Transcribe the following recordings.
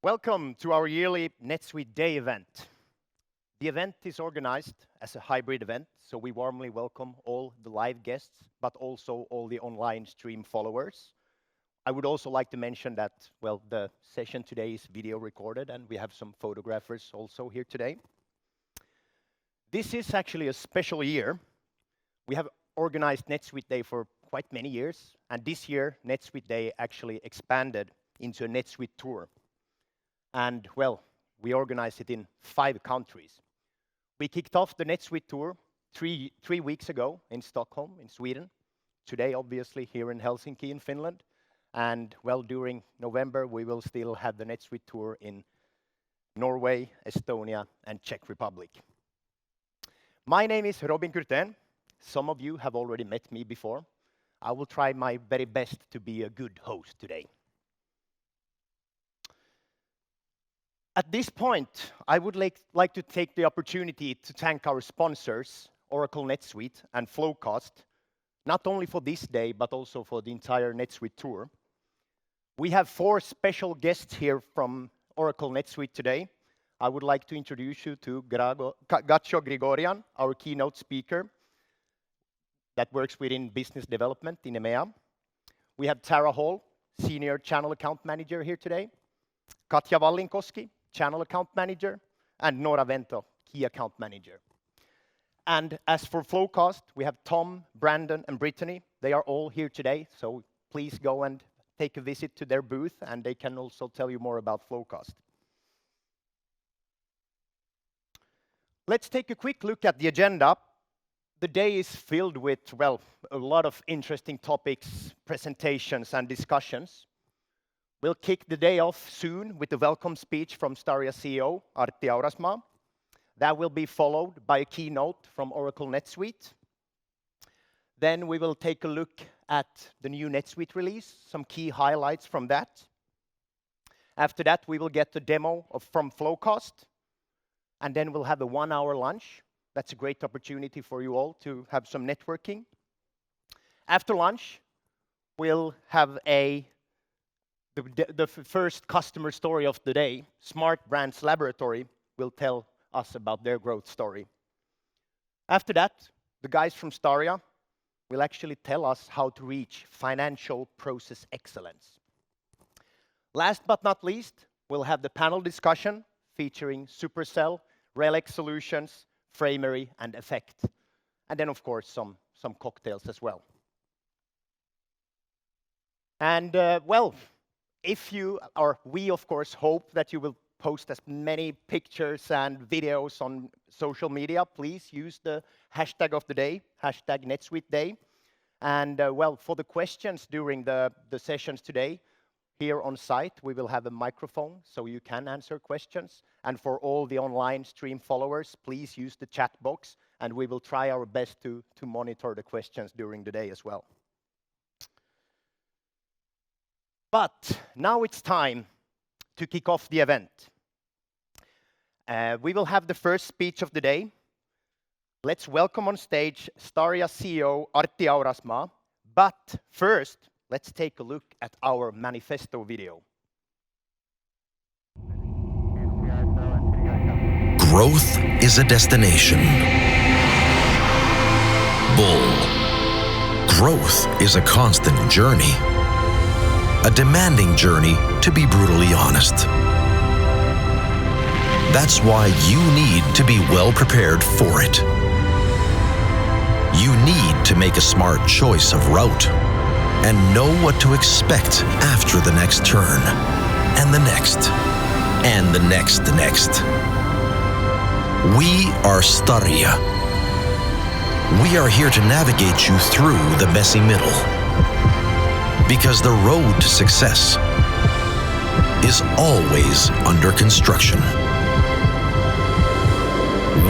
Welcome to our yearly NetSuite Day event. The event is organized as a hybrid event, so we warmly welcome all the live guests, but also all the online stream followers. I would also like to mention that, well, the session today is video recorded, and we have some photographers also here today. This is actually a special year. We have organized NetSuite Day for quite many years, and this year, NetSuite Day actually expanded into a NetSuite tour. And, well, we organized it in 5 countries. We kicked off the NetSuite tour three weeks ago in Stockholm, in Sweden. Today, obviously, here in Helsinki, in Finland. And, well, during November, we will still have the NetSuite tour in Norway, Estonia, and Czech Republic. My name is Robin Kurten. Some of you have already met me before. I will try my very best to be a good host today. At this point, I would like to take the opportunity to thank our sponsors, Oracle NetSuite and FloQast, not only for this day, but also for the entire NetSuite tour. We have 4 special guests here from Oracle NetSuite today. I would like to introduce you to Gacho Grigorian, our keynote speaker that works within business development in EMEA. We have Tara Hall, Senior Channel Account Manager here today. Katja Wallinkoski, Channel Account Manager, and Nora Vento, Key Account Manager. And as for FloQast, we have Tom, Brandon, and Brittany. They are all here today, so please go and take a visit to their booth, and they can also tell you more about FloQast. Let's take a quick look at the agenda. The day is filled with, well, a lot of interesting topics, presentations, and discussions. We'll kick the day off soon with a welcome speech from Staria CEO, Artti Aurasmaa. That will be followed by a keynote from Oracle NetSuite. Then we will take a look at the new NetSuite release, some key highlights from that. After that, we will get a demo from FloQast, and then we'll have a 1-hour lunch. That's a great opportunity for you all to have some networking. After lunch, we'll have the first customer story of the day. Smart Brands Laboratory will tell us about their growth story. After that, the guys from Staria will actually tell us how to reach financial process excellence. Last but not least, we'll have the panel discussion featuring Supercell, RELEX Solutions, Framery, and Effect. And then, of course, some cocktails as well. And, well, if you, or we, of course, hope that you will post as many pictures and videos on social media. Please use the hashtag of the day, hashtag NetSuite Day. And, well, for the questions during the sessions today, here on site, we will have a microphone so you can answer questions. And for all the online stream followers, please use the chat box, and we will try our best to monitor the questions during the day as well. But now it's time to kick off the event. We will have the first speech of the day. Let's welcome on stage Staria CEO Artti Aurasmaa. But first, let's take a look at our manifesto video. Growth is a destination. Bull. Growth is a constant journey. A demanding journey, to be brutally honest. That's why you need to be well prepared for it. You need to make a smart choice of route and know what to expect after the next turn, and the next, and the next. We are Staria. We are here to navigate you through the messy middle. Because the road to success is always under construction.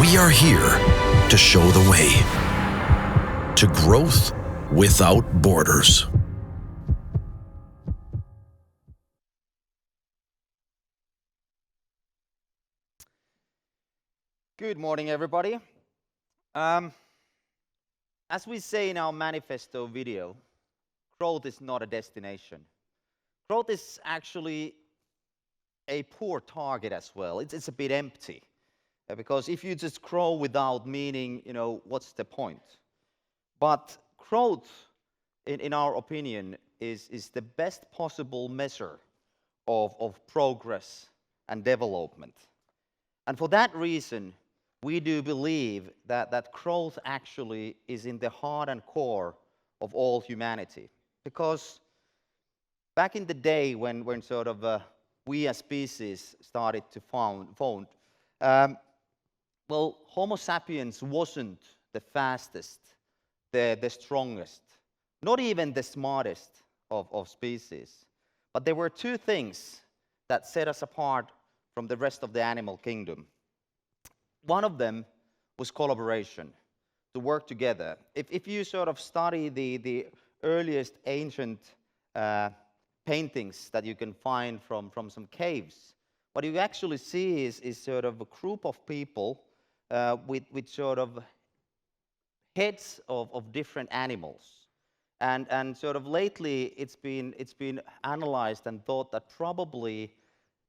We are here to show the way to growth without borders. Good morning, everybody. As we say in our manifesto video, growth is not a destination. Growth is actually a poor target as well. It's a bit empty. Because if you just grow without meaning, what's the point? But growth, in our opinion, is the best possible measure of progress and development. And for that reason, we do believe that growth actually is in the heart and core of all humanity. Because back in the day when sort of we as species started to found, well, Homo sapiens wasn't the fastest, the strongest, not even the smartest of species. But there were two things that set us apart from the rest of the animal kingdom. One of them was collaboration, to work together. If you sort of study the earliest ancient paintings that you can find from some caves, what you actually see is sort of a group of people with sort of heads of different animals. And sort of lately it's been analyzed and thought that probably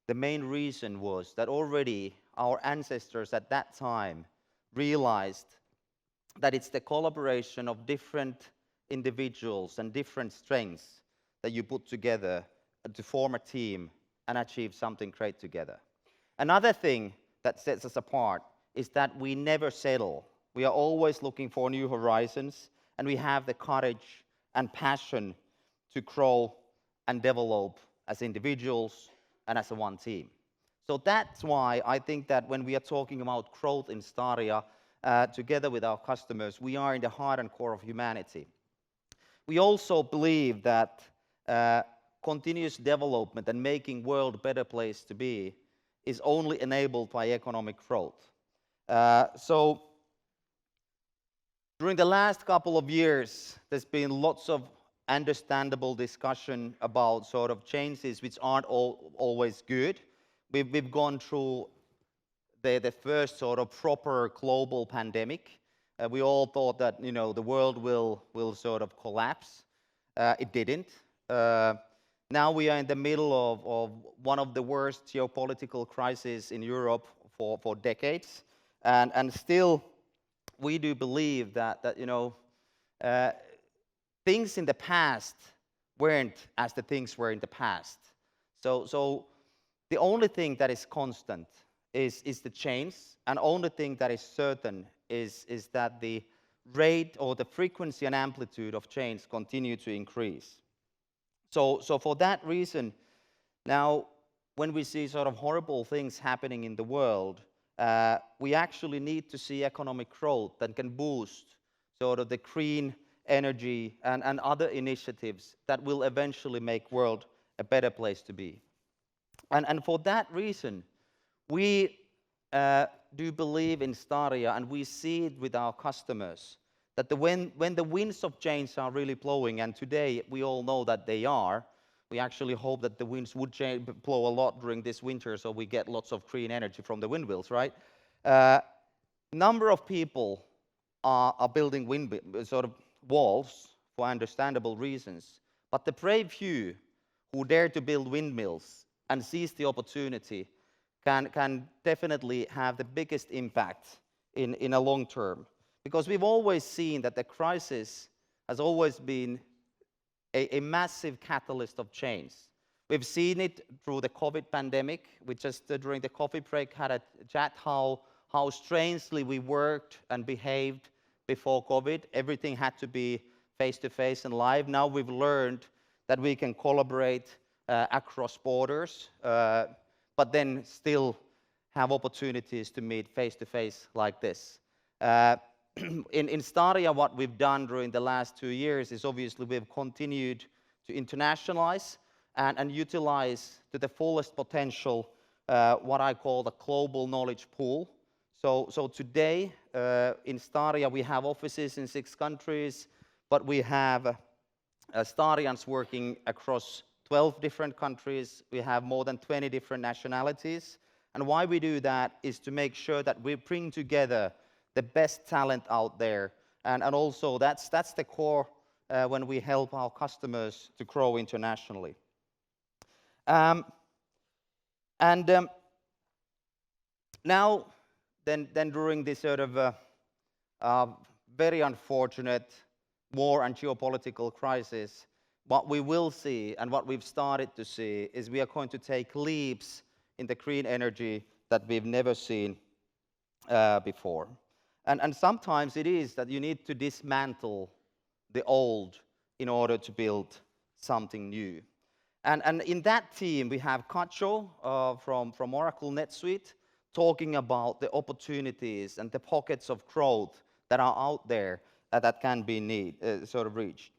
the main reason was that already our ancestors at that time realized that it's the collaboration of different individuals and different strengths that you put together to form a team and achieve something great together. Another thing that sets us apart is that we never settle. We are always looking for new horizons, and we have the courage and passion to grow and develop as individuals and as a one team. So that's why I think that when we are talking about growth in Staria, together with our customers, we are in the heart and core of humanity. We also believe that continuous development and making world a better place to be is only enabled by economic growth. So during the last couple of years, there's been lots of understandable discussion about sort of changes which aren't always good. We've gone through the first sort of proper global pandemic. We all thought that the world will sort of collapse. It didn't. Now we are in the middle of one of the worst geopolitical crises in Europe for decades, and still we do believe that things in the past weren't as the things were in the past. So the only thing that is constant is the change, and only thing that is certain is that the rate or the frequency and amplitude of change continue to increase. So for that reason, now when we see sort of horrible things happening in the world, we actually need to see economic growth that can boost sort of the green energy and other initiatives that will eventually make world a better place to be. And for that reason, we do believe in Staria, and we see it with our customers, that when the winds of change are really blowing, and today we all know that they are, we actually hope that the winds would blow a lot during this winter so we get lots of green energy from the windmills, right? Number of people are building sort of walls for understandable reasons, but the brave few who dare to build windmills and seize the opportunity can definitely have the biggest impact in a long term. Because we've always seen that the crisis has always been a massive catalyst of change. We've seen it through the COVID pandemic. We just, during the coffee break, had a chat how strangely we worked and behaved before COVID. Everything had to be face-to-face and live. Now we've learned that we can collaborate across borders, but then still have opportunities to meet face-to-face like this. In Staria, what we've done during the last 2 years is obviously we've continued to internationalize and utilize to the fullest potential what I call the global knowledge pool. So today in Staria we have offices in 6 countries, but we have Starians working across 12 different countries. We have more than 20 different nationalities. And why we do that is to make sure that we bring together the best talent out there. And also that's the core when we help our customers to grow internationally. And now, then during this sort of very unfortunate war and geopolitical crisis, what we will see and what we've started to see is we are going to take leaps in the green energy that we've never seen before. And sometimes it is that you need to dismantle the old in order to build something new. And in that team, we have Gacho from Oracle NetSuite talking about the opportunities and the pockets of growth that are out there that can be sort of reached.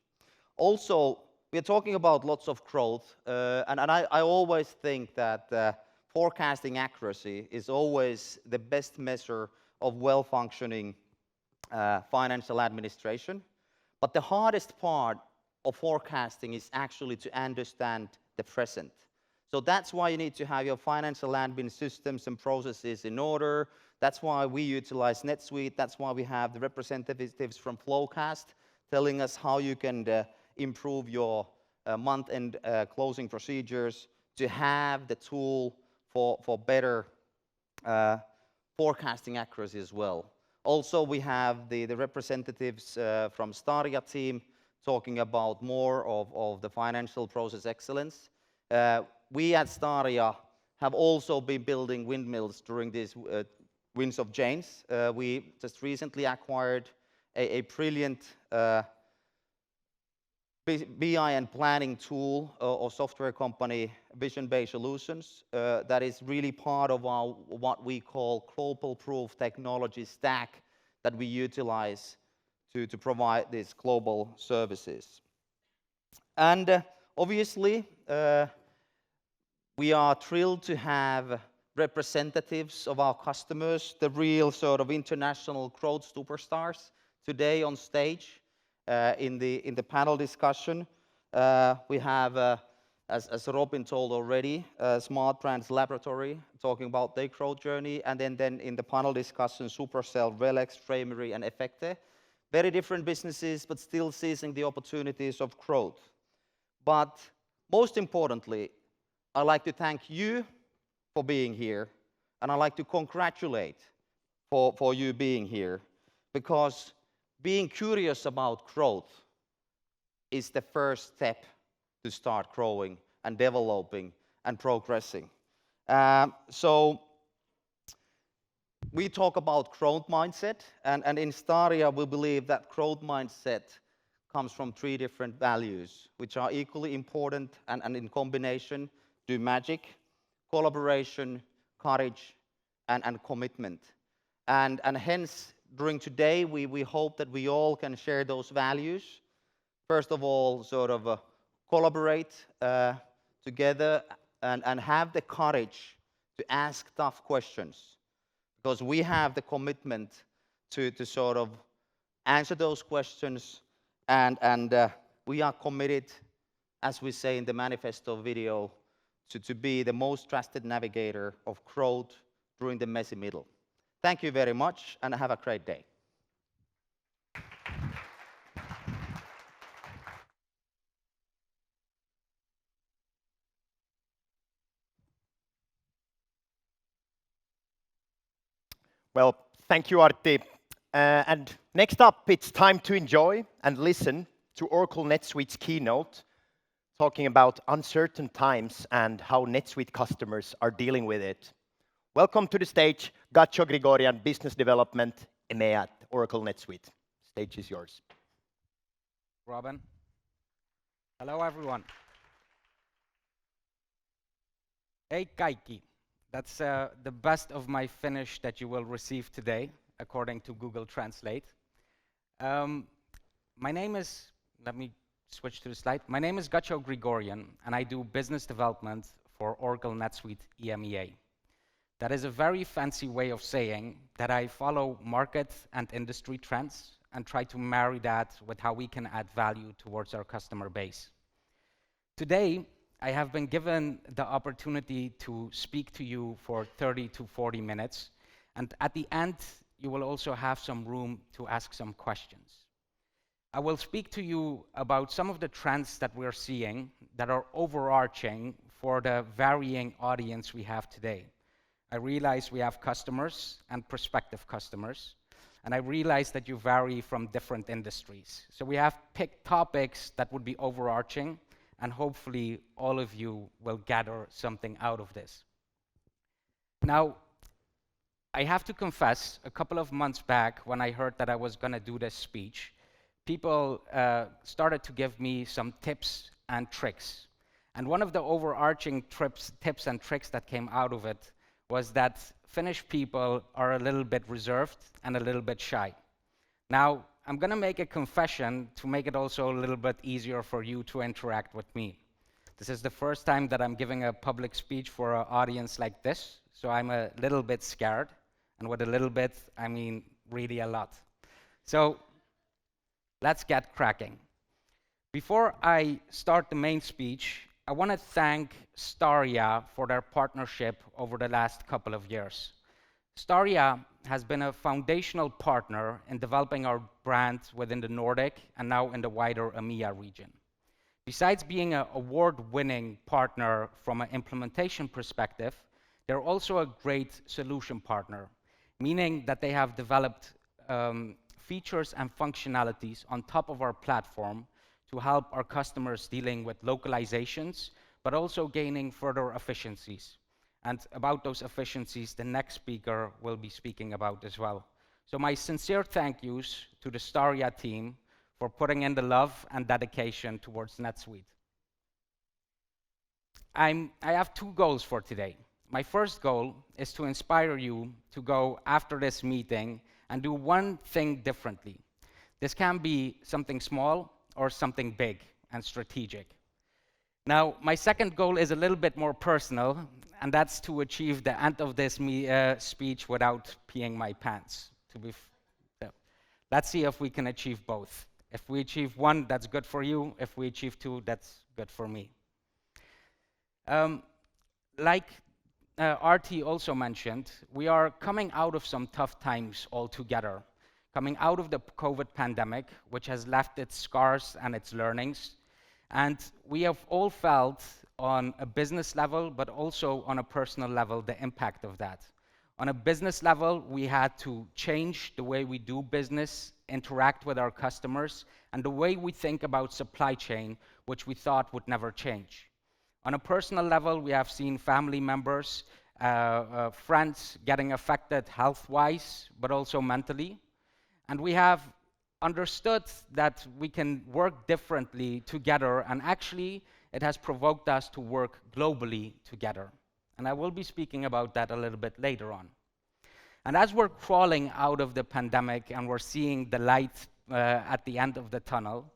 Also, we're talking about lots of growth, and I always think that forecasting accuracy is always the best measure of well-functioning financial administration. But the hardest part of forecasting is actually to understand the present. So that's why you need to have your financial admin systems and processes in order. That's why we utilize NetSuite. That's why we have the representatives from FloQast telling us how you can improve your month-end closing procedures to have the tool for better forecasting accuracy as well. Also, we have the representatives from Staria team talking about more of the financial process excellence. We at Staria have also been building windmills during these winds of change. We just recently acquired a brilliant BI and planning tool or software company, Vision-Based Solutions, that is really part of our what we call global proof technology stack that we utilize to provide these global services. And obviously, we are thrilled to have representatives of our customers, the real sort of international growth superstars, today on stage in the panel discussion. We have, as Robin told already, Smart Brands Laboratory talking about their growth journey, and then in the panel discussion, Supercell, RELEX, Framery, and Effecte. Very different businesses, but still seizing the opportunities of growth. But most importantly, I'd like to thank you for being here, and I'd like to congratulate for you being here, because being curious about growth is the first step to start growing and developing and progressing. So we talk about growth mindset, and in Staria we believe that growth mindset comes from 3 different values, which are equally important and in combination do magic: collaboration, courage, and commitment. And hence, during today, we hope that we all can share those values. First of all, sort of collaborate together and have the courage to ask tough questions, because we have the commitment to sort of answer those questions, and we are committed, as we say in the manifesto video, to be the most trusted navigator of growth during the messy middle. Thank you very much, and have a great day. Well, thank you, Artti. And next up, it's time to enjoy and listen to Oracle NetSuite's keynote, talking about uncertain times and how NetSuite customers are dealing with it. Welcome to the stage, Gacho Grigorian, Business Development, EMEA at Oracle NetSuite. Stage is yours. Robin. Hello, everyone. Hei kaikki. That's the best of my Finnish that you will receive today, according to Google Translate. My name is, let me switch to the slide. My name is Gacho Grigorian, and I do business development for Oracle NetSuite EMEA. That is a very fancy way of saying that I follow market and industry trends and try to marry that with how we can add value towards our customer base. Today, I have been given the opportunity to speak to you for 30 to 40 minutes, and at the end, you will also have some room to ask some questions. I will speak to you about some of the trends that we're seeing that are overarching for the varying audience we have today. I realize we have customers and prospective customers, and I realize that you vary from different industries. So we have picked topics that would be overarching, and hopefully all of you will gather something out of this. Now, I have to confess, a couple of months back, when I heard that I was going to do this speech, people started to give me some tips and tricks. And one of the overarching tips and tricks that came out of it was that Finnish people are a little bit reserved and a little bit shy. Now, I'm going to make a confession to make it also a little bit easier for you to interact with me. This is the first time that I'm giving a public speech for an audience like this, so I'm a little bit scared. And with a little bit, I mean really a lot. So let's get cracking. Before I start the main speech, I want to thank Staria for their partnership over the last couple of years. Staria has been a foundational partner in developing our brand within the Nordic and now in the wider EMEA region. Besides being an award-winning partner from an implementation perspective, they're also a great solution partner, meaning that they have developed features and functionalities on top of our platform to help our customers dealing with localizations, but also gaining further efficiencies. And about those efficiencies, the next speaker will be speaking about as well. So my sincere thank yous to the Staria team for putting in the love and dedication towards NetSuite. I have two goals for today. My first goal is to inspire you to go after this meeting and do one thing differently. This can be something small or something big and strategic. Now, my second goal is a little bit more personal, and that's to achieve the end of this speech without peeing my pants. Let's see if we can achieve both. If we achieve one, that's good for you. If we achieve two, that's good for me. Like Artti also mentioned, we are coming out of some tough times altogether. Coming out of the COVID pandemic, which has left its scars and its learnings. And we have all felt on a business level, but also on a personal level, the impact of that. On a business level, we had to change the way we do business, interact with our customers, and the way we think about supply chain, which we thought would never change. On a personal level, we have seen family members, friends getting affected health-wise, but also mentally. And we have understood that we can work differently together, and actually it has provoked us to work globally together. And I will be speaking about that a little bit later on. And as we're crawling out of the pandemic and we're seeing the light at the end of the tunnel,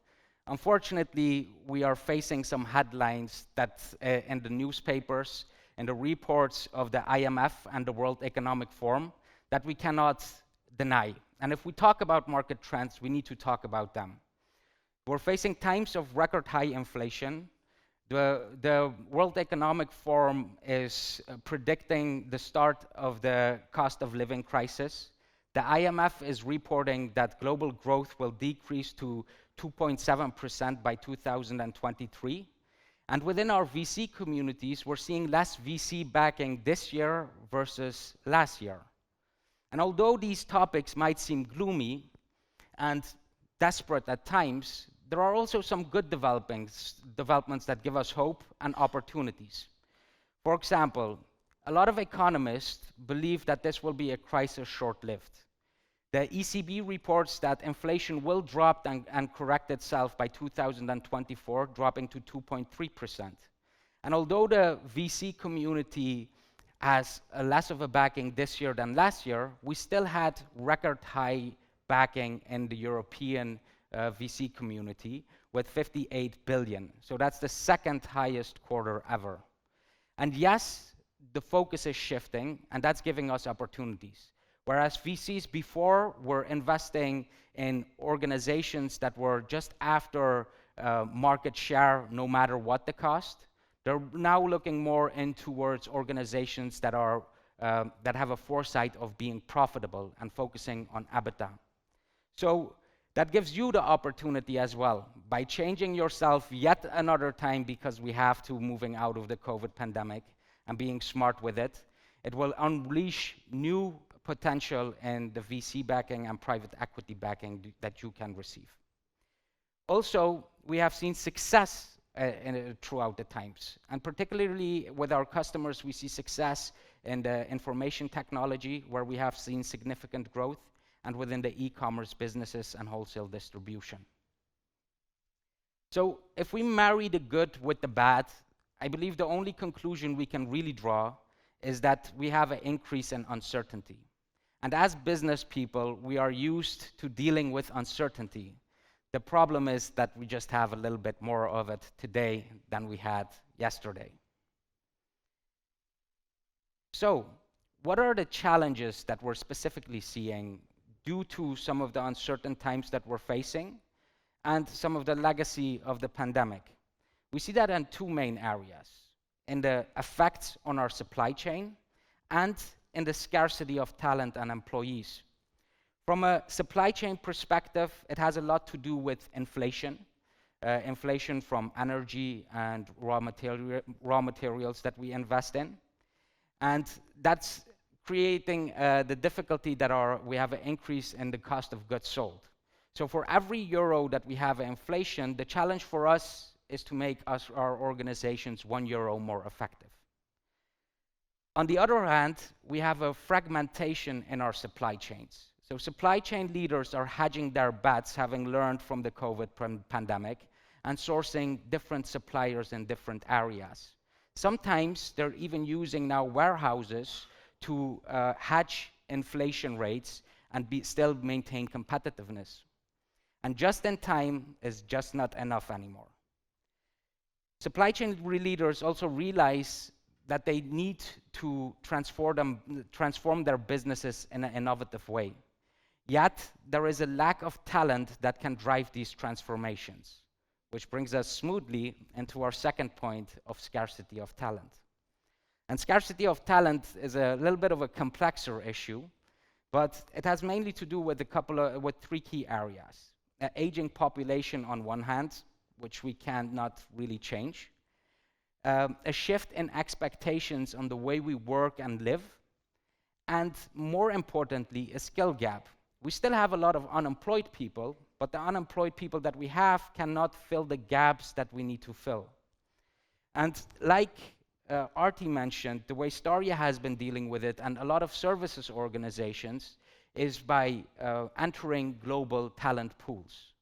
unfortunately, we are facing some headlines that in the newspapers, in the reports of the IMF and the World Economic Forum, that we cannot deny. And if we talk about market trends, we need to talk about them. We're facing times of record high inflation. The World Economic Forum is predicting the start of the cost of living crisis. The IMF is reporting that global growth will decrease to 2.7% by 2023. And within our VC communities, we're seeing less VC backing this year versus last year. And although these topics might seem gloomy and desperate at times, there are also some good developments that give us hope and opportunities. For example, a lot of economists believe that this will be a crisis short-lived. The ECB reports that inflation will drop and correct itself by 2024, dropping to 2.3%. And although the VC community has less of a backing this year than last year, we still had record high backing in the European VC community with 58 billion. So that's the second highest quarter ever. And yes, the focus is shifting, and that's giving us opportunities. Whereas VCs before were investing in organizations that were just after market share, no matter what the cost, they're now looking more in towards organizations that are that have a foresight of being profitable and focusing on EBITDA. So That gives you the opportunity as well. By changing yourself yet another time because we have to moving out of the COVID pandemic and being smart with it, it will unleash new potential in the VC backing and private equity backing that you can receive. Also, we have seen success throughout the times, and particularly with our customers, we see success in the information technology, where we have seen significant growth, and within the e-commerce businesses and wholesale distribution. So if we marry the good with the bad, I believe the only conclusion we can really draw is that we have an increase in uncertainty. And as business people, we are used to dealing with uncertainty. The problem is that we just have a little bit more of it today than we had yesterday. So, what are the challenges that we're specifically seeing due to some of the uncertain times that we're facing and some of the legacy of the pandemic? We see that in two main areas: in the effects on our supply chain and in the scarcity of talent and employees. From a supply chain perspective, it has a lot to do with inflation. Inflation from energy and raw materials that we invest in. And that's creating the difficulty that we have an increase in the cost of goods sold. So for every euro that we have inflation, the challenge for us is to make our organizations €1 more effective. On the other hand, we have a fragmentation in our supply chains. So supply chain leaders are hedging their bets, having learned from the COVID pandemic, and sourcing different suppliers in different areas. Sometimes they're even using now warehouses to hedge inflation rates and still maintain competitiveness. And just in time is just not enough anymore. Supply chain leaders also realize that they need to transform their businesses in an innovative way. Yet, there is a lack of talent that can drive these transformations, which brings us smoothly into our second point of scarcity of talent. And scarcity of talent is a little bit of a complexer issue, but it has mainly to do with with three key areas. An aging population on one hand, which we cannot really change. A shift in expectations on the way we work and live, and more importantly, a skill gap. We still have a lot of unemployed people, but the unemployed people that we have cannot fill the gaps that we need to fill. And like Artti mentioned, the way Staria has been dealing with it, and a lot of services organizations, is by entering global talent pools.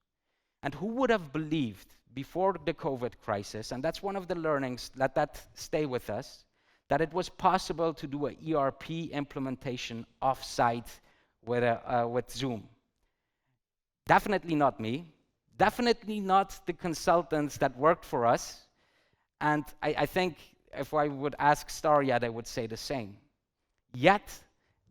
And who would have believed before the COVID crisis, and that's one of the learnings, let that stay with us, that it was possible to do an ERP implementation off-site with Zoom. Definitely not me, definitely not the consultants that worked for us, and I think if I would ask Staria, they would say the same. Yet,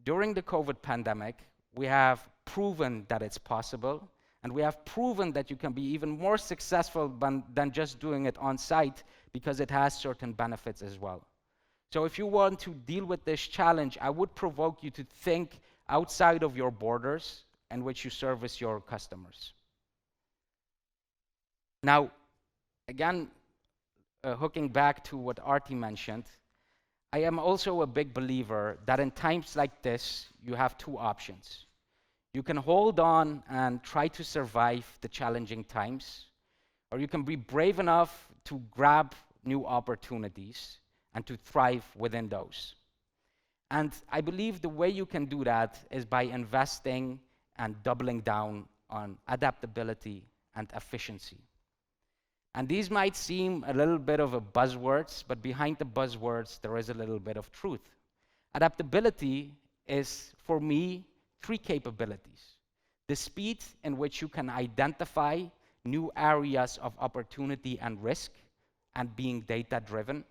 during the COVID pandemic, we have proven that it's possible, and we have proven that you can be even more successful than just doing it on site, because it has certain benefits as well. So if you want to deal with this challenge, I would provoke you to think outside of your borders in which you service your customers. Now, again, hooking back to what Artti mentioned, I am also a big believer that in times like this, you have two options. You can hold on and try to survive the challenging times, or you can be brave enough to grab new opportunities and to thrive within those. And I believe the way you can do that is by investing and doubling down on adaptability and efficiency. And these might seem a little bit of a buzzwords, but behind the buzzwords, there is a little bit of truth. Adaptability is, for me, three capabilities. The speed in which you can identify new areas of opportunity and risk and being data-driven.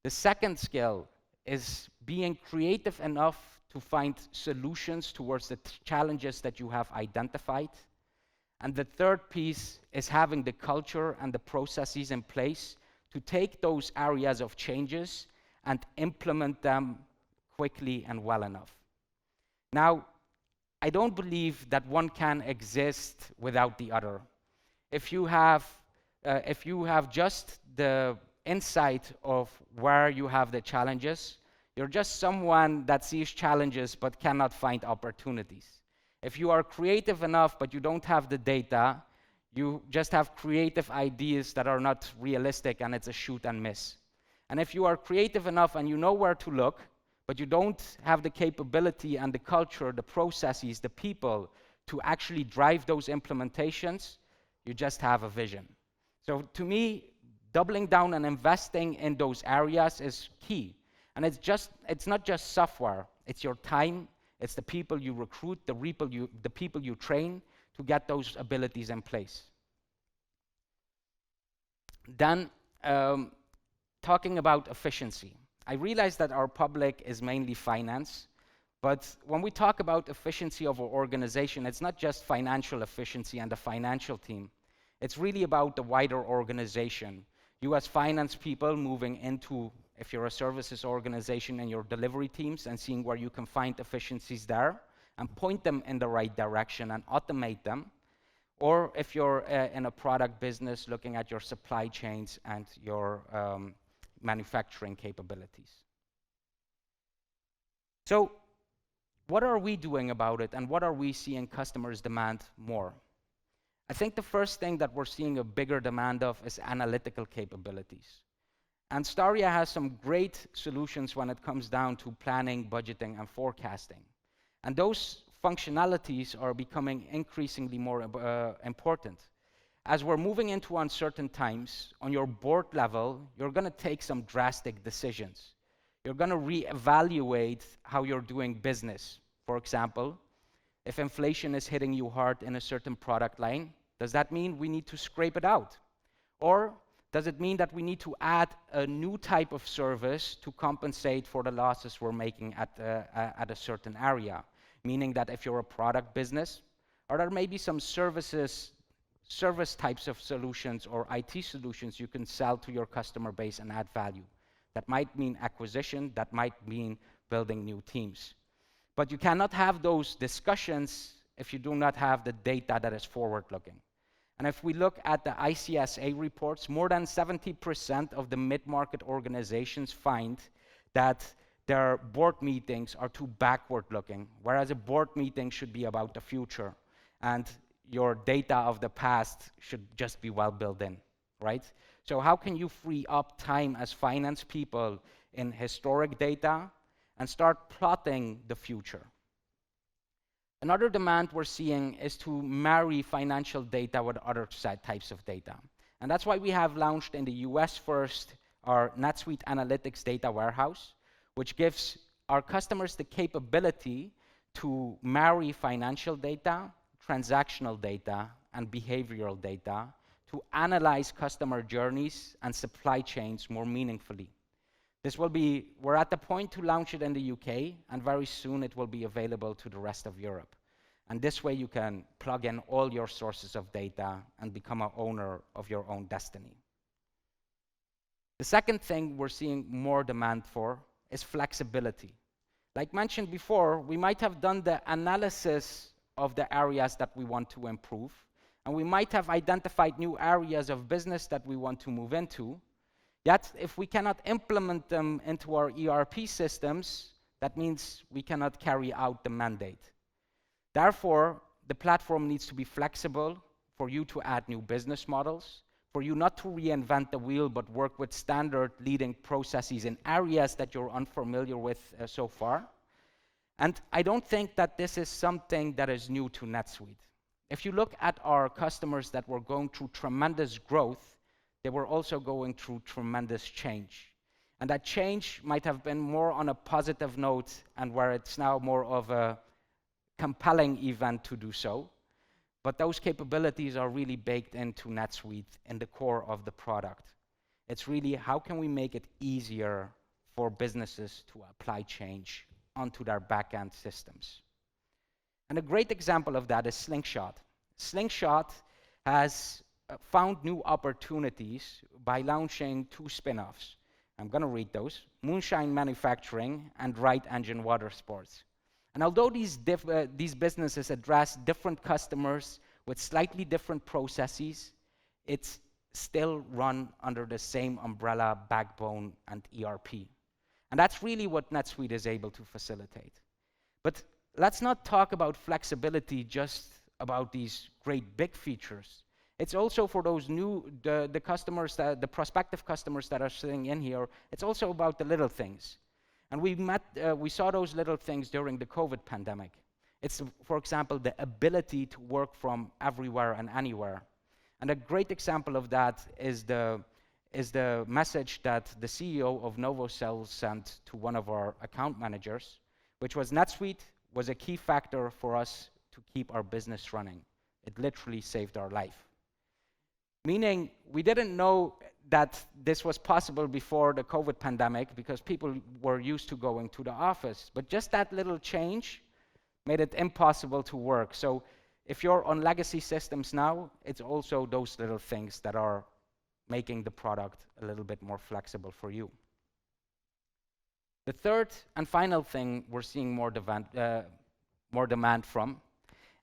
The second skill is being creative enough to find solutions towards the challenges that you have identified. And the third piece is having the culture and the processes in place to take those areas of changes and implement them quickly and well enough. Now, I don't believe that one can exist without the other. If you have just the insight of where you have the challenges, you're just someone that sees challenges but cannot find opportunities. If you are creative enough but you don't have the data, you just have creative ideas that are not realistic and it's a shoot and miss. And if you are creative enough and you know where to look, but you don't have the capability and the culture, the processes, the people to actually drive those implementations, you just have a vision. So to me, doubling down and investing in those areas is key. And it's not just software, it's your time, it's the people you recruit, the people you train to get those abilities in place. Then, talking about efficiency. I realize that our public is mainly finance, but when we talk about efficiency of our organization, it's not just financial efficiency and the financial team. It's really about the wider organization. You as finance people moving into, if you're a services organization, and your delivery teams and seeing where you can find efficiencies there and point them in the right direction and automate them. Or if you're in a product business, looking at your supply chains and your manufacturing capabilities. So what are we doing about it, and what are we seeing customers demand more? I think the first thing that we're seeing a bigger demand of is analytical capabilities. And Staria has some great solutions when it comes down to planning, budgeting, and forecasting. And those functionalities are becoming increasingly more important. As we're moving into uncertain times, on your board level, you're going to take some drastic decisions. You're going to reevaluate how you're doing business. For example, if inflation is hitting you hard in a certain product line, does that mean we need to scrape it out? Or does it mean that we need to add a new type of service to compensate for the losses we're making at a certain area? Meaning that if you're a product business, are there maybe some service types of solutions or IT solutions you can sell to your customer base and add value? That might mean acquisition, that might mean building new teams. But you cannot have those discussions if you do not have the data that is forward-looking. And if we look at the ICSA reports, more than 70% of the mid-market organizations find that their board meetings are too backward-looking, whereas a board meeting should be about the future, and your data of the past should just be well built in, right? So how can you free up time as finance people in historic data and start plotting the future? Another demand we're seeing is to marry financial data with other types of data. And that's why we have launched in the US first our NetSuite Analytics Data Warehouse, which gives our customers the capability to marry financial data, transactional data, and behavioral data to analyze customer journeys and supply chains more meaningfully. We're at the point to launch it in the UK, and very soon it will be available to the rest of Europe. And this way you can plug in all your sources of data and become an owner of your own destiny. The second thing we're seeing more demand for is flexibility. Like mentioned before, we might have done the analysis of the areas that we want to improve, and we might have identified new areas of business that we want to move into. Yet, if we cannot implement them into our ERP systems, that means we cannot carry out the mandate. Therefore, the platform needs to be flexible for you to add new business models, for you not to reinvent the wheel, but work with standard leading processes in areas that you're unfamiliar with so far. And I don't think that this is something that is new to NetSuite. If you look at our customers that were going through tremendous growth, they were also going through tremendous change. And that change might have been more on a positive note, and where it's now more of a compelling event to do so. But those capabilities are really baked into NetSuite in the core of the product. It's really how can we make it easier for businesses to apply change onto their back-end systems. And a great example of that is Slingshot. Slingshot has found new opportunities by launching 2 spin-offs. I'm going to read those: Moonshine Manufacturing and Right Engine Water Sports. And although these businesses address different customers with slightly different processes, it's still run under the same umbrella, backbone, and ERP. And that's really what NetSuite is able to facilitate. But let's not talk about flexibility just about these great big features. It's also for those the customers, the prospective customers that are sitting in here, it's also about the little things. And we saw those little things during the COVID pandemic. It's, for example, the ability to work from everywhere and anywhere. And a great example of that is the message that the CEO of Novocell sent to one of our account managers, which was NetSuite was a key factor for us to keep our business running. It literally saved our life. Meaning, we didn't know that this was possible before the COVID pandemic because people were used to going to the office. But just that little change made it impossible to work. So if you're on legacy systems now, it's also those little things that are making the product a little bit more flexible for you. The third and final thing we're seeing more demand from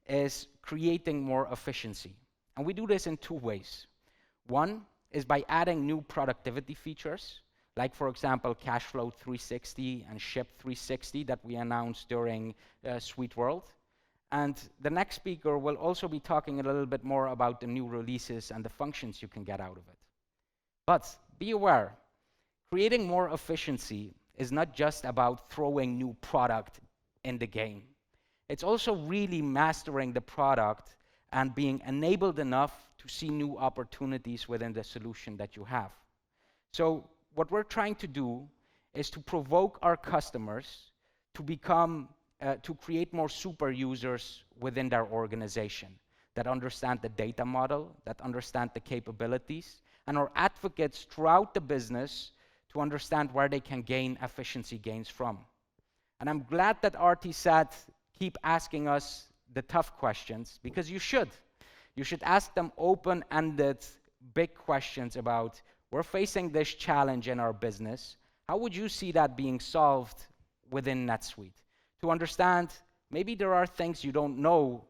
is creating more efficiency. And we do this in two ways. One is by adding new productivity features, like, for example, Cashflow 360 and Ship 360 that we announced during Suite World. And the next speaker will also be talking a little bit more about the new releases and the functions you can get out of it. But be aware, creating more efficiency is not just about throwing new product in the game. It's also really mastering the product and being enabled enough to see new opportunities within the solution that you have. So what we're trying to do is to provoke our customers to become, to create more super users within their organization that understand the data model, that understand the capabilities, and are advocates throughout the business to understand where they can gain efficiency gains from. And I'm glad that Artti said, keep asking us the tough questions, because you should. You should ask them open-ended, big questions about, we're facing this challenge in our business. How would you see that being solved within NetSuite? To understand, maybe there are things you don't know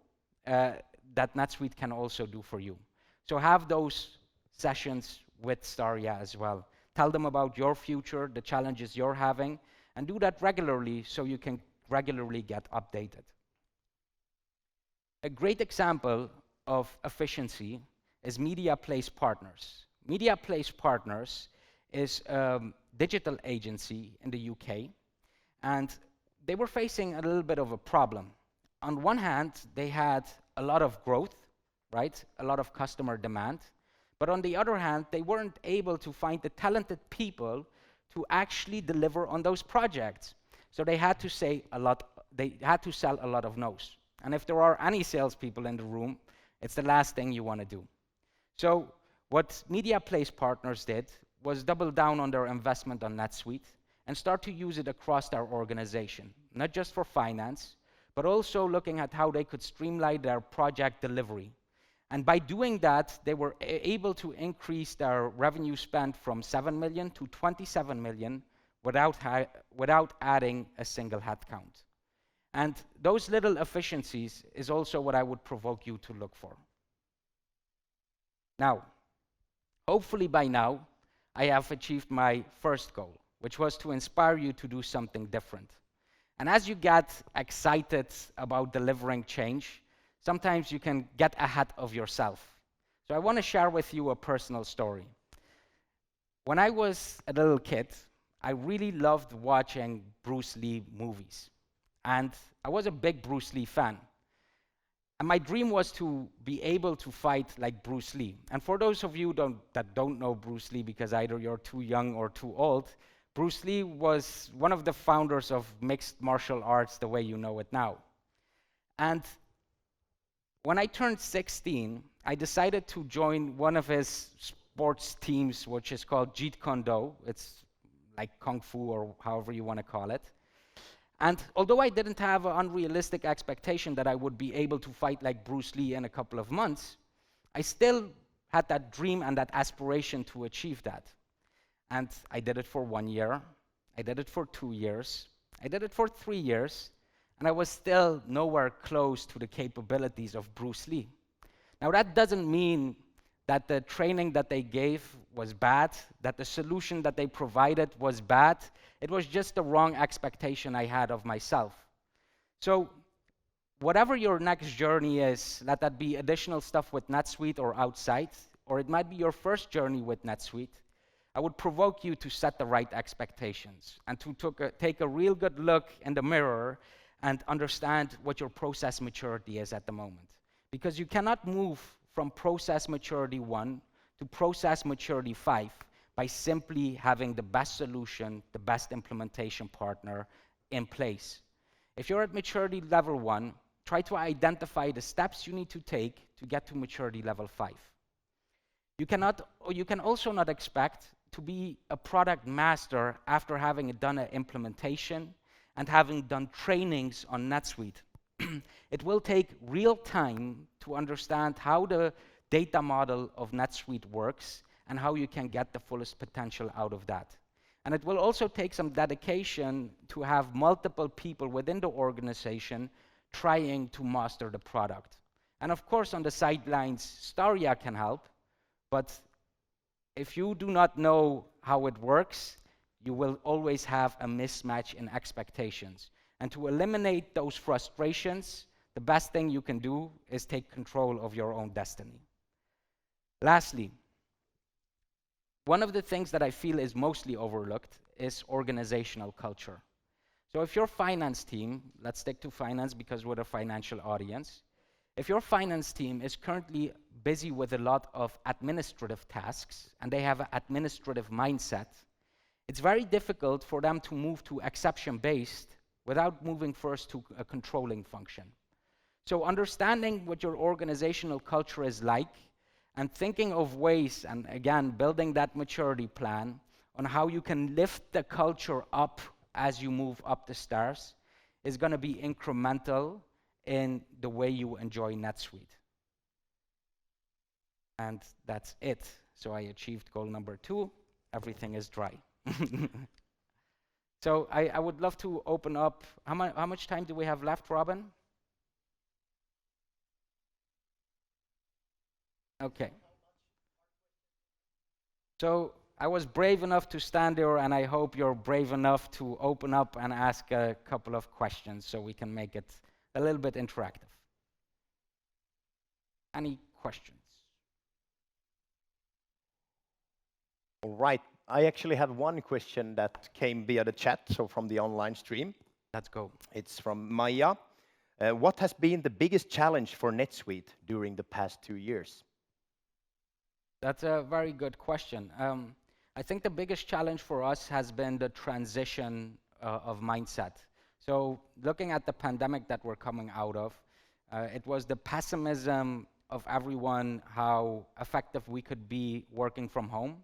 that NetSuite can also do for you. So have those sessions with Staria as well. Tell them about your future, the challenges you're having, and do that regularly so you can regularly get updated. A great example of efficiency is Media Place Partners. Media Place Partners is a digital agency in the UK, and they were facing a little bit of a problem. On one hand, they had a lot of growth, right? A lot of customer demand. But on the other hand, they weren't able to find the talented people to actually deliver on those projects. So they had to sell a lot of no's. And if there are any salespeople in the room, it's the last thing you want to do. So what Media Place Partners did was double down on their investment on NetSuite and start to use it across their organization, not just for finance, but also looking at how they could streamline their project delivery. And by doing that, they were able to increase their revenue spent from 7 million to 27 million without adding a single headcount. And those little efficiencies is also what I would provoke you to look for. Now, hopefully by now, I have achieved my first goal, which was to inspire you to do something different. And as you get excited about delivering change, sometimes you can get ahead of yourself. So I want to share with you a personal story. When I was a little kid, I really loved watching Bruce Lee movies. And I was a big Bruce Lee fan. And my dream was to be able to fight like Bruce Lee. And for those of you that don't know Bruce Lee, because either you're too young or too old, Bruce Lee was one of the founders of mixed martial arts the way you know it now. And when I turned 16, I decided to join one of his sports teams, which is called Jeet Kune Do. It's like Kung Fu or however you want to call it. And although I didn't have an unrealistic expectation that I would be able to fight like Bruce Lee in a couple of months, I still had that dream and that aspiration to achieve that. And I did it for 1 year, I did it for 2 years, I did it for 3 years, and I was still nowhere close to the capabilities of Bruce Lee. Now, that doesn't mean that the training that they gave was bad, that the solution that they provided was bad. It was just the wrong expectation I had of myself. So, whatever your next journey is, let that be additional stuff with NetSuite or outside, or it might be your first journey with NetSuite, I would provoke you to set the right expectations and to take a real good look in the mirror and understand what your process maturity is at the moment. Because you cannot move from process maturity 1 to process maturity 5 by simply having the best solution, the best implementation partner in place. If you're at maturity level 1, try to identify the steps you need to take to get to maturity level 5. You can also not expect to be a product master after having done an implementation and having done trainings on NetSuite. It will take real time to understand how the data model of NetSuite works and how you can get the fullest potential out of that. And it will also take some dedication to have multiple people within the organization trying to master the product. And of course, on the sidelines, Staria can help, but if you do not know how it works, you will always have a mismatch in expectations. And to eliminate those frustrations, the best thing you can do is take control of your own destiny. Lastly, one of the things that I feel is mostly overlooked is organizational culture. So if your finance team, let's stick to finance because we're a financial audience, if your finance team is currently busy with a lot of administrative tasks and they have an administrative mindset, it's very difficult for them to move to exception-based without moving first to a controlling function. So understanding what your organizational culture is like and thinking of ways, and again, building that maturity plan on how you can lift the culture up as you move up the stairs is going to be incremental in the way you enjoy NetSuite. And that's it. So I achieved goal number 2. Everything is dry. So I would love to open up. How much time do we have left, Robin? Okay. So I was brave enough to stand there, and I hope you're brave enough to open up and ask a couple of questions so we can make it a little bit interactive. Any questions? All right. I actually have one question that came via the chat, so from the online stream. Let's go. It's from Maya. What has been the biggest challenge for NetSuite during the past 2 years? That's a very good question. I think the biggest challenge for us has been the transition of mindset. So looking at the pandemic that we're coming out of, it was the pessimism of everyone, how effective we could be working from home,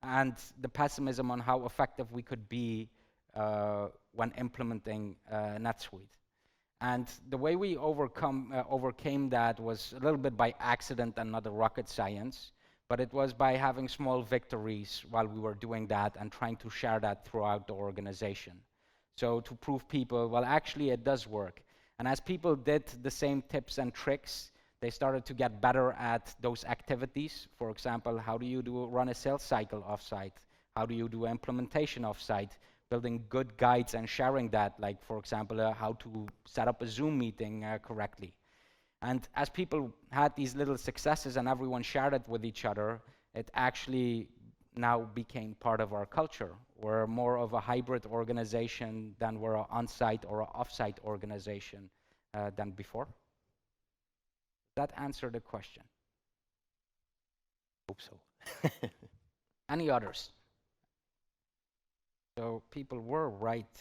and the pessimism on how effective we could be when implementing NetSuite. And the way we overcame that was a little bit by accident and not a rocket science, but it was by having small victories while we were doing that and trying to share that throughout the organization. So to prove people, well, actually it does work. And as people did the same tips and tricks, they started to get better at those activities. For example, how do you run a sales cycle offsite? How do you do implementation offsite? Building good guides and sharing that, like, for example, how to set up a Zoom meeting correctly. And as people had these little successes and everyone shared it with each other, it actually now became part of our culture. We're more of a hybrid organization than we're an on-site or an off-site organization than before. That answered the question. Hope so. Any others? So people were right.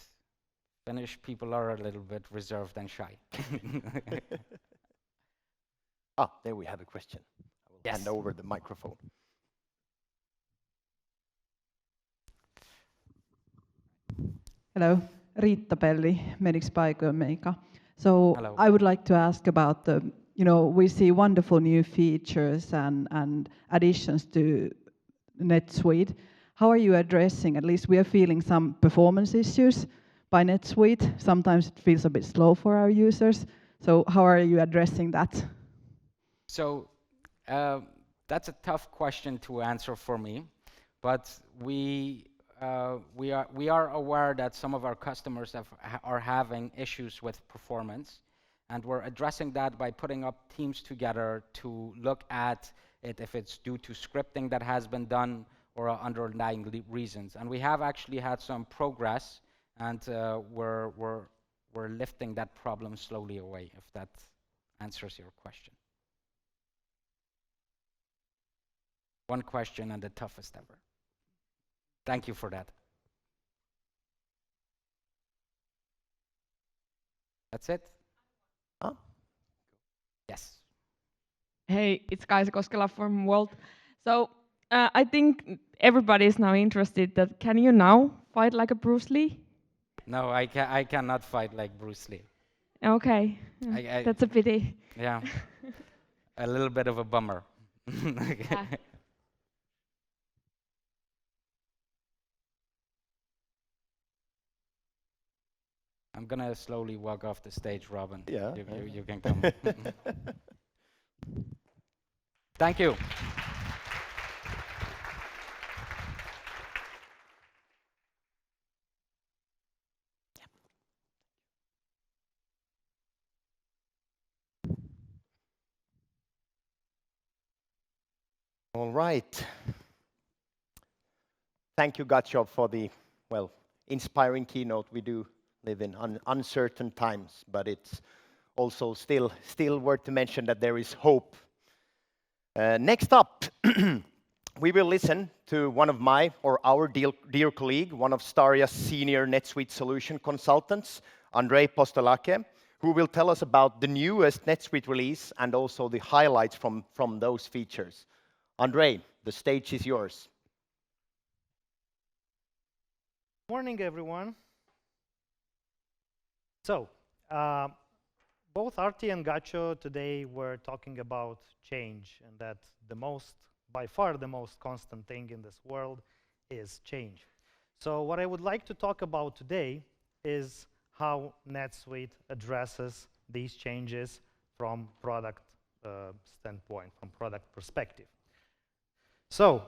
Finnish people are a little bit reserved and shy. There we have a question. I will Yes. hand over the microphone. Hello, Riitta Pelli, Medics by EMEA. So Hello. I would like to ask about the, we see wonderful new features and additions to NetSuite. How are you addressing, at least we are feeling some performance issues, by NetSuite. Sometimes it feels a bit slow for our users. So how are you addressing that? So that's a tough question to answer for me, but we are aware that some of our customers are having issues with performance, and we're addressing that by putting up teams together to look at it if it's due to scripting that has been done or underlying reasons. And we have actually had some progress, and we're lifting that problem slowly away, if that answers your question. One question and the toughest ever. Thank you for that. That's it? Huh? Yes. Hey, it's Kaisa Koskela from World. So I think everybody is now interested that can you now fight like a Bruce Lee? No, I cannot fight like Bruce Lee. Okay, that's a pity. Yeah, a little bit of a bummer. Yeah. I'm gonna slowly walk off the stage, Robin. Yeah. You can come. Thank you. All right. Thank you, Gacho, for the, well, inspiring keynote. We do live in uncertain times, but it's also still worth to mention that there is hope. Next up, we will listen to one of our dear colleague, one of Staria's senior NetSuite solution consultants, Andrei Postolake, who will tell us about the newest NetSuite release and also the highlights from those features. Andrei, the stage is yours. Morning, everyone. So, both Artti and Gacho today were talking about change, and that by far the most constant thing in this world is change. So what I would like to talk about today is how NetSuite addresses these changes from product standpoint, from product perspective. So,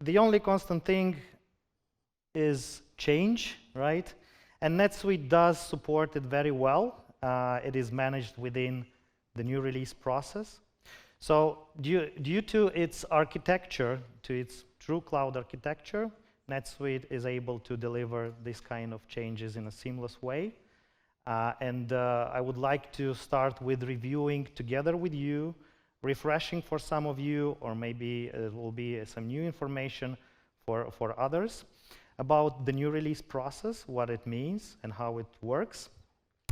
the only constant thing is change, right? And NetSuite does support it very well. It is managed within the new release process. So due to its architecture, to its true cloud architecture, NetSuite is able to deliver this kind of changes in a seamless way. And I would like to start with reviewing together with you, refreshing for some of you, or maybe it will be some new information for others, about the new release process, what it means and how it works.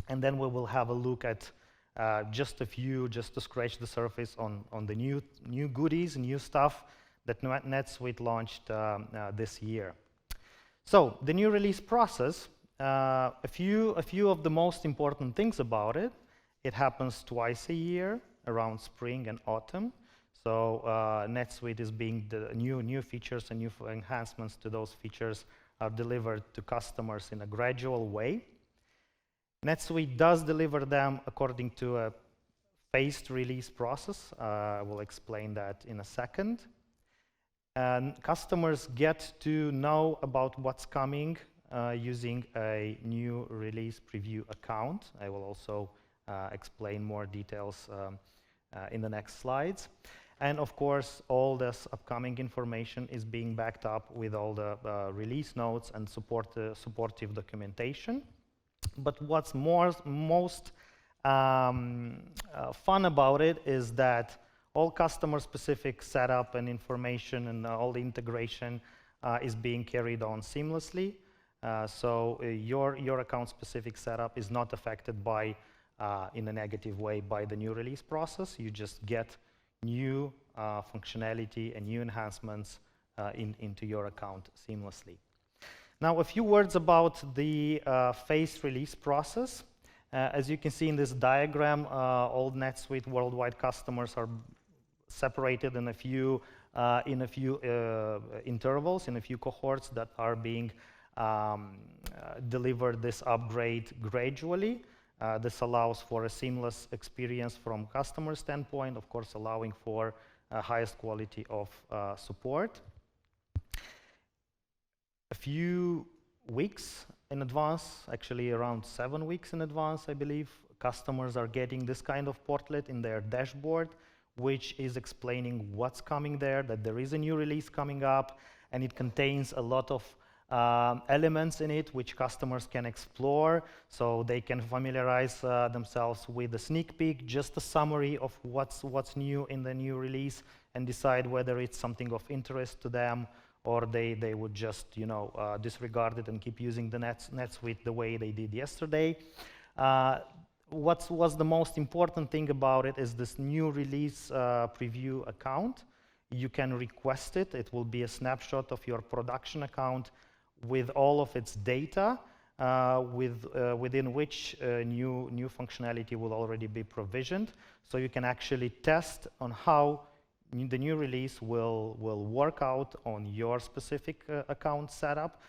And then we will have a look at just to scratch the surface on the new goodies, new stuff that NetSuite launched this year. So the new release process, a few of the most important things about it. It happens twice a year, around spring and autumn. So NetSuite is being the new features and new enhancements to those features are delivered to customers in a gradual way. NetSuite does deliver them according to a phased release process. I will explain that in a second. And customers get to know about what's coming using a new release preview account. I will also explain more details in the next slides. And of course, all this upcoming information is being backed up with all the release notes and supportive documentation. But what's most fun about it is that all customer-specific setup and information and all the integration is being carried on seamlessly. So your account-specific setup is not affected by, in a negative way, by the new release process. You just get new functionality and new enhancements into your account seamlessly. Now, a few words about the phased release process. As you can see in this diagram, all NetSuite worldwide customers are separated in a few intervals, in a few cohorts that are being deliver this upgrade gradually. This allows for a seamless experience from customer standpoint, of course, allowing for highest quality of support. A few weeks in advance, actually around 7 weeks in advance, I believe, customers are getting this kind of portlet in their dashboard, which is explaining what's coming there, that there is a new release coming up, and it contains a lot of elements in it which customers can explore, so they can familiarize themselves with a sneak peek, just a summary of what's new in the new release, and decide whether it's something of interest to them, or they would just, disregard it and keep using the NetSuite the way they did yesterday. What was the most important thing about it is this new release preview account. You can request it. It will be a snapshot of your production account with all of its data, within which new functionality will already be provisioned. So you can actually test on how the new release will work out on your specific account setup,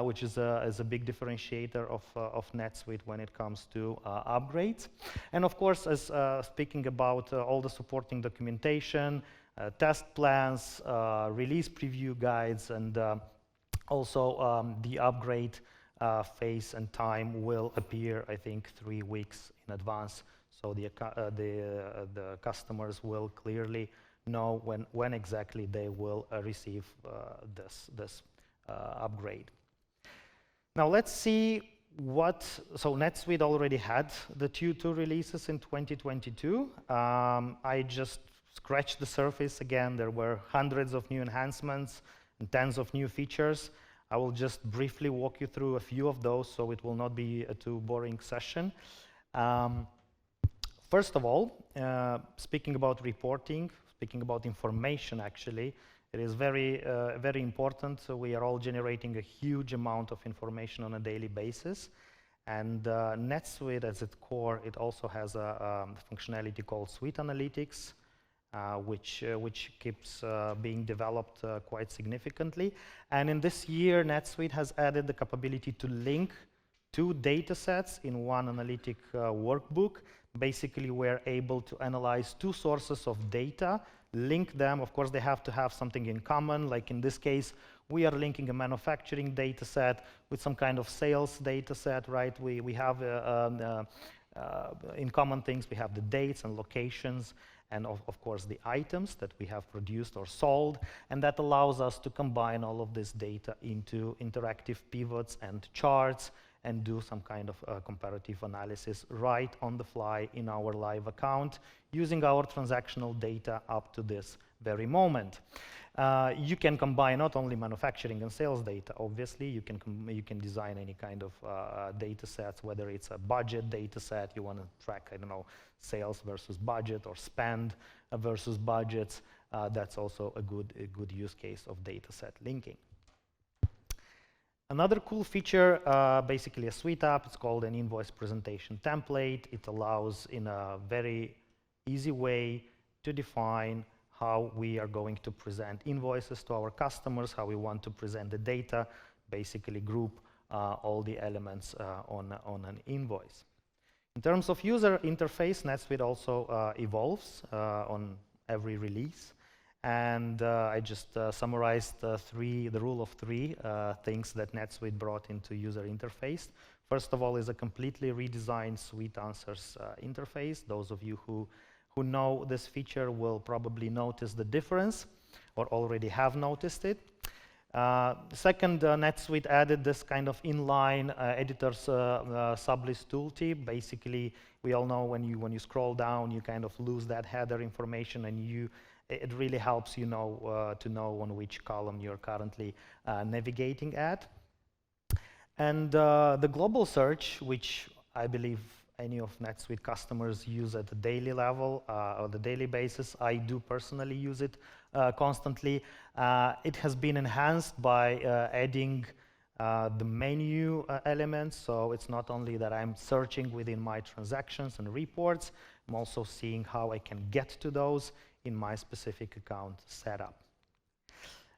which is a big differentiator of NetSuite when it comes to upgrades. And of course, as speaking about all the supporting documentation, test plans, release preview guides, and also the upgrade phase and time will appear, I think, 3 weeks in advance. So the customers will clearly know when exactly they will receive this upgrade. Now let's see so NetSuite already had the two releases in 2022. I just scratched the surface again. There were hundreds of new enhancements and tens of new features. I will just briefly walk you through a few of those, so it will not be a too boring session. First of all, speaking about reporting, speaking about information actually, it is very important. So we are all generating a huge amount of information on a daily basis. And NetSuite, at its core, it also has a functionality called Suite Analytics, which keeps being developed quite significantly. And in this year, NetSuite has added the capability to link 2 data sets in one analytic workbook. Basically, we're able to analyze 2 sources of data, link them. Of course, they have to have something in common. Like in this case, we are linking a manufacturing data set with some kind of sales data set, right? We have in common things. We have the dates and locations, and of course the items that we have produced or sold, and that allows us to combine all of this data into interactive pivots and charts and do some kind of comparative analysis right on the fly in our live account using our transactional data up to this very moment. You can combine not only manufacturing and sales data, obviously. You can design any kind of data sets, whether it's a budget data set, you want to track, I don't know, sales versus budget, or spend versus budgets. That's also a good use case of data set linking. Another cool feature, basically a suite app, it's called an invoice presentation template. It allows in a very easy way to define how we are going to present invoices to our customers, how we want to present the data, basically group all the elements on an invoice. In terms of user interface, NetSuite also evolves on every release. And I just summarized the rule of 3 things that NetSuite brought into user interface. First of all is a completely redesigned Suite Answers interface. Those of you who know this feature will probably notice the difference, or already have noticed it. Second, NetSuite added this kind of inline editor's sublist tooltip. Basically, we all know when you scroll down, you kind of lose that header information, and it really helps you to know on which column you're currently navigating at. And the global search, which I believe any of NetSuite customers use at the daily level, or the daily basis. I do personally use it constantly. It has been enhanced by adding the menu elements. So it's not only that I'm searching within my transactions and reports, I'm also seeing how I can get to those in my specific account setup.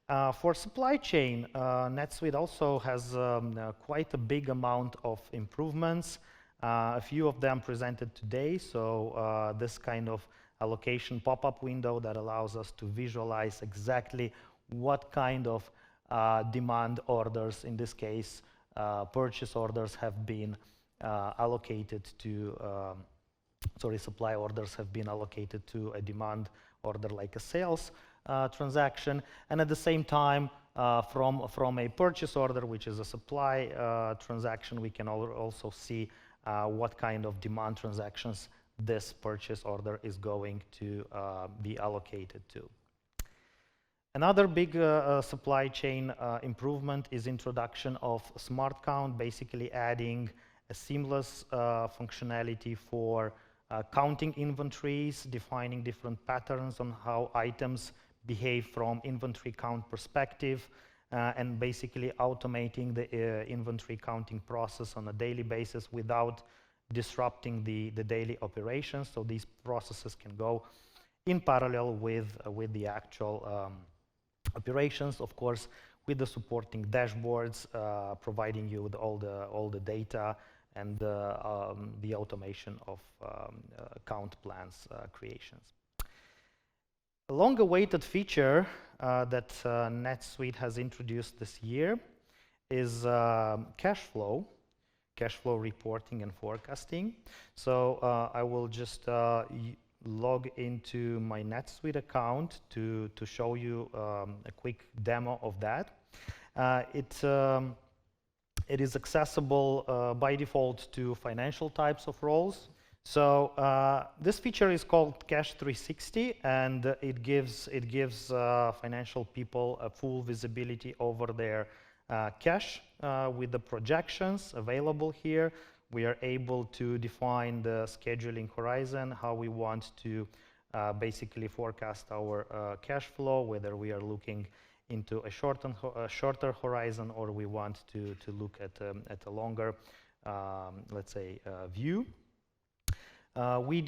For supply chain, NetSuite also has quite a big amount of improvements. A few of them presented today. So this kind of allocation pop-up window that allows us to visualize exactly what kind of demand orders, in this case, purchase orders have been allocated to, supply orders have been allocated to a demand order like a sales transaction. And at the same time, from a purchase order, which is a supply transaction, we can also see what kind of demand transactions this purchase order is going to be allocated to. Another big supply chain improvement is introduction of smart count, basically adding a seamless functionality for counting inventories, defining different patterns on how items behave from inventory count perspective, and basically automating the inventory counting process on a daily basis without disrupting the daily operations. So these processes can go in parallel with the actual operations, of course, with the supporting dashboards, providing you with all the data and the automation of count plans creations. A long-awaited feature that NetSuite has introduced this year is cash flow reporting and forecasting. So I will just log into my NetSuite account to show you a quick demo of that. It is accessible by default to financial types of roles. So this feature is called Cash 360, and it gives financial people a full visibility over their cash with the projections available here. We are able to define the scheduling horizon, how we want to basically forecast our cash flow, whether we are looking into a shorter horizon or we want to look at a longer, let's say, view. We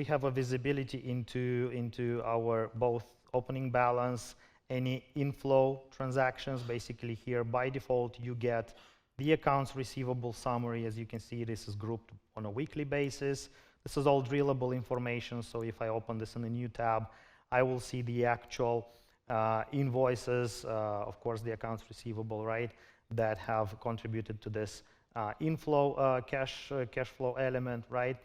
have a visibility into our both opening balance, any inflow transactions. Basically here by default you get the accounts receivable summary. As you can see, this is grouped on a weekly basis. This is all drillable information, so if I open this in a new tab, I will see the actual invoices, of course the accounts receivable, right, that have contributed to this inflow cash flow element, right?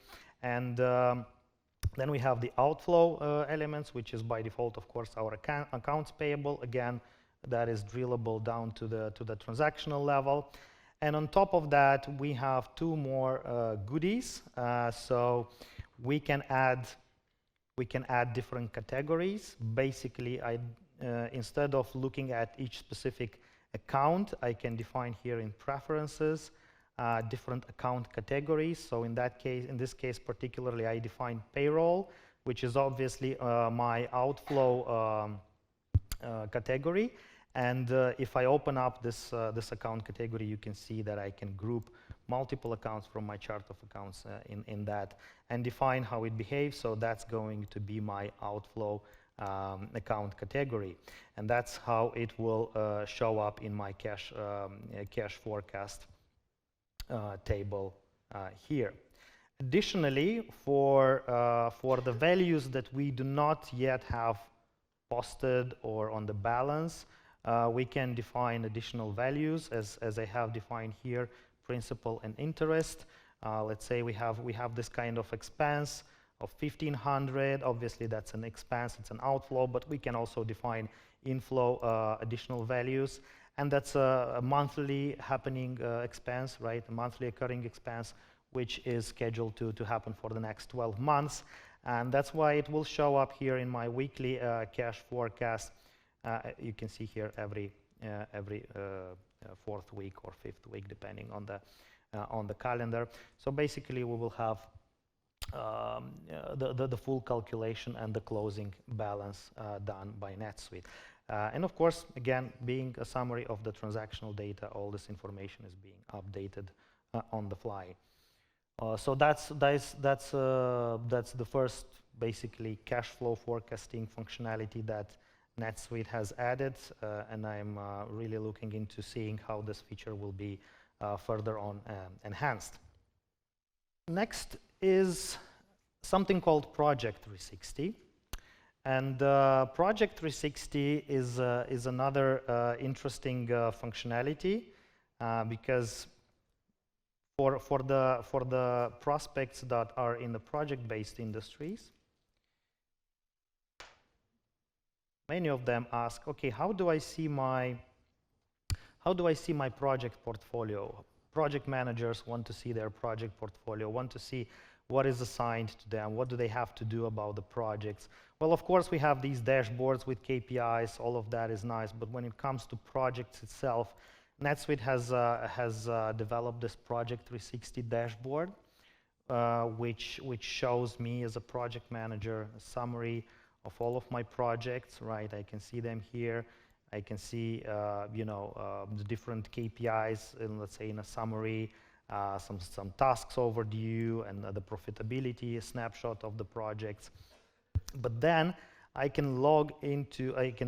And then we have the outflow elements, which is by default, of course, our accounts payable. Again, that is drillable down to the transactional level. And on top of that, we have two more goodies. So we can add different categories. Basically, instead of looking at each specific account, I can define here in preferences different account categories. So in this case particularly, I define payroll, which is obviously my outflow category. And if I open up this account category, you can see that I can group multiple accounts from my chart of accounts in that and define how it behaves. So that's going to be my outflow account category, and that's how it will show up in my cash forecast table here. Additionally, for the values that we do not yet have posted or on the balance, we can define additional values as I have defined here, principal and interest. Let's say we have this kind of expense of 1,500. Obviously that's an expense, it's an outflow, but we can also define inflow additional values. And that's a monthly happening expense, right? A monthly occurring expense, which is scheduled to happen for the next 12 months. And that's why it will show up here in my weekly cash forecast. You can see here every fourth week or fifth week, depending on the calendar. So basically, we will have the full calculation and the closing balance done by NetSuite. And of course, again, being a summary of the transactional data, all this information is being updated on the fly. So that's the first basically cash flow forecasting functionality that NetSuite has added, and I'm really looking into seeing how this feature will be further on enhanced. Next is something called Project 360. And Project 360 is another interesting functionality because for the prospects that are in the project-based industries, many of them ask, okay, how do I see my project portfolio? Project managers want to see their project portfolio, want to see what is assigned to them, what do they have to do about the projects. Well, of course, we have these dashboards with KPIs, all of that is nice, but when it comes to projects itself, NetSuite has developed this Project 360 dashboard, which shows me as a project manager a summary of all of my projects, right? I can see them here. I can see, the different KPIs, let's say in a summary, some tasks overdue, and the profitability, a snapshot of the projects. But then I can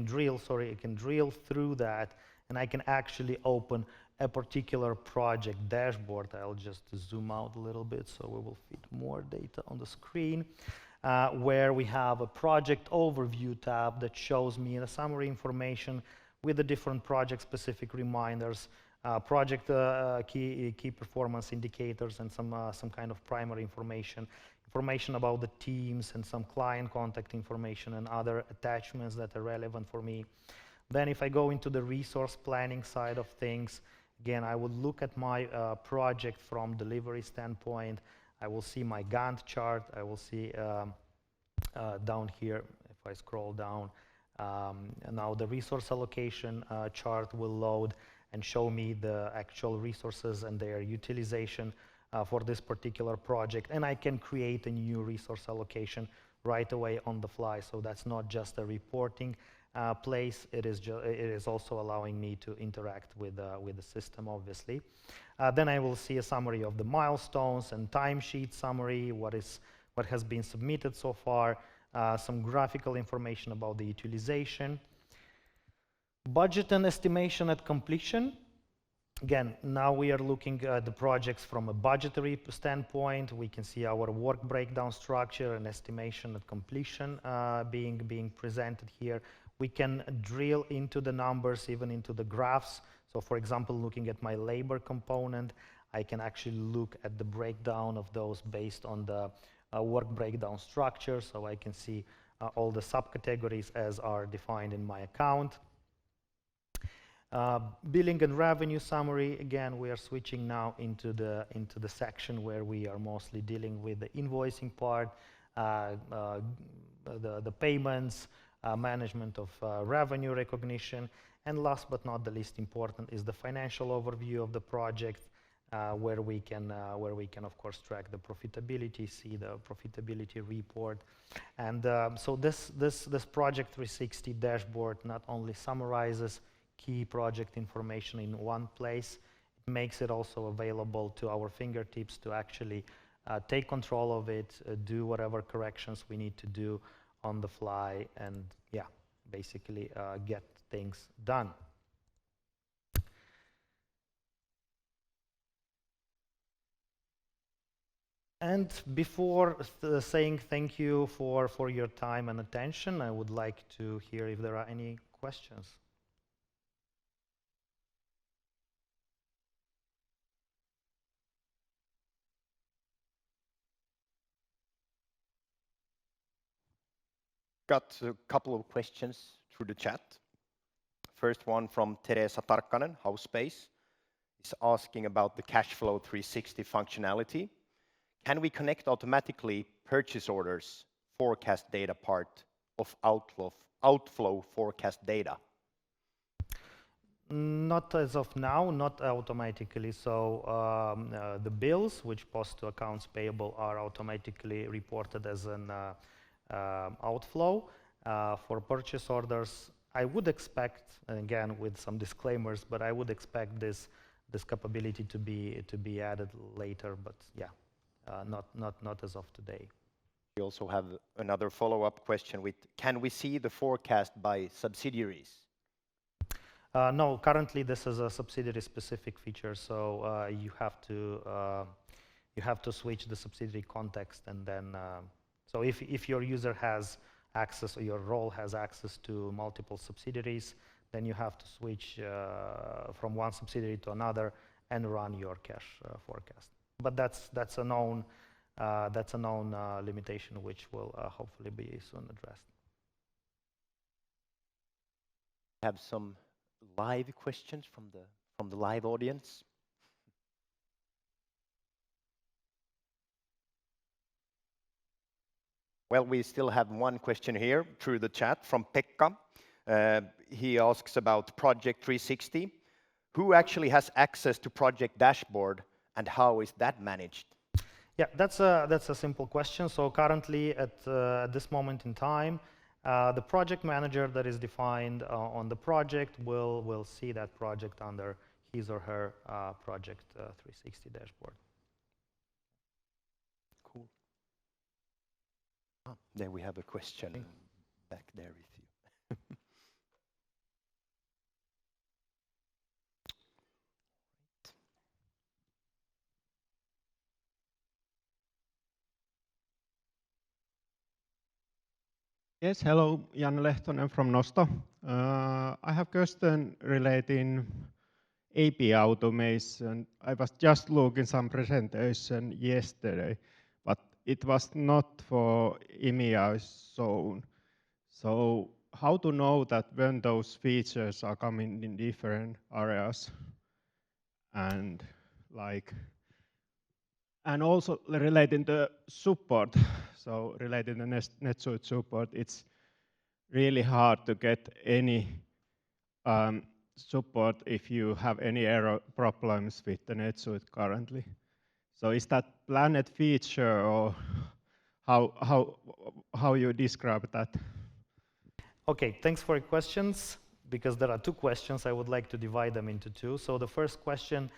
drill through that, and I can actually open a particular project dashboard. I'll just zoom out a little bit so we will fit more data on the screen, where we have a project overview tab that shows me the summary information with the different project-specific reminders, project key performance indicators, and some kind of primary information about the teams, and some client contact information and other attachments that are relevant for me. Then if I go into the resource planning side of things, again, I would look at my project from delivery standpoint. I will see my Gantt chart. I will see down here, if I scroll down, now the resource allocation chart will load and show me the actual resources and their utilization for this particular project. And I can create a new resource allocation right away on the fly. So that's not just a reporting place. It is also allowing me to interact with the system, obviously. Then I will see a summary of the milestones and timesheet summary, what has been submitted so far, some graphical information about the utilization. Budget and estimation at completion. Again, now we are looking at the projects from a budgetary standpoint. We can see our work breakdown structure and estimation at completion being presented here. We can drill into the numbers, even into the graphs. So for example, looking at my labor component, I can actually look at the breakdown of those based on the work breakdown structure. So I can see all the subcategories as are defined in my account. Billing and revenue summary. Again, we are switching now into the section where we are mostly dealing with the invoicing part, the payments, management of revenue recognition, and last but not the least important is the financial overview of the project, where we can of course track the profitability, see the profitability report, and so this Project 360 dashboard not only summarizes key project information in one place, it makes it also available to our fingertips to actually take control of it, do whatever corrections we need to do on the fly, and yeah, basically get things done. And before saying thank you for your time and attention, I would like to hear if there are any questions. Got a couple of questions through the chat. First one from Teresa Tarkkanen, House Space, is asking about the cash flow 360 functionality. Can we connect automatically purchase orders forecast data part of outflow forecast data? Not as of now, not automatically. So the bills, which post to accounts payable, are automatically reported as an outflow. For purchase orders, I would expect, and again with some disclaimers, but I would expect this capability to be added later. But yeah, not as of today. We also have another follow-up question with, can we see the forecast by subsidiaries? No, currently this is a subsidiary-specific feature, so you have to switch the subsidiary context, and then so if your user has access or your role has access to multiple subsidiaries, then you have to switch from one subsidiary to another and run your cache forecast. But that's a known limitation which will hopefully be soon addressed. Have some live questions from the live audience. Well, we still have one question here through the chat from Pekka. He asks about Project 360. Who actually has access to project dashboard and how is that managed? Yeah, that's a simple question. So currently, at this moment in time, the project manager that is defined on the project will see that project under his or her Project 360 dashboard. Cool. Oh, there we have a question back there with you. Yes, hello, Jan Lehtonen from Nosto. I have question relating API automation. I was just looking some presentation yesterday, but it was not for EMEA zone. So how to know that when those features are coming in different areas, and also relating to support. So related to NetSuite support, it's really hard to get any support if you have any error problems with the NetSuite currently. So is that planned feature, or how you describe that? Okay, thanks for your questions. Because there are two questions, I would like to divide them into two. So the first question,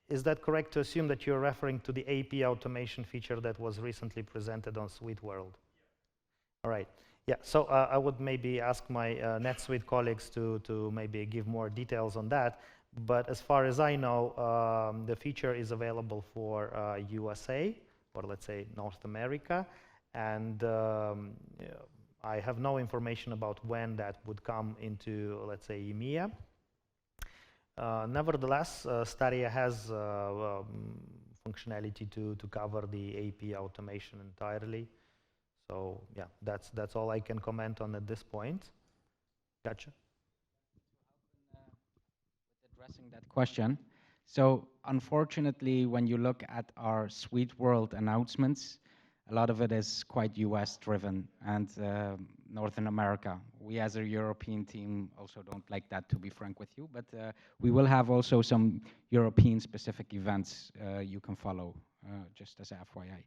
is that correct to assume that you're referring to the API automation feature that was recently presented on Suite World? All right. Yeah, so I would maybe ask my NetSuite colleagues to maybe give more details on that. But as far as I know, the feature is available for USA, or let's say North America. And I have no information about when that would come into, let's say, EMEA. Nevertheless, Staria has functionality to cover the API automation entirely. So yeah, that's all I can comment on at this point. Gotcha. Addressing that question. So unfortunately, when you look at our Suite World announcements, a lot of it is quite US driven and Northern America. We as a European team also don't like that, to be frank with you, but we will have also some European specific events you can follow, just as a FYI.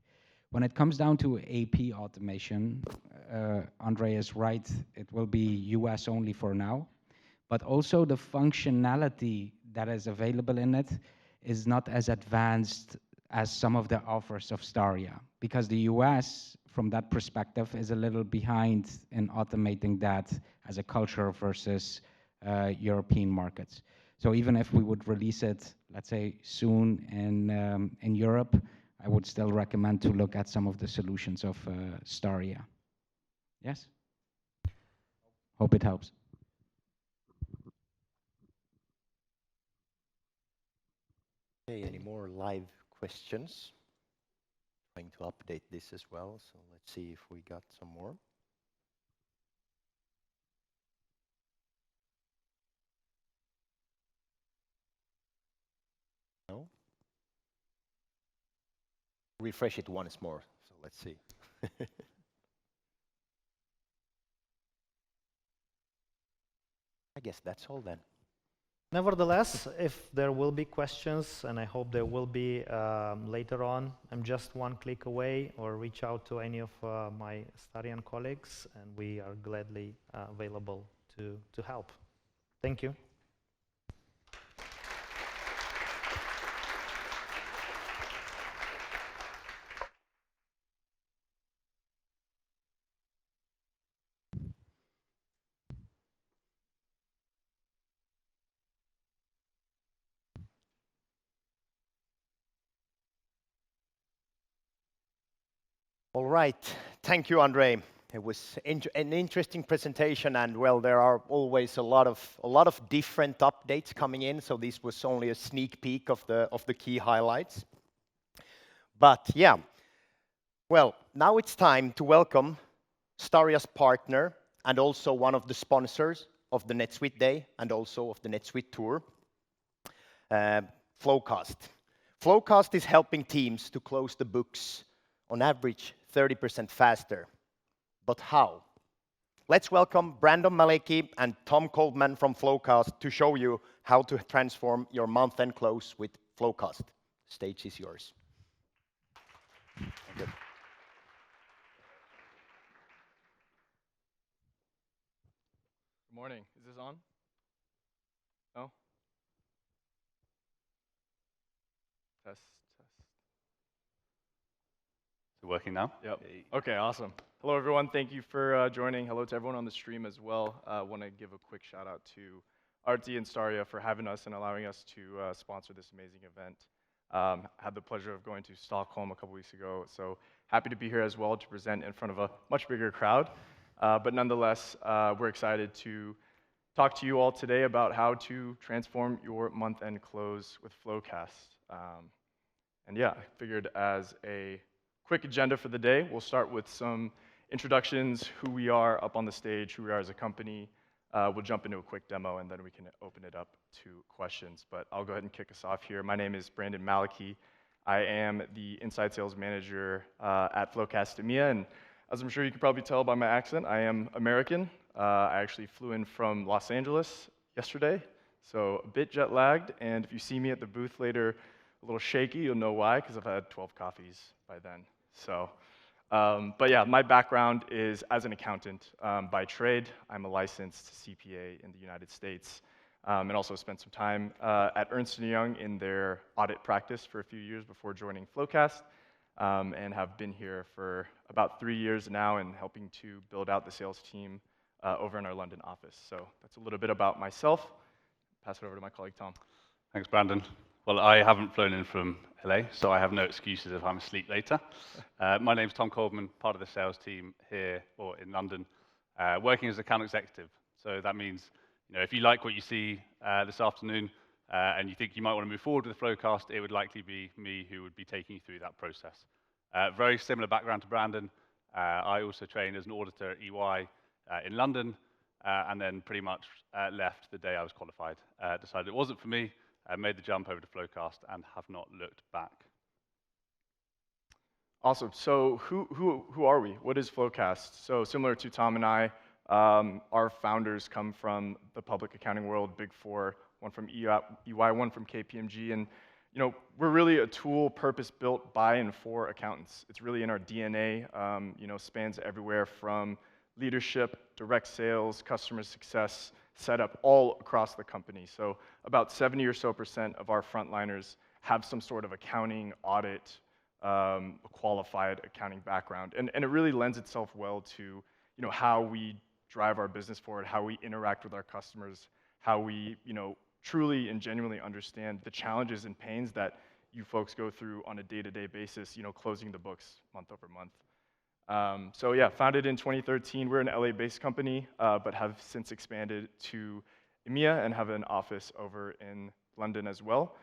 When it comes down to AP automation, Andre is right, it will be US only for now, but also the functionality that is available in it is not as advanced as some of the offers of Staria, because the US, from that perspective, is a little behind in automating that as a culture versus European markets. So even if we would release it, let's say, soon in Europe, I would still recommend to look at some of the solutions of Staria. Yes? Hope it helps. Okay, any more live questions? Trying to update this as well, so let's see if we got some more. No? Refresh it once more, so let's see. I guess that's all then. Nevertheless, if there will be questions, and I hope there will be later on, I'm just one click away, or reach out to any of my Starian colleagues, and we are gladly available to help. Thank you. All right, thank you, Andre. It was an interesting presentation, and well, there are always a lot of different updates coming in. So this was only a sneak peek of the key highlights. But yeah, well, now it's time to welcome Staria's partner and also one of the sponsors of the NetSuite Day and also of the NetSuite Tour, FloQast. FloQast is helping teams to close the books on average 30% faster. But how? Let's welcome Brandon Malekie and Tom Coldman from FloQast to show you how to transform your month-end close with FloQast. Stage is yours. Thank you. Good morning. Is this on? No? Test, test. Is it working now? Yep. Okay, awesome. Hello, everyone. Thank you for joining. Hello to everyone on the stream as well. I want to give a quick shout out to Artti and Staria for having us and allowing us to sponsor this amazing event. Had the pleasure of going to Stockholm a couple weeks ago, so happy to be here as well to present in front of a much bigger crowd. But nonetheless, we're excited to talk to you all today about how to transform your month-end close with FloQast. And yeah, I figured as a quick agenda for the day, we'll start with some introductions, who we are up on the stage, who we are as a company. We'll jump into a quick demo, and then we can open it up to questions. But I'll go ahead and kick us off here. My name is Brandon Malekie. I am the Inside Sales Manager at FloQast EMEA, and as I'm sure you can probably tell by my accent, I am American. I actually flew in from Los Angeles yesterday, so a bit jet lagged, and if you see me at the booth later a little shaky, you'll know why, because I've had 12 coffees by then. So, but yeah, my background is as an accountant by trade. I'm a licensed CPA in the United States, and also spent some time at Ernst & Young in their audit practice for a few years before joining FloQast. And have been here for about 3 years now and helping to build out the sales team over in our London office. So that's a little bit about myself. Pass it over to my colleague, Tom. Thanks, Brandon. Well, I haven't flown in from LA, so I have no excuses if I'm asleep later. My name's Tom Coldman, part of the sales team here or in London, working as an account executive. So that means, if you like what you see this afternoon, and you think you might want to move forward with the FloQast, it would likely be me who would be taking you through that process. Very similar background to Brandon. I also trained as an auditor at EY in London, and then pretty much left the day I was qualified. Decided it wasn't for me, made the jump over to FloQast, and have not looked back. Awesome. So who are we? What is FloQast? So similar to Tom and I, our founders come from the public accounting world, Big Four. One from EY, one from KPMG, and we're really a tool purpose-built by and for accountants. It's really in our DNA. Spans everywhere from leadership, direct sales, customer success, setup all across the company. So about 70% or so of our frontliners have some sort of accounting, audit, qualified accounting background, and it really lends itself well to how we drive our business forward, how we interact with our customers, how we truly and genuinely understand the challenges and pains that you folks go through on a day-to-day basis, closing the books month over month. So yeah, founded in 2013. We're an LA-based company, but have since expanded to EMEA and have an office over in London as well.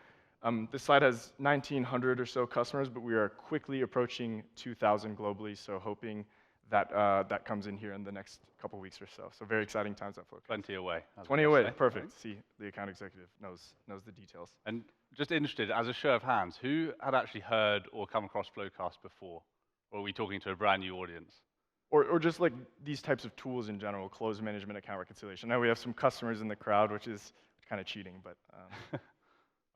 This slide has 1,900 or so customers, but we are quickly approaching 2,000 globally, so hoping that that comes in here in the next couple weeks or so. So very exciting times at FloQast. 20 away. 20 away, perfect. See, the account executive knows the details. And just interested, as a show of hands, who had actually heard or come across FloQast before? Or are we talking to a brand new audience? Or just like these types of tools in general, close management, account reconciliation. Now we have some customers in the crowd, which is kind of cheating, but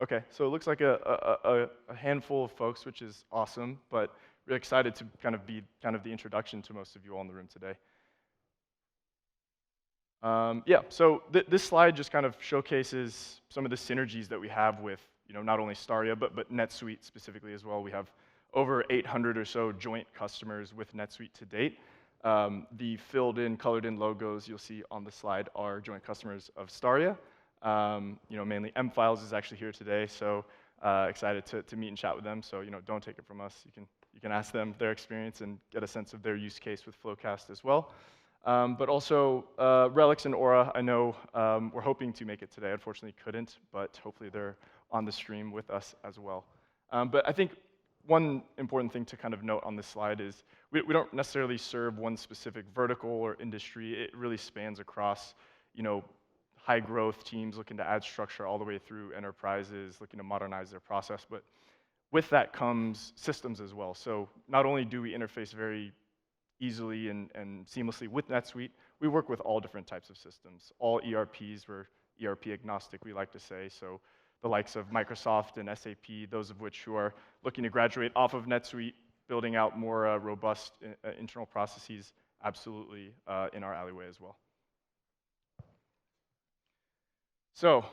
okay. So it looks like a handful of folks, which is awesome, but really excited to be the introduction to most of you all in the room today. Yeah, so this slide just kind of showcases some of the synergies that we have with, not only Staria, but NetSuite specifically as well. We have over 800 or so joint customers with NetSuite to date. The filled in, colored in logos you'll see on the slide are joint customers of Staria. Mainly M-Files is actually here today, so Excited to meet and chat with them. So don't take it from us. You can ask them their experience and get a sense of their use case with FloQast as well. But also RELEX and Aura, I know we're hoping to make it today. Unfortunately, couldn't, but hopefully they're on the stream with us as well. But I think one important thing to kind of note on this slide is we don't necessarily serve one specific vertical or industry. It really spans across, high growth teams looking to add structure all the way through enterprises looking to modernize their process. But with that comes systems as well. So not only do we interface very easily and seamlessly with NetSuite, we work with all different types of systems. All ERPs, we're ERP agnostic, we like to say. So the likes of Microsoft and SAP, those of which who are looking to graduate off of NetSuite, building out more robust internal processes, absolutely in our alleyway as well. So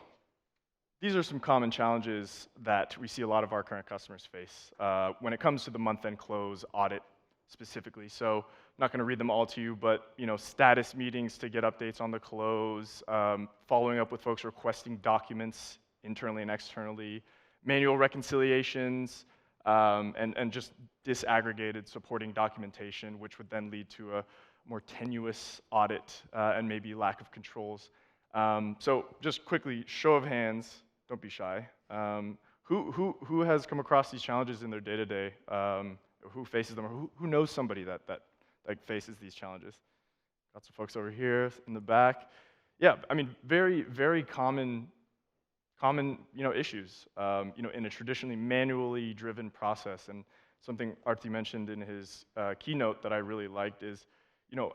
these are some common challenges that we see a lot of our current customers face when it comes to the month-end close audit specifically. So I'm not going to read them all to you, but status meetings to get updates on the close, following up with folks requesting documents internally and externally, manual reconciliations, and just disaggregated supporting documentation, which would then lead to a more tenuous audit and maybe lack of controls. So just quickly, show of hands, don't be shy. Who has come across these challenges in their day-to-day? Who faces them, or who knows somebody that faces these challenges? Got some folks over here in the back. Yeah, I mean, very, very common issues, in a traditionally manually driven process. And something Artti mentioned in his keynote that I really liked is,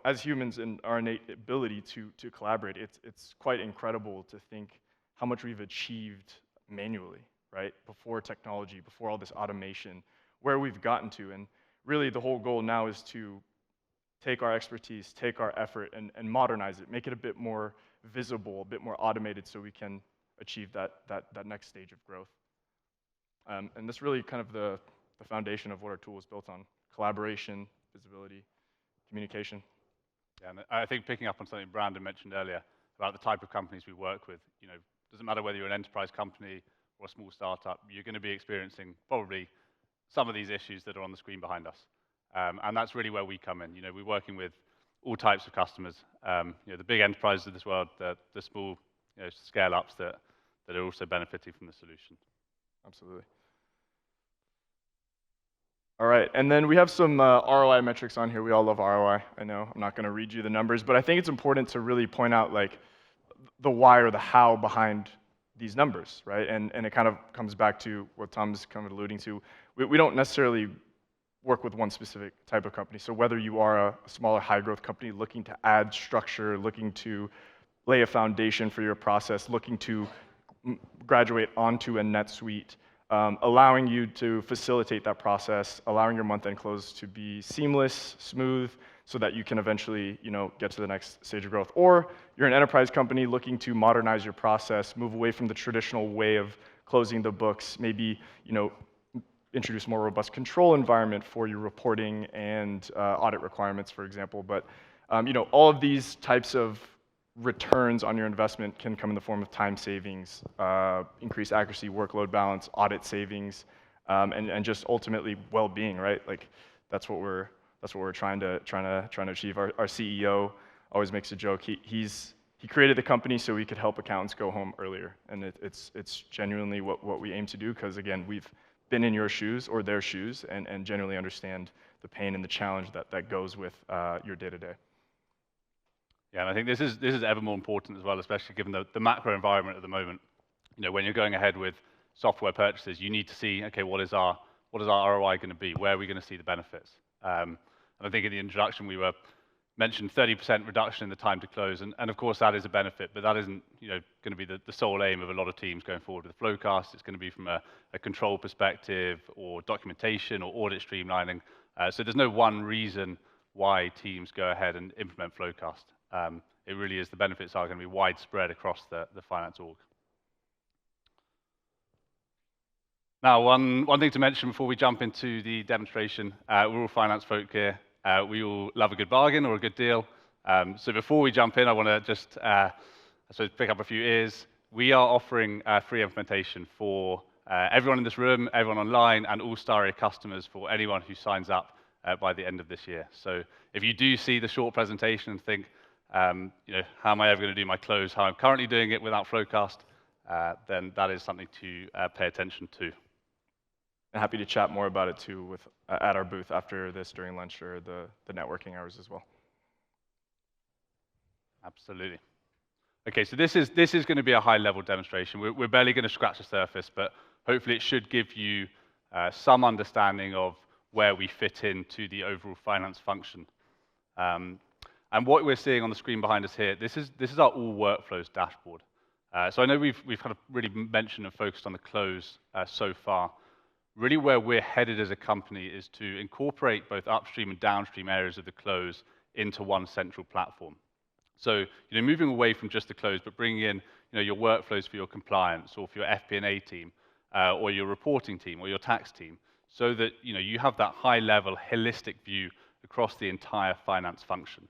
as humans and our innate ability to collaborate, it's quite incredible to think how much we've achieved manually, right? Before technology, before all this automation, where we've gotten to. And really the whole goal now is to take our expertise, take our effort, and modernize it, make it a bit more visible, a bit more automated so we can achieve that next stage of growth. And that's really kind of the foundation of what our tool is built on: collaboration, visibility, communication. Yeah, and I think picking up on something Brandon mentioned earlier about the type of companies we work with, doesn't matter whether you're an enterprise company or a small startup, you're going to be experiencing probably some of these issues that are on the screen behind us. And that's really where we come in. We're working with all types of customers, the big enterprises of this world, the small scale-ups that are also benefiting from the solution. Absolutely. All right, and then we have some ROI metrics on here. We all love ROI, I know. I'm not going to read you the numbers, but I think it's important to really point out the why or the how behind these numbers, right? And it kind of comes back to what Tom's kind of alluding to. We don't necessarily work with one specific type of company. So whether you are a smaller, high-growth company looking to add structure, looking to lay a foundation for your process, looking to graduate onto a NetSuite, allowing you to facilitate that process, allowing your month-end close to be seamless, smooth, so that you can eventually, get to the next stage of growth. Or you're an enterprise company looking to modernize your process, move away from the traditional way of closing the books, maybe, introduce more robust control environment for your reporting and audit requirements, for example. But, all of these types of returns on your investment can come in the form of time savings, increased accuracy, workload balance, audit savings, and just ultimately well-being, right? That's what we're trying to achieve. Our CEO always makes a joke. He created the company so we could help accountants go home earlier, and it's genuinely what we aim to do, because again, we've been in your shoes or their shoes and genuinely understand the pain and the challenge that goes with your day-to-day. Yeah, and I think this is ever more important as well, especially given the macro environment at the moment. When you're going ahead with software purchases, you need to see, okay, what is our ROI going to be? Where are we going to see the benefits? And I think in the introduction we mentioned 30% reduction in the time to close, and of course that is a benefit, but that isn't going to be the sole aim of a lot of teams going forward with FloQast. It's going to be from a control perspective, or documentation, or audit streamlining. So there's no one reason why teams go ahead and implement FloQast. It really is, the benefits are going to be widespread across the finance org. Now, one thing to mention before we jump into the demonstration, we're all finance folk here. We all love a good bargain or a good deal. So before we jump in, I want to just pick up a few ears. We are offering free implementation for everyone in this room, everyone online, and all Staria customers for anyone who signs up by the end of this year. So if you do see the short presentation and think, how am I ever going to do my close, how I'm currently doing it without FloQast, then that is something to pay attention to. And happy to chat more about it too at our booth after this during lunch or the networking hours as well. Absolutely. Okay, so this is going to be a high-level demonstration. We're barely going to scratch the surface, but hopefully it should give you some understanding of where we fit into the overall finance function. And what we're seeing on the screen behind us here, this is our all workflows dashboard. So I know we've kind of really mentioned and focused on the close so far. Really where we're headed as a company is to incorporate both upstream and downstream areas of the close into one central platform. So, moving away from just the close, but bringing in, your workflows for your compliance or for your FP&A team, or your reporting team or your tax team, so that, you have that high-level, holistic view across the entire finance function.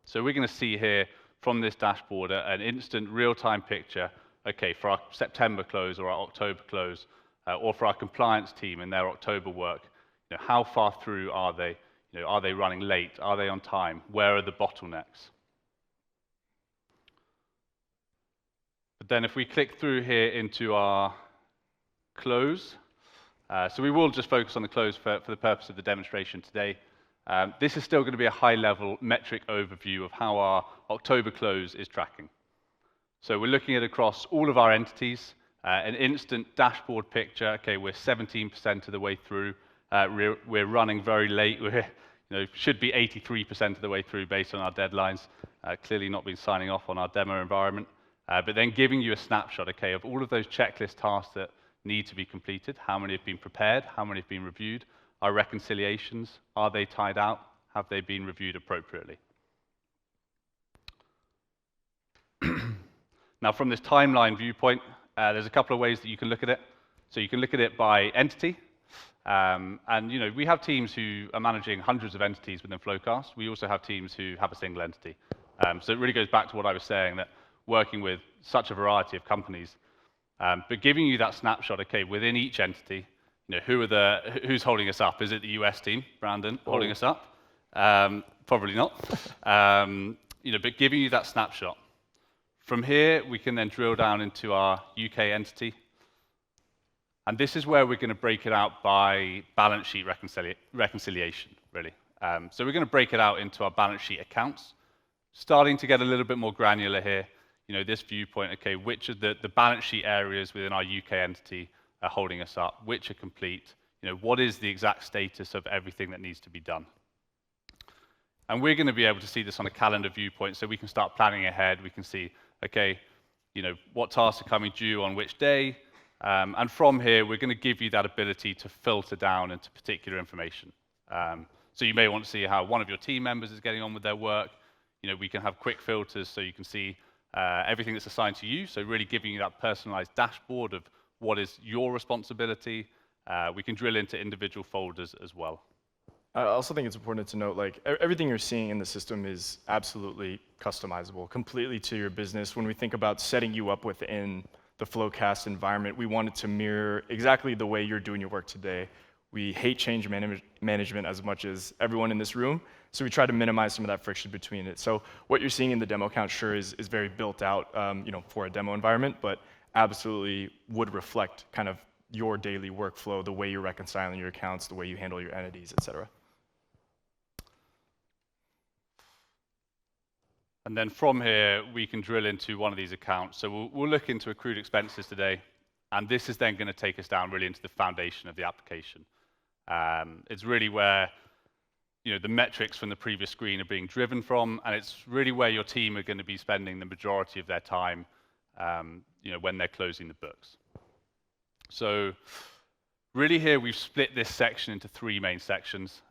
So we're going to see here from this dashboard an instant real-time picture, okay, for our September close or our October close, or for our compliance team in their October work, how far through are they? Are they running late? Are they on time? Where are the bottlenecks? But then if we click through here into our close, so we will just focus on the close for the purpose of the demonstration today. This is still going to be a high-level metric overview of how our October close is tracking. So we're looking at across all of our entities, an instant dashboard picture. Okay, we're 17% of the way through. We're running very late. We're, should be 83% of the way through based on our deadlines. Clearly not been signing off on our demo environment. But then giving you a snapshot, okay, of all of those checklist tasks that need to be completed. How many have been prepared? How many have been reviewed? Our reconciliations, are they tied out? Have they been reviewed appropriately? Now, from this timeline viewpoint, there's a couple of ways that you can look at it. So you can look at it by entity. And we have teams who are managing hundreds of entities within FloQast. We also have teams who have a single entity. So it really goes back to what I was saying, that working with such a variety of companies, but giving you that snapshot, okay, within each entity, who's holding us up? Is it the US team, Brandon, holding us up? Probably not. But giving you that snapshot. From here, we can then drill down into our UK entity. And this is where we're going to break it out by balance sheet reconciliation, really. So we're going to break it out into our balance sheet accounts, starting to get a little bit more granular here. This viewpoint, okay, which of the balance sheet areas within our UK entity are holding us up, which are complete, what is the exact status of everything that needs to be done. And we're going to be able to see this on a calendar viewpoint, so we can start planning ahead. We can see, okay, what tasks are coming due on which day, and from here, we're going to give you that ability to filter down into particular information. So you may want to see how one of your team members is getting on with their work. We can have quick filters so you can see everything that's assigned to you, so really giving you that personalized dashboard of what is your responsibility. We can drill into individual folders as well. I also think it's important to note, like, everything you're seeing in the system is absolutely customizable, completely to your business. When we think about setting you up within the FloQast environment, we want it to mirror exactly the way you're doing your work today. We hate change management as much as everyone in this room, so we try to minimize some of that friction between it. So what you're seeing in the demo account sure is very built out for a demo environment, but absolutely would reflect kind of your daily workflow, the way you're reconciling your accounts, the way you handle your entities, et cetera. And then from here, we can drill into one of these accounts. So we'll look into accrued expenses today, and this is then going to take us down really into the foundation of the application. It's really where the metrics from the previous screen are being driven from, and it's really where your team are going to be spending the majority of their time when they're closing the books. So really here, we've split this section into three main sections.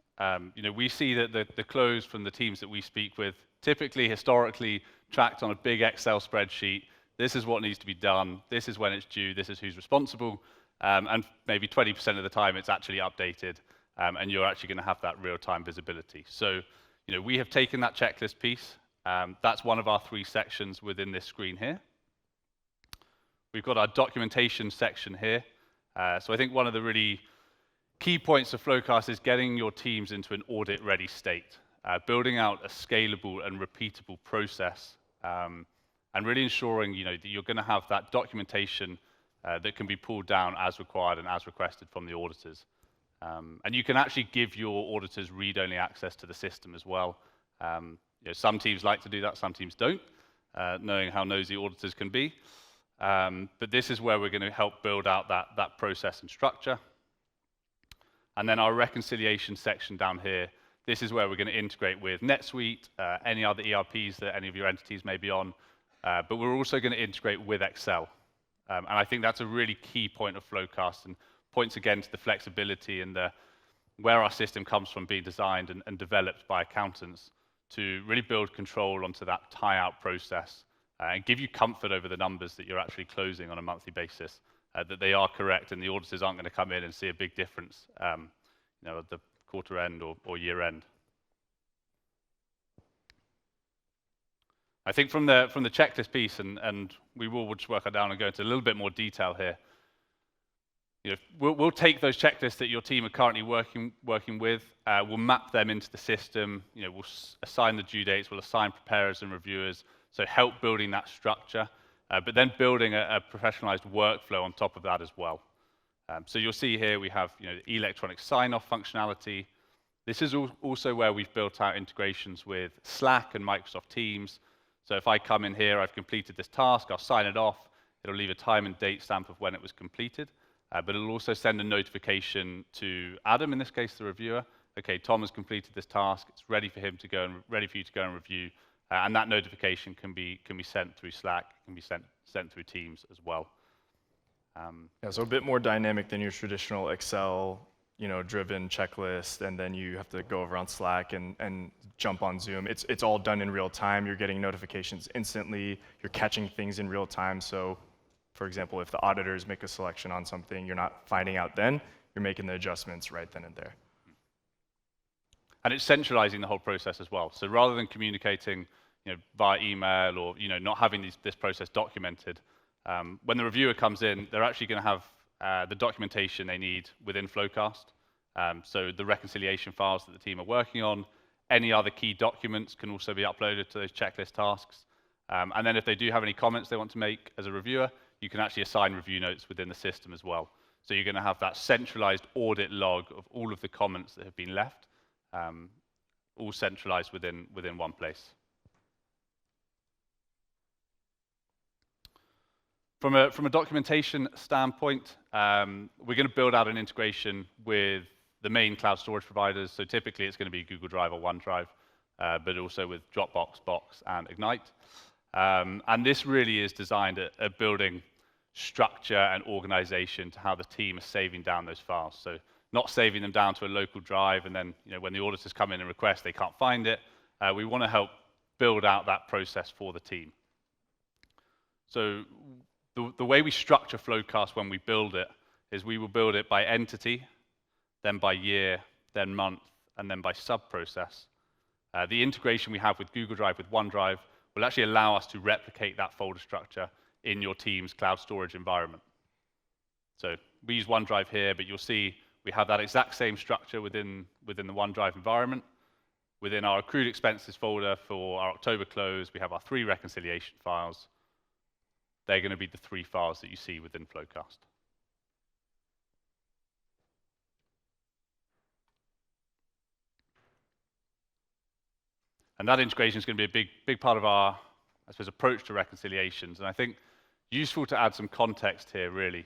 We see that the close from the teams that we speak with typically, historically, tracked on a big Excel spreadsheet. This is what needs to be done. This is when it's due. This is who's responsible. And maybe 20% of the time, it's actually updated, and you're actually going to have that real-time visibility. So, we have taken that checklist piece. That's one of our three sections within this screen here. we've got our documentation section here. So I think one of the really key points of FloQast is getting your teams into an audit-ready state, building out a scalable and repeatable process, and really ensuring that you're going to have that documentation that can be pulled down as required and as requested from the auditors. And you can actually give your auditors read-only access to the system as well. Some teams like to do that, some teams don't, knowing how nosy auditors can be. But this is where we're going to help build out that process and structure. And then our reconciliation section down here, this is where we're going to integrate with NetSuite, any other ERPs that any of your entities may be on, but we're also going to integrate with Excel. And I think that's a really key point of FloQast and points again to the flexibility and where our system comes from being designed and developed by accountants to really build control onto that tie-out process and give you comfort over the numbers that you're actually closing on a monthly basis, that they are correct and the auditors aren't going to come in and see a big difference at the quarter end or year end. I think from the checklist piece, and we will just work it down and go into a little bit more detail here. We'll take those checklists that your team are currently working with, we'll map them into the system, we'll assign the due dates, we'll assign preparers and reviewers, so help building that structure, but then building a professionalized workflow on top of that as well. So you'll see here we have electronic sign-off functionality. This is also where we've built out integrations with Slack and Microsoft Teams. So if I come in here, I've completed this task, I'll sign it off, it'll leave a time and date stamp of when it was completed, but it'll also send a notification to Adam, in this case the reviewer. Okay, Tom has completed this task, it's ready for him to go and ready for you to go and review, and that notification can be sent through Slack, can be sent through Teams as well. Yeah, so a bit more dynamic than your traditional Excel driven checklist, and then you have to go over on Slack and jump on Zoom. It's all done in real time. You're getting notifications instantly. You're catching things in real time. So, for example, if the auditors make a selection on something, you're not finding out then. You're making the adjustments right then and there. And it's centralizing the whole process as well. So rather than communicating via email or not having this process documented, when the reviewer comes in, they're actually going to have the documentation they need within FloQast. So the reconciliation files that the team are working on, any other key documents can also be uploaded to those checklist tasks. And then if they do have any comments they want to make as a reviewer, you can actually assign review notes within the system as well. So you're going to have that centralized audit log of all of the comments that have been left, all centralized within one place. From a documentation standpoint, we're going to build out an integration with the main cloud storage providers. So typically it's going to be Google Drive or OneDrive, but also with Dropbox, Box, and Ignite. And this really is designed at building structure and organization to how the team is saving down those files. So not saving them down to a local drive, and then when the auditors come in and request, they can't find it. We want to help build out that process for the team. So the way we structure FloQast when we build it is we will build it by entity, then by year, then month, and then by sub-process. The integration we have with Google Drive, with OneDrive, will actually allow us to replicate that folder structure in your team's cloud storage environment. So we use OneDrive here, but you'll see we have that exact same structure within the OneDrive environment. Within our accrued expenses folder for our October close, we have our 3 reconciliation files. They're going to be the 3 files that you see within FloQast. And that integration is going to be a big part of our, I suppose, approach to reconciliations. And I think useful to add some context here, really.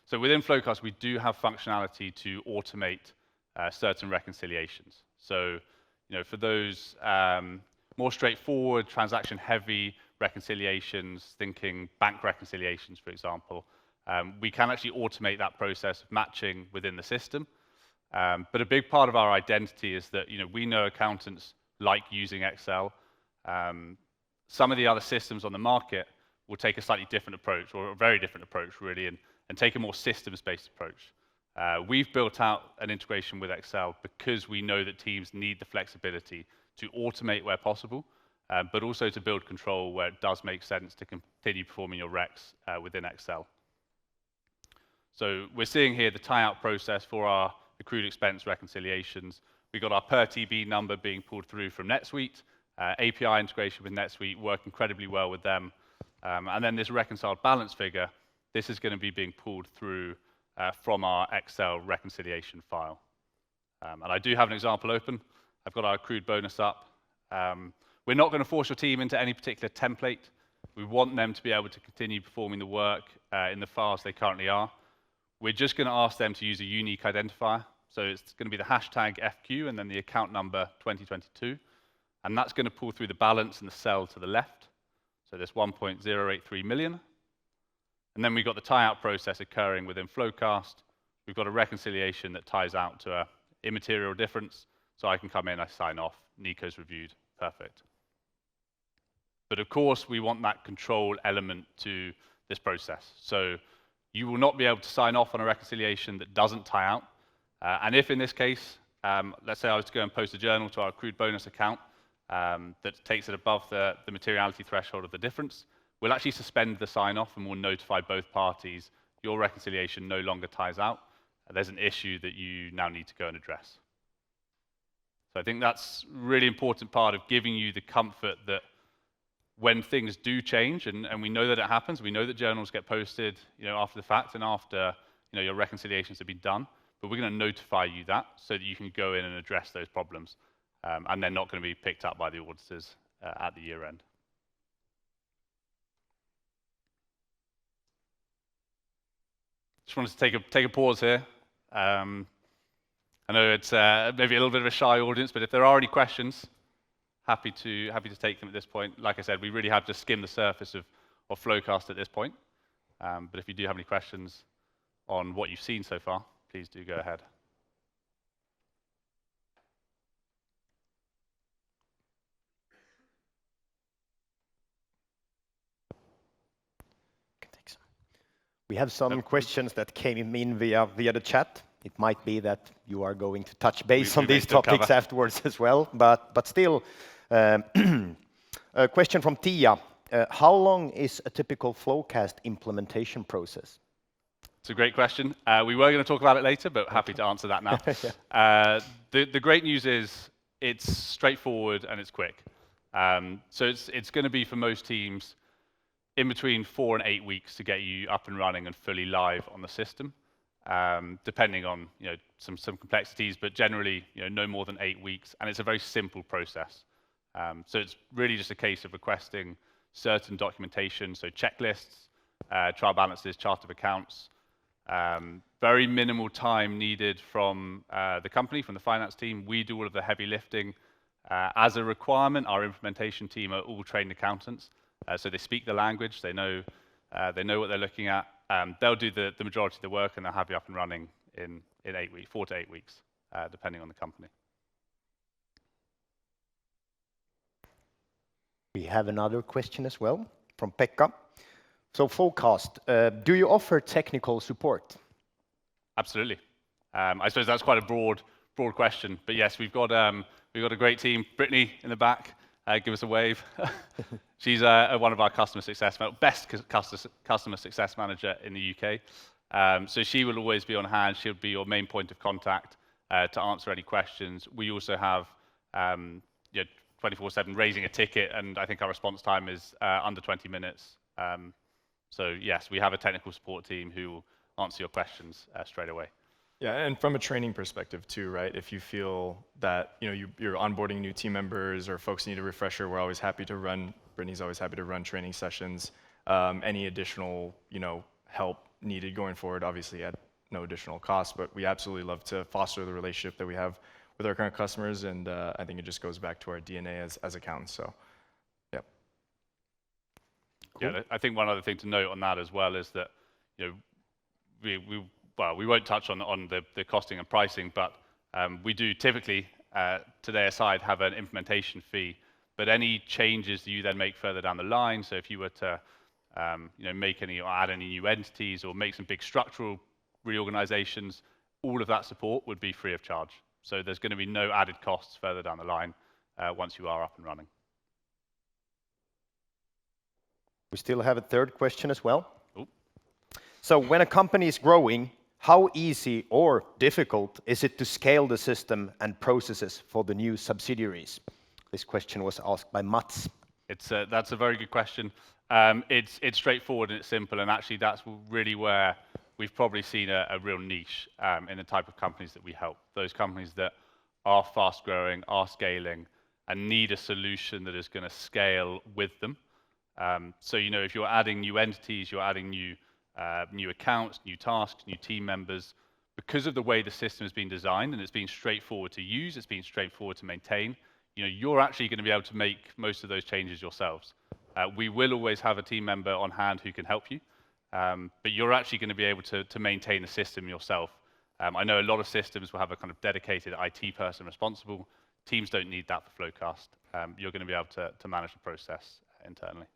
So within FloQast, we do have functionality to automate certain reconciliations. So, for those more straightforward, transaction-heavy reconciliations, thinking bank reconciliations, for example, we can actually automate that process of matching within the system. But a big part of our identity is that we know accountants like using Excel. Some of the other systems on the market will take a slightly different approach, or a very different approach, really, and take a more systems-based approach. We've built out an integration with Excel because we know that teams need the flexibility to automate where possible, but also to build control where it does make sense continue performing your recs within Excel. So we're seeing here the tie-out process for our accrued expense reconciliations. We've got our per TB number being pulled through from NetSuite, API integration with NetSuite work incredibly well with them. And then this reconciled balance figure, this is going to be being pulled through from our Excel reconciliation file. And I do have an example open. I've got our accrued bonus up. We're not going to force your team into any particular template. We want them to be able to continue performing the work in the files they currently are. We're just going to ask them to use a unique identifier. So it's going to be the hashtag FQ and then the account number 2022. And that's going to pull through the balance in the cell to the left. So this 1.083 million. And then we've got the tie-out process occurring within FloQast. We've got a reconciliation that ties out to an immaterial difference. So I can come in, I sign off, Nico's reviewed, perfect. But of course, we want that control element to this process. So you will not be able to sign off on a reconciliation that doesn't tie out. And if in this case, let's say I was to go and post a journal to our accrued bonus account that takes it above the materiality threshold of the difference, we'll actually suspend the sign-off and we'll notify both parties your reconciliation no longer ties out. There's an issue that you now need to go and address. So I think that's a really important part of giving you the comfort that when things do change, and we know that it happens, we know that journals get posted after the fact and after your reconciliations have been done, but we're going to notify you that so that you can go in and address those problems. And they're not going to be picked up by the auditors at the year end. Just wanted to take a pause here. I know it's maybe a little bit of a shy audience, but if there are any questions, happy to take them at this point. Like I said, we really have just skimmed the surface of FloQast at this point. But if you do have any questions on what you've seen so far, please do go ahead. We have some questions that came in via the chat. It might be that you are going to touch base on these topics afterwards as well, but still, a question from Tia. How long is a typical FloQast implementation process? It's a great question. We were going to talk about it later, but happy to answer that now. The great news is it's straightforward and it's quick. So it's going to be for most teams in between 4 and 8 weeks to get you up and running and fully live on the system, depending on some complexities, but generally no more than 8 weeks, and it's a very simple process. So it's really just a case of requesting certain documentation, so checklists, trial balances, chart of accounts. Very minimal time needed from the company, from the finance team. We do all of the heavy lifting. As a requirement, our implementation team are all trained accountants. So they speak the language, they know what they're looking at. They'll do the majority of the work and they'll have you up and running in 8 weeks, 4 to 8 weeks, depending on the company. We have another question as well from Pekka. So FloQast, do you offer technical support? Absolutely. I suppose that's quite a broad question, but yes, we've got a great team. Brittany in the back. Give us a wave. She's one of our best customer success manager in the UK. So she will always be on hand. She'll be your main point of contact to answer any questions. We also have 24/7 raising a ticket, and I think our response time is under 20 minutes. So yes, we have a technical support team who will answer your questions straight away. Yeah, and from a training perspective too, right? If you feel that you're onboarding new team members or folks need a refresher, we're always happy to run. Brittany's always happy to run training sessions. Any additional help needed going forward, obviously at no additional cost, but we absolutely love to foster the relationship that we have with our current customers, and I think it just goes back to our DNA as accountants. So, yeah. Cool. Yeah, I think one other thing to note on that as well is that we won't touch on the costing and pricing, but we do typically, today aside, have an implementation fee. But any changes that you then make further down the line, so if you were to make any or add any new entities or make some big structural reorganizations, all of that support would be free of charge. So there's going to be no added costs further down the line once you are up and running. We still have a third question as well. Ooh. So when a company is growing, how easy or difficult is it to scale the system and processes for the new subsidiaries? This question was asked by Mats. That's a very good question. It's straightforward and it's simple, and actually that's really where we've probably seen a real niche in the type of companies that we help. Those companies that are fast growing, are scaling, and need a solution that is going to scale with them. So if you're adding new entities, you're adding new accounts, new tasks, new team members, because of the way the system has been designed and it's been straightforward to use, it's been straightforward to maintain, you're actually going to be able to make most of those changes yourselves. We will always have a team member on hand who can help you, but you're actually going to be able to maintain the system yourself. I know a lot of systems will have a kind of dedicated IT person responsible. Teams don't need that for FloQast. You're going to be able to manage the process internally.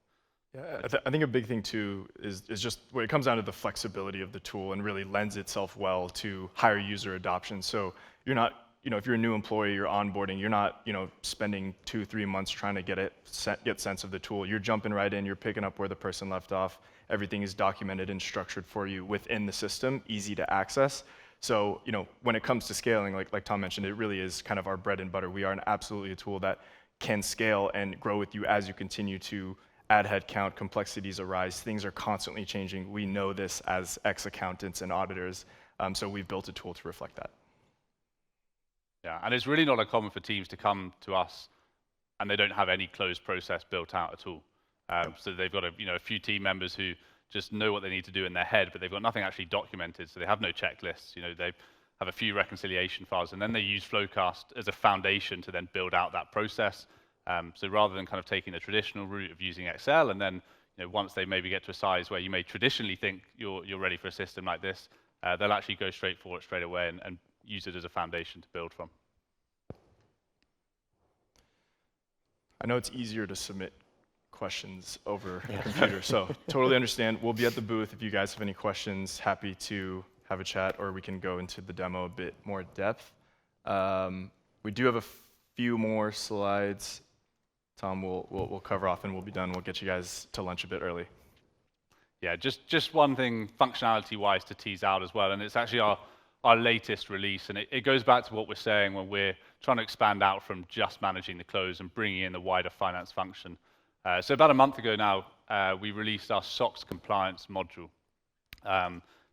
Yeah, I think a big thing too is just when it comes down to the flexibility of the tool and really lends itself well to higher user adoption. So you're not, if you're a new employee, you're onboarding, you're not, spending 2-3 months trying to get sense of the tool. You're jumping right in, you're picking up where the person left off. Everything is documented and structured for you within the system, easy to access. So, when it comes to scaling, like Tom mentioned, it really is kind of our bread and butter. We are absolutely a tool that can scale and grow with you as you continue to add headcount, complexities arise, things are constantly changing. We know this as ex-accountants and auditors, so we've built a tool to reflect that. Yeah, and it's really not uncommon for teams to come to us and they don't have any closed process built out at all. So they've got a few team members who just know what they need to do in their head, but they've got nothing actually documented, so they have no checklists. They have a few reconciliation files, and then they use FloQast as a foundation to then build out that process. So rather than kind of taking the traditional route of using Excel, and then once they maybe get to a size where you may traditionally think you're ready for a system like this, they'll actually go straight for it straight away and use it as a foundation to build from. I know it's easier to submit questions over a computer, so totally understand. We'll be at the booth if you guys have any questions. Happy to have a chat, or we can go into the demo a bit more depth. We do have a few more slides. Tom, we'll cover off and we'll be done. We'll get you guys to lunch a bit early. Yeah, just one thing functionality-wise to tease out as well, and it's actually our latest release, and it goes back to what we're saying when we're trying to expand out from just managing the close and bringing in the wider finance function. So about a month ago now, we released our SOX compliance module.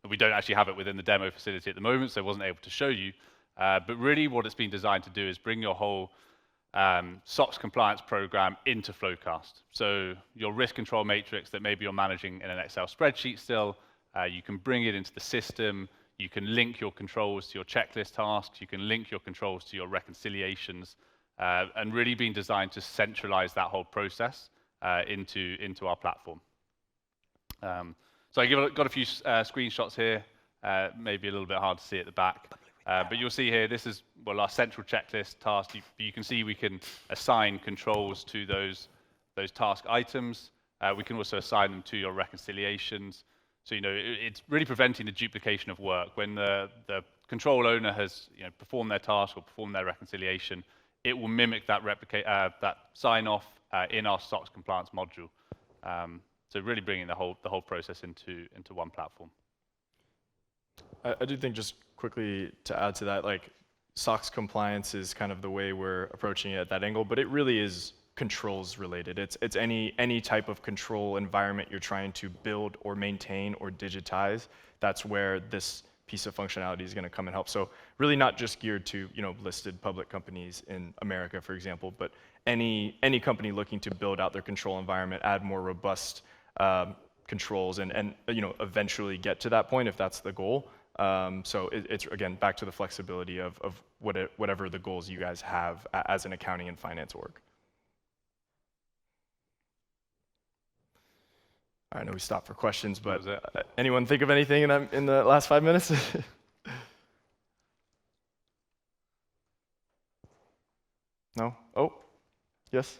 We don't actually have it within the demo facility at the moment, so I wasn't able to show you. But really what it's been designed to do is bring your whole SOX compliance program into FloQast. So your risk control matrix that maybe you're managing in an Excel spreadsheet still, you can bring it into the system. You can link your controls to your checklist tasks. You can link your controls to your reconciliations, and really being designed to centralize that whole process into our platform. So I got a few screenshots here, maybe a little bit hard to see at the back. But you'll see here, this is our central checklist task. You can see we can assign controls to those task items. We can also assign them to your reconciliations. So it's really preventing the duplication of work. When the control owner has performed their task or performed their reconciliation, it will mimic that that sign off in our SOX compliance module. So really bringing the whole process into one platform. I do think, just quickly to add to that, SOX compliance is kind of the way we're approaching it at that angle, but it really is controls related. It's any type of control environment you're trying to build or maintain or digitize. That's where this piece of functionality is going to come and help. So really not just geared to listed public companies in America, for example, but any company looking to build out their control environment, add more robust controls, and eventually get to that point if that's the goal. So it's again back to the flexibility of whatever the goals you guys have as an accounting and finance org. I know we stopped for questions, but anyone think of anything in the last 5 minutes? No? Oh, yes?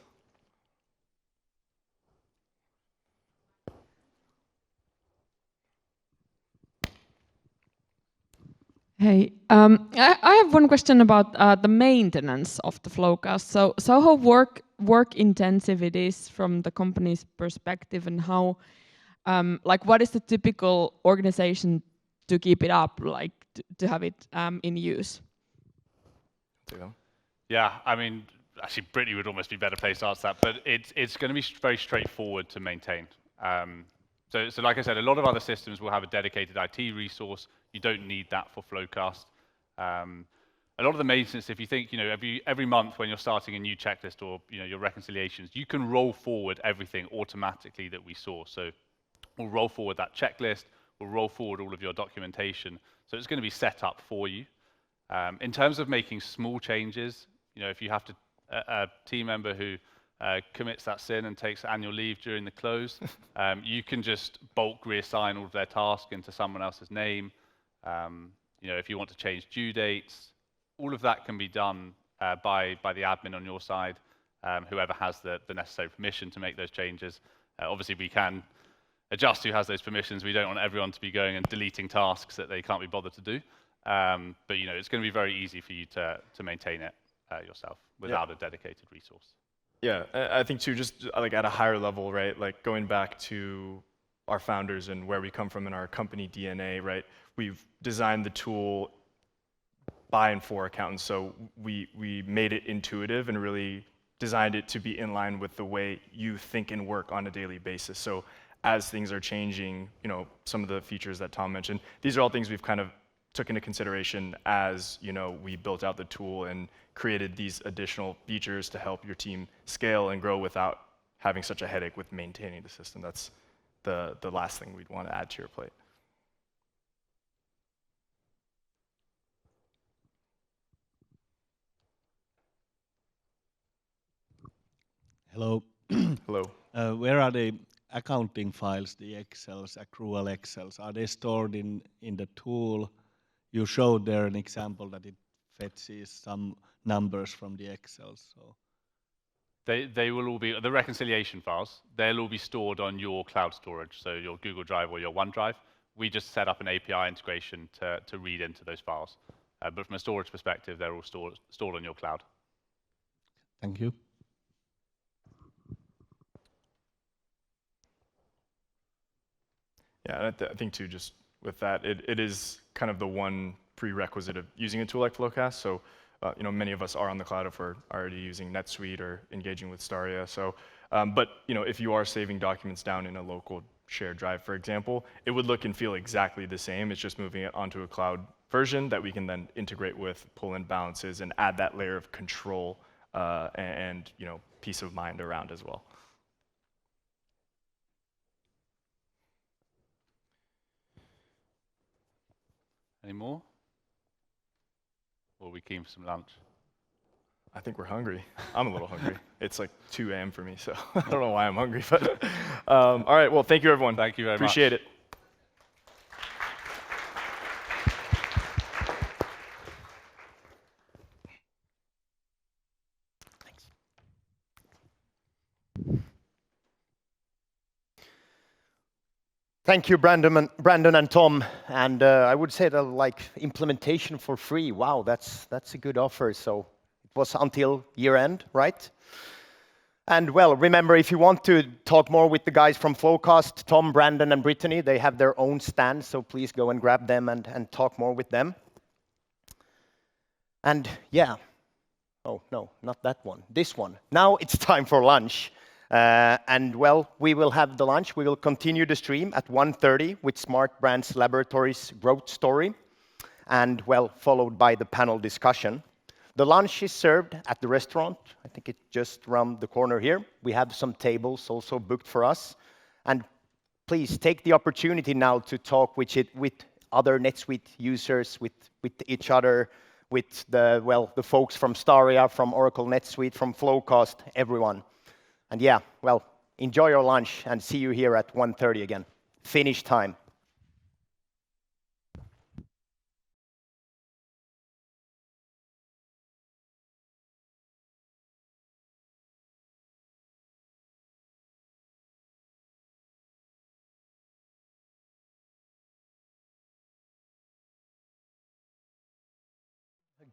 Hey, I have one question about the maintenance of the FloQast. So how work intensive it is from the company's perspective, and how like what is the typical organization to keep it up, like to have it in use? Yeah, I mean, actually, Brittany would almost be better placed to answer that, but it's going to be very straightforward to maintain. So like I said, a lot of other systems will have a dedicated IT resource. You don't need that for FloQast. A lot of the maintenance, if you think, every month when you're starting a new checklist or your reconciliations, you can roll forward everything automatically that we saw. So we'll roll forward that checklist. We'll roll forward all of your documentation. So it's going to be set up for you. In terms of making small changes, if you have a team member who commits that sin and takes annual leave during the close, you can just bulk reassign all of their tasks into someone else's name. If you want to change due dates, all of that can be done by the admin on your side, whoever has the necessary permission to make those changes. Obviously, we can adjust who has those permissions. We don't want everyone to be going and deleting tasks that they can't be bothered to do. But it's going to be very easy for you to maintain it yourself without a dedicated resource. Yeah, I think too, just like at a higher level, right? Like going back to our founders and where we come from in our company DNA, right? We've designed the tool by and for accountants, so we made it intuitive and really designed it to be in line with the way you think and work on a daily basis. So as things are changing, some of the features that Tom mentioned, these are all things we've kind of took into consideration as we built out the tool and created these additional features to help your team scale and grow without having such a headache with maintaining the system. That's the last thing we'd want to add to your plate. Hello. Hello. Where are the accounting files, the Excels, accrual Excels? Are they stored in the tool? You showed there an example that it fetches some numbers from the Excel. So they will all be the reconciliation files. They'll all be stored on your cloud storage, so your Google Drive or your OneDrive. We just set up an API integration to read into those files. But from a storage perspective, they're all stored on your cloud. Thank you. Yeah, I think too, just with that, it is kind of the one prerequisite of using a tool like FloQast. So, many of us are on the cloud if we're already using NetSuite or engaging with Staria. So, but if you are saving documents down in a local shared drive, for example, it would look and feel exactly the same. It's just moving it onto a cloud version that we can then integrate with, pull in balances, and add that layer of control and peace of mind around as well. Any more? Or are we keen for some lunch? I think we're hungry. I'm a little hungry. It's like 2 a.m. for me, so I don't know why I'm hungry. But all right, well, thank you, everyone. Thank you very much. Appreciate it. Thank you, Brandon and Tom. And I would say that like implementation for free. Wow, that's a good offer. So it was until year end, right? And well, remember, if you want to talk more with the guys from FloQast, Tom, Brandon, and Brittany, they have their own stand. So please go and grab them and talk more with them. And yeah, oh no, not that one, this one. Now it's time for lunch. And well, we will have the lunch. We will continue the stream at 1:30 with Smart Brands Laboratories growth story, and well, followed by the panel discussion. The lunch is served at the restaurant. I think it's just around the corner here. We have some tables also booked for us. And please take the opportunity now to talk with other NetSuite users, with each other, with the folks from Staria, from Oracle NetSuite, from FloQast, everyone. And yeah, well, enjoy your lunch and see you here at 1:30 again. Finish time.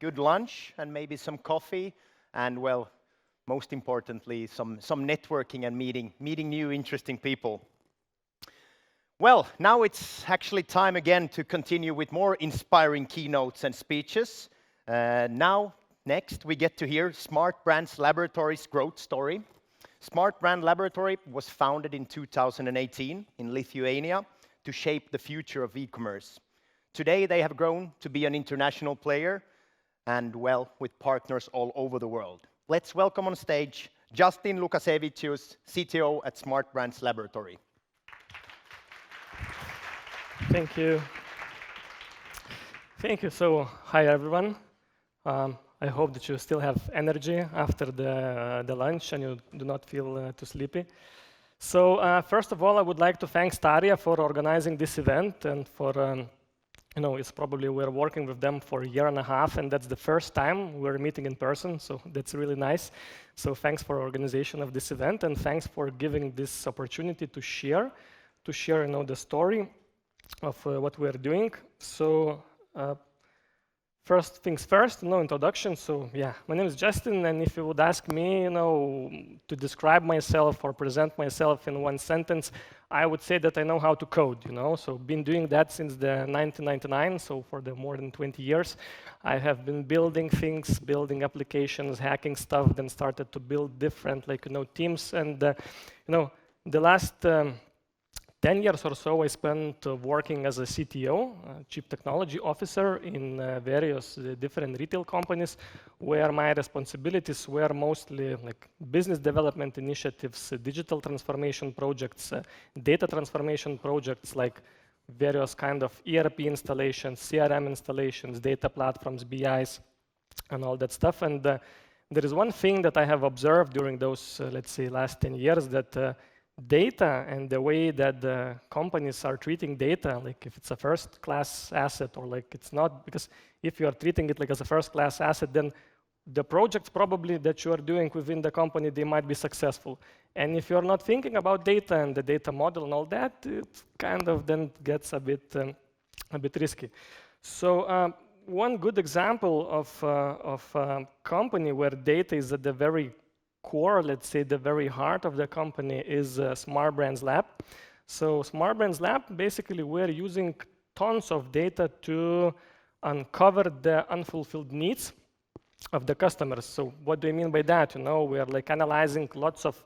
good lunch and maybe some coffee, and well, most importantly, some networking and meeting new interesting people. Well, now it's actually time again to continue with more inspiring keynotes and speeches. Now, next, we get to hear Smart Brands Laboratory's growth story. Smart Brand Laboratory was founded in 2018 in Lithuania to shape the future of e-commerce. Today, they have grown to be an international player and, well, with partners all over the world. Let's welcome on stage Justin Lukaševičius, CTO at Smart Brands Laboratory. Thank you. Thank you. So, hi everyone. I hope that you still have energy after the lunch and you do not feel too sleepy. So, first of all, I would like to thank Staria for organizing this event and for, it's probably we're working with them for a year and a half, and that's the first time we're meeting in person, so that's really nice. So thanks for organization of this event, and thanks for giving this opportunity to share the story of what we're doing. So first things first, introduction. So yeah, my name is Justin, and if you would ask me, to describe myself or present myself in one sentence, I would say that I know how to code, So been doing that since the 1999, so for the more than 20 years. I have been building things, building applications, hacking stuff, then started to build different, teams. And, the last 10 years or so, I spent working as a CTO, Chief Technology Officer, in various different retail companies, where my responsibilities were mostly business development initiatives, digital transformation projects, data transformation projects, like various kind of ERP installations, CRM installations, data platforms, BIs, and all that stuff. And there is one thing that I have observed during those, let's say, last 10 years, that data and the way that the companies are treating data, like if it's a first-class asset or like it's not, because if you are treating it like as a first-class asset, then the projects probably that you are doing within the company, they might be successful. And if you're not thinking about data and the data model and all that, it kind of then gets a bit risky. So one good example of a company where data is at the very core, let's say the very heart of the company, is Smart Brands Lab. So Smart Brands Lab, basically we're using tons of data to uncover the unfulfilled needs of the customers. So what do I mean by that? We are analyzing lots of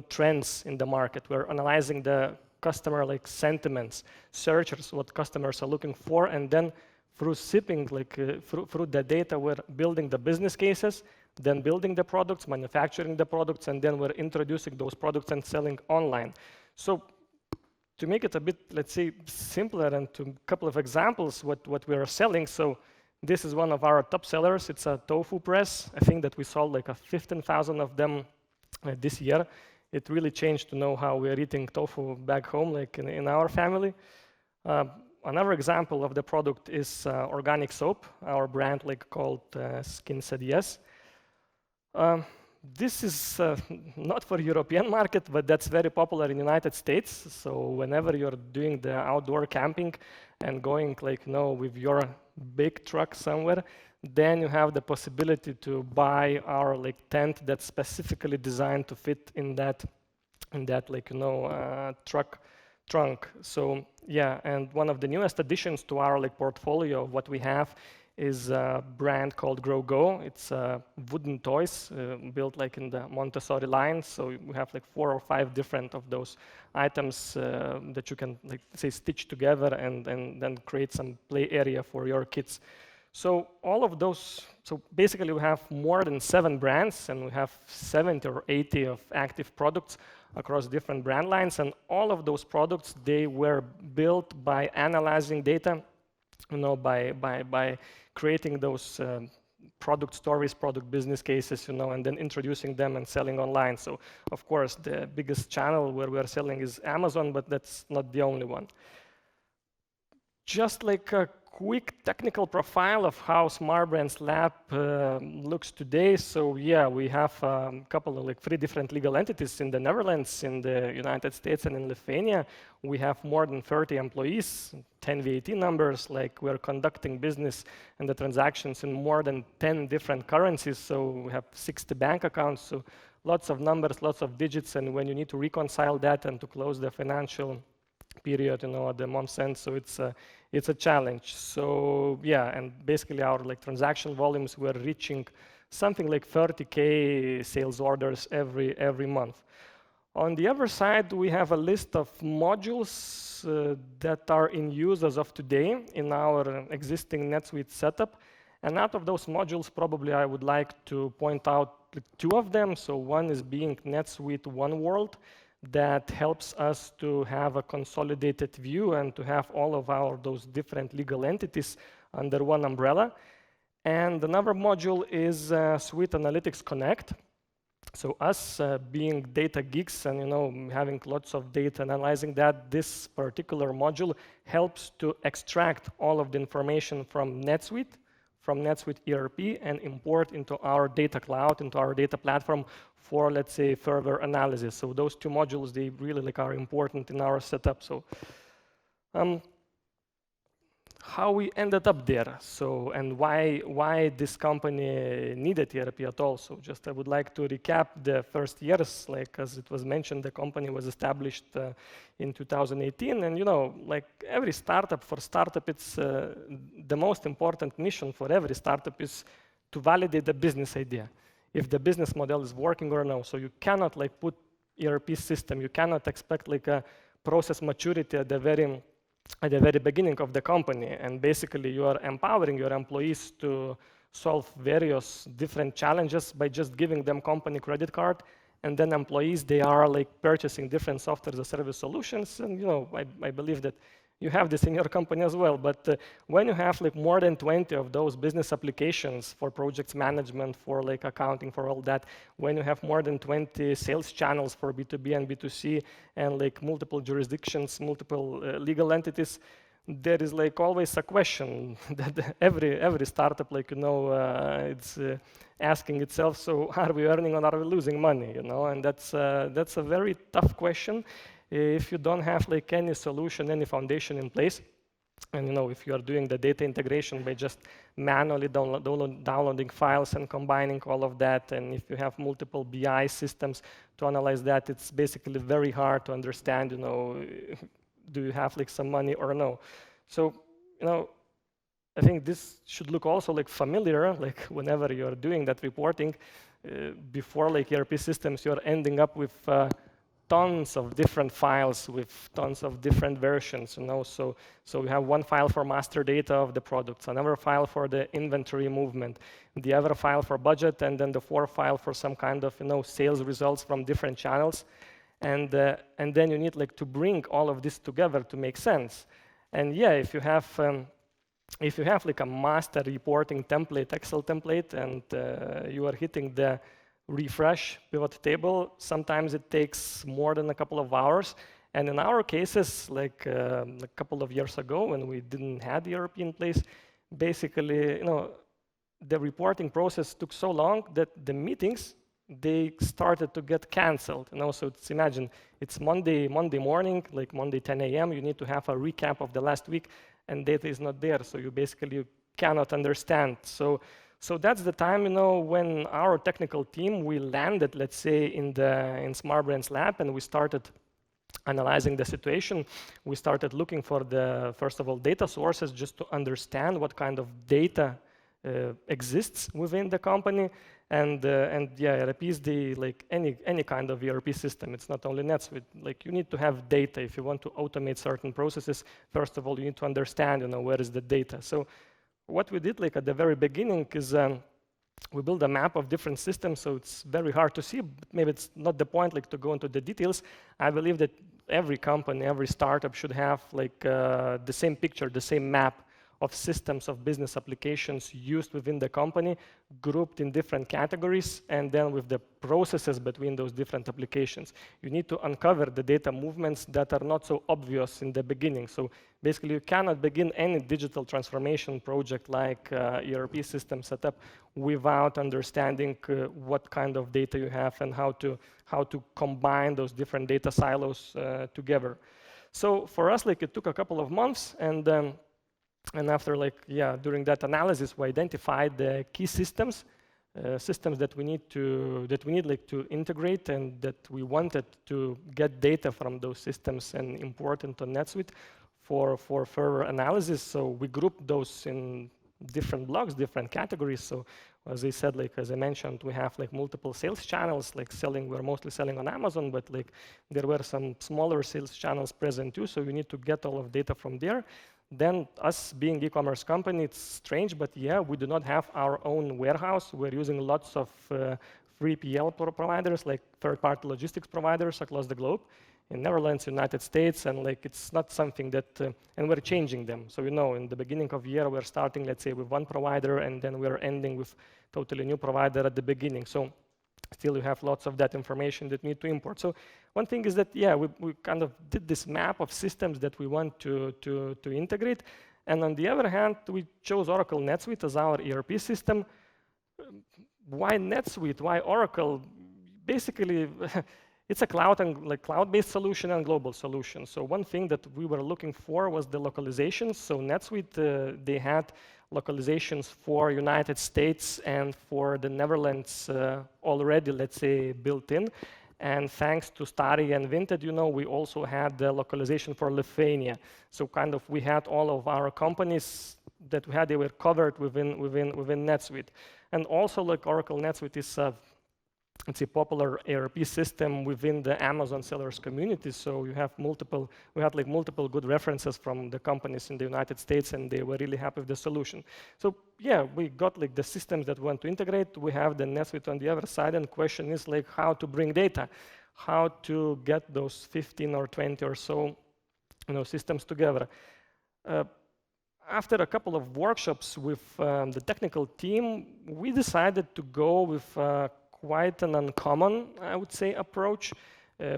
trends in the market. We're analyzing the customer sentiments, searchers, what customers are looking for, and then through sipping, through the data, we're building the business cases, then building the products, manufacturing the products, and then we're introducing those products and selling online. So to make it a bit, let's say, simpler, and to a couple of examples what we are selling. So this is one of our top sellers. It's a tofu press. I think that we sold 15,000 of them this year. It really changed to know how we are eating tofu back home, in our family. Another example of the product is organic soap, our brand called Skin Said Yes. This is not for European market, but that's very popular in the United States. So whenever you're doing the outdoor camping and going with your big truck somewhere, then you have the possibility to buy our tent that's specifically designed to fit in that truck trunk. So yeah, and one of the newest additions to our portfolio of what we have is a brand called Grow Go. It's wooden toys built in the Montessori line. So we have 4 or 5 different of those items that you can say stitch together and then create some play area for your kids. So all of those, so basically we have more than 7 brands, and we have 70 or 80 of active products across different brand lines. And all of those products, they were built by analyzing data, by creating those product stories, product business cases, and then introducing them and selling online. So of course, the biggest channel where we're selling is Amazon, but that's not the only one. Just a quick technical profile of how Smart Brands Lab looks today. So yeah, we have a couple of 3 different legal entities in the Netherlands, in the United States, and in Lithuania. We have more than 30 employees, 10 VAT numbers. Like, we're conducting business and the transactions in more than 10 different currencies. So we have 60 bank accounts. So lots of numbers, lots of digits, and when you need to reconcile that and to close the financial period, at the month's end, so it's a challenge. So yeah, and basically our transaction volumes were reaching something like 30K sales orders every month. On the other side, we have a list of modules that are in use as of today in our existing NetSuite setup. And out of those modules, probably I would like to point out 2 of them. So one is being NetSuite One World, that helps us to have a consolidated view and to have all of those different legal entities under one umbrella. And another module is Suite Analytics Connect. So us being data geeks and having lots of data, analyzing that, this particular module helps to extract all of the information from NetSuite ERP, and import into our data cloud, into our data platform for, let's say, further analysis. So those 2 modules, they really are important in our setup. So how we ended up there, so, and why this company needed ERP at all. So just I would like to recap the first years. Like, as it was mentioned, the company was established in 2018, and like every startup, it's the most important mission for every startup is to validate the business idea, if the business model is working or no. So you cannot put ERP system, you cannot expect a process maturity at the very beginning of the company, and basically you are empowering your employees to solve various different challenges by just giving them company credit card, and then employees, they are purchasing different software as a service solutions, and I believe that you have this in your company as well. But when you have more than 20 of those business applications for projects management, for accounting, for all that, when you have more than 20 sales channels for B2B and B2C, and multiple jurisdictions, multiple legal entities, there is always a question that every startup it's asking itself, so are we earning or are we losing money, and that's a very tough question if you don't have any solution, any foundation in place. And if you are doing the data integration by just manually downloading files and combining all of that, and if you have multiple BI systems to analyze that, it's basically very hard to understand, do you have some money or no. So, I think this should look also familiar, whenever you're doing that reporting, before ERP systems, you're ending up with tons of different files with tons of different versions, So we have one file for master data of the products, another file for the inventory movement, the other file for budget, and then the 4th file for some kind of, sales results from different channels. And then you need to bring all of this together to make sense. And yeah, if you have a master reporting template, Excel template, and you are hitting the refresh pivot table, sometimes it takes more than a couple of hours. And in our cases, a couple of years ago, when we didn't have the ERP in place, basically, the reporting process took so long that the meetings, they started to get canceled. So imagine it's Monday morning, Monday 10 a.m. You need to have a recap of the last week, and data is not there. So you cannot understand. So that's the time, when our technical team, we landed, let's say, in Smart Brands Lab, and we started analyzing the situation. We started looking for first of all, data sources, just to understand what kind of data exists within the company. And yeah, ERP is any kind of ERP system. It's not only NetSuite. You need to have data if you want to automate certain processes. First of all, you need to understand, where is the data. So what we did at the very beginning is we built a map of different systems, so it's very hard to see, but maybe it's not the point to go into the details. I believe that every company, every startup should have the same picture, the same map of systems of business applications used within the company, grouped in different categories, and then with the processes between those different applications. You need to uncover the data movements that are not so obvious in the beginning. So basically, you cannot begin any digital transformation project like ERP system setup without understanding what kind of data you have and how to combine those different data silos together. So for us, like, it took a couple of months, and after, like, during that analysis, we identified the key systems that we need to integrate, and that we wanted to get data from those systems and import into NetSuite for further analysis. So we grouped those in different blocks, different categories. So as I said, like, as I mentioned, we have like multiple sales channels, like we're mostly selling on Amazon, but like there were some smaller sales channels present too. So you need to get all of data from there. Then us being e-commerce company, it's strange, but yeah, we do not have our own warehouse. We're using lots of 3PL providers, like third-party logistics providers across the globe, in Netherlands, United States, and like it's not something that, and we're changing them. So in the beginning of the year, we're starting, let's say, with one provider, and then we're ending with totally new provider at the beginning. So still you have lots of that information that need to import. So one thing is that, we kind of did this map of systems that we want to integrate. And on the other hand, we chose Oracle NetSuite as our ERP system. Why NetSuite? Why Oracle? Basically, it's a cloud-based solution and global solution. So one thing that we were looking for was the localization. So NetSuite, they had localizations for United States and for the Netherlands already, let's say, built in. And thanks to Staria and Vinted, we also had the localization for Lithuania. So kind of we had all of our companies that we had, they were covered within NetSuite. And also, like, Oracle NetSuite is it's a popular ERP system within the Amazon sellers community. So we had multiple good references from the companies in the United States, and they were really happy with the solution. So we got like the systems that we want to integrate. We have the NetSuite on the other side, and the question is like how to bring data, how to get those 15 or 20 or so systems together. After a couple of workshops with the technical team, we decided to go with quite an uncommon, I would say, approach.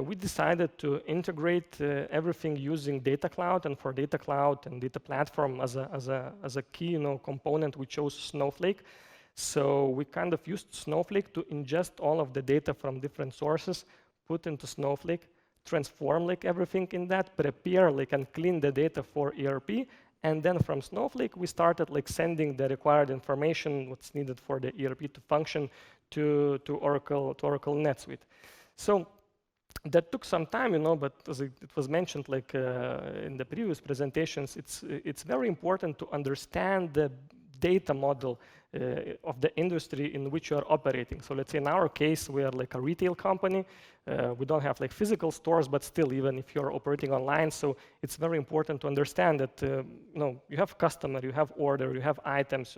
We decided to integrate everything using Data Cloud, and for Data Cloud and Data Platform as a key component, we chose Snowflake. So we kind of used Snowflake to ingest all of the data from different sources, put into Snowflake, transform like everything in that, prepare like and clean the data for ERP, and then from Snowflake we started like sending the required information, what's needed for the ERP to function, to Oracle NetSuite. So that took some time, but as it was mentioned like in the previous presentations, it's very important to understand the data model of the industry in which you are operating. So let's say in our case, we are like a retail company. We don't have like physical stores, but still, even if you're operating online, so it's very important to understand that you have customer, you have order, you have items.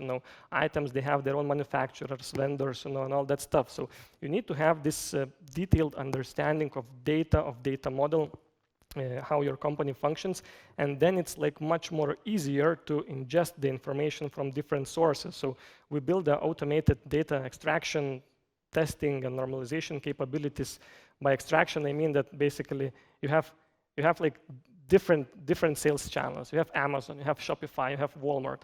Items, they have their own manufacturers, vendors, and all that stuff. So you need to have this detailed understanding of data model. How your company functions, and then it's like much more easier to ingest the information from different sources. So we build the automated data extraction, testing, and normalization capabilities. By extraction, I mean that basically you have like different sales channels. You have Amazon, you have Shopify, you have Walmart.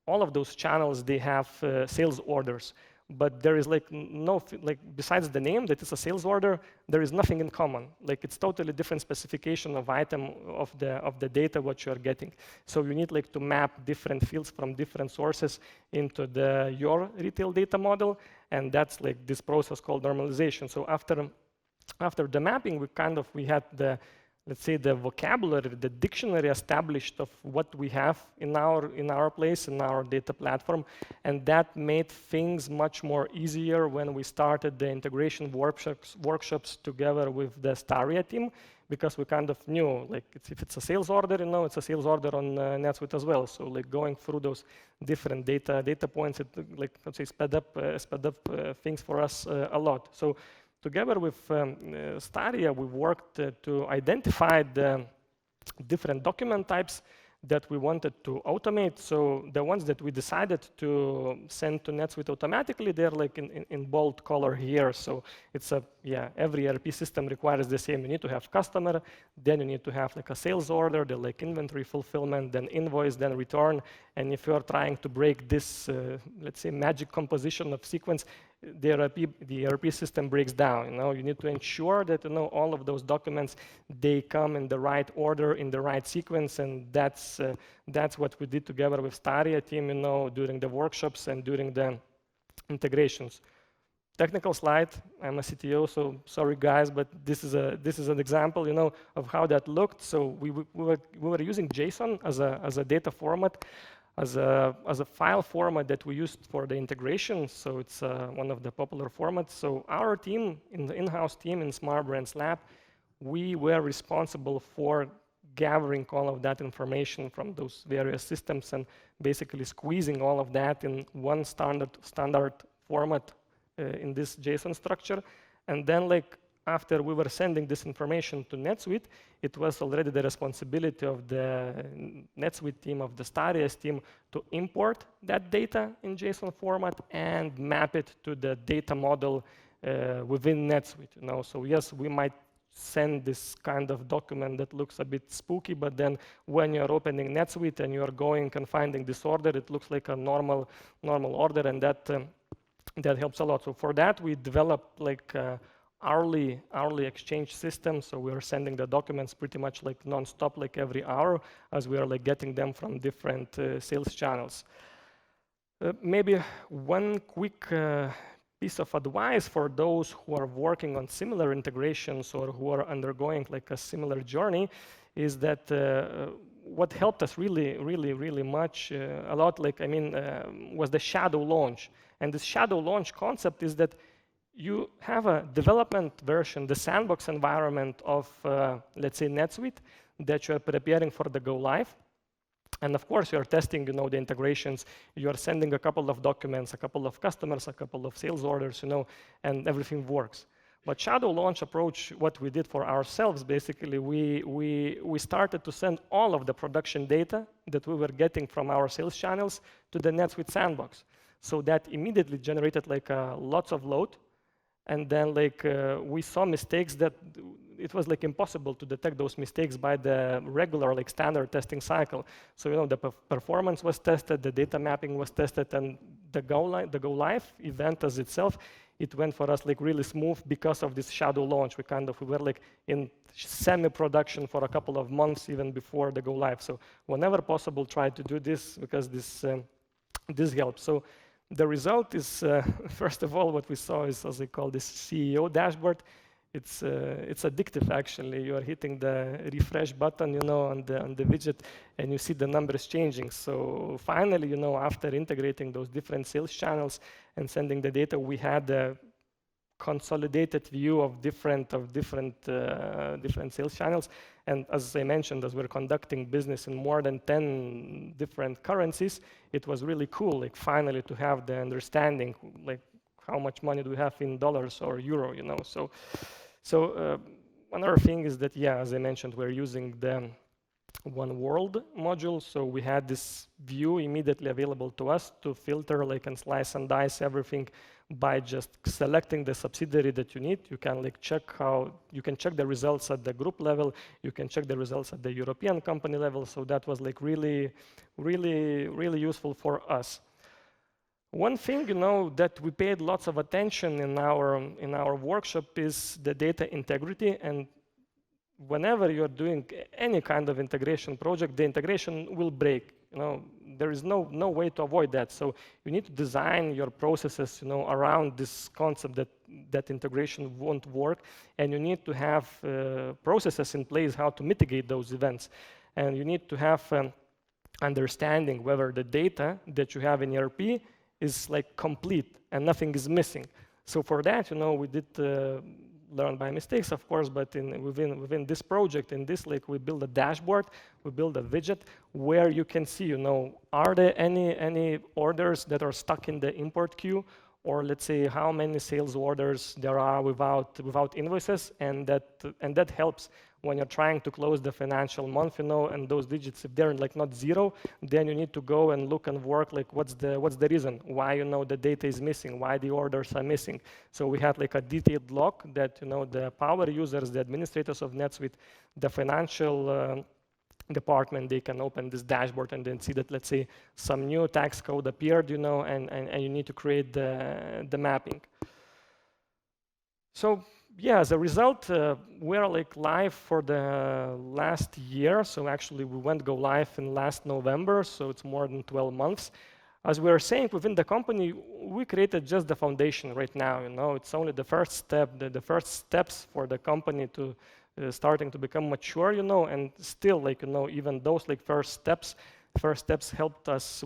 All of those channels, they have sales orders. But there is like besides the name that it's a sales order, there is nothing in common. Like it's totally different specification of item of the data what you are getting. So you need like to map different fields from different sources into your retail data model, and that's like this process called normalization. So after the mapping, we had the, let's say, the vocabulary, the dictionary established of what we have in our place, in our data platform, and that made things much more easier when we started the integration workshops together with the Staria team, because we kind of knew, like, if it's a sales order, it's a sales order on NetSuite as well. So, like, going through those different data points, it, like, let's say, sped up things for us a lot. So, together with Staria, we worked to identify the different document types that we wanted to automate. So the ones that we decided to send to NetSuite automatically, they're like in bold color here. So it's every ERP system requires the same. You need to have customer, then you need to have like a sales order, the like inventory fulfillment, then invoice, then return. And if you're trying to break this, let's say, magic composition of sequence, the ERP system breaks down. You need to ensure that all of those documents, they come in the right order, in the right sequence, and that's what we did together with Staria team, during the workshops and during the integrations. Technical slide. I'm a CTO, so sorry guys, but this is an example, of how that looked. So we were using JSON as a data format, as a file format that we used for the integration. So it's one of the popular formats. So our team, in the in-house team in Smart Brands Lab, we were responsible for gathering all of that information from those various systems and basically squeezing all of that in one standard format in this JSON structure. And then after we were sending this information to NetSuite, it was already the responsibility of the NetSuite team, of the Staria's team, to import that data in JSON format and map it to the data model within NetSuite. So yes, we might send this kind of document that looks a bit spooky, but then when you're opening NetSuite and you're going and finding this order, it looks like a normal order, and that helps a lot. So for that, we developed hourly exchange system. So we are sending the documents pretty much non-stop, every hour, as we are getting them from different sales channels. Maybe one quick piece of advice for those who are working on similar integrations or who are undergoing a similar journey is that what helped us really much a lot, was the shadow launch. And this shadow launch concept is that you have a development version, the sandbox environment of, let's say, NetSuite that you're preparing for the go live. And of course, you're testing, the integrations. You're sending a couple of documents, a couple of customers, a couple of sales orders, and everything works. But shadow launch approach, what we did for ourselves, basically, we started to send all of the production data that we were getting from our sales channels to the NetSuite sandbox. So that immediately generated lots of load. And then we saw mistakes that it was impossible to detect those mistakes by the regular standard testing cycle. So the performance was tested, the data mapping was tested, and the go live event as itself, it went for us really smooth because of this shadow launch. We were in semi-production for a couple of months even before the go live. So whenever possible, try to do this because this helps. So the result is, first of all, what we saw is, as I call this, CEO dashboard. It's addictive, actually. You are hitting the refresh button, on the widget, and you see the numbers changing. So finally, after integrating those different sales channels and sending the data, we had a consolidated view of different sales channels. And as I mentioned, as we're conducting business in more than 10 different currencies, it was really cool, finally to have the understanding, how much money do we have in dollars or euro, So another thing is that, as I mentioned, we're using the One World module. So we had this view immediately available to us to filter and slice and dice everything by just selecting the subsidiary that you need. You can check the results at the group level. You can check the results at the European company level. So that was really useful for us. One thing, that we paid lots of attention in our workshop is the data integrity. And whenever you're doing any kind of integration project, the integration will break. There is no way to avoid that. So you need to design your processes, around this concept that integration won't work, and you need to have processes in place how to mitigate those events. And you need to have understanding whether the data that you have in ERP is complete and nothing is missing. So for that, we did learn by mistakes, of course, but within this project, in this we build a dashboard, we build a widget where you can see, are there any orders that are stuck in the import queue, or let's say how many sales orders there are without invoices, and that helps when you're trying to close the financial month, and those digits, if they're like not zero, then you need to go and look and work like what's the reason why the data is missing, why the orders are missing. So we had like a detailed log that the power users, the administrators of NetSuite, the financial department, they can open this dashboard and then see that, let's say, some new tax code appeared, and you need to create the mapping. So yeah, as a result, we're like live for the last year. So actually we went go live in last November, so it's more than 12 months. As we were saying, within the company, we created just the foundation right now. It's only the first step, the first steps for the company to starting to become mature, and still, like, even those like first steps helped us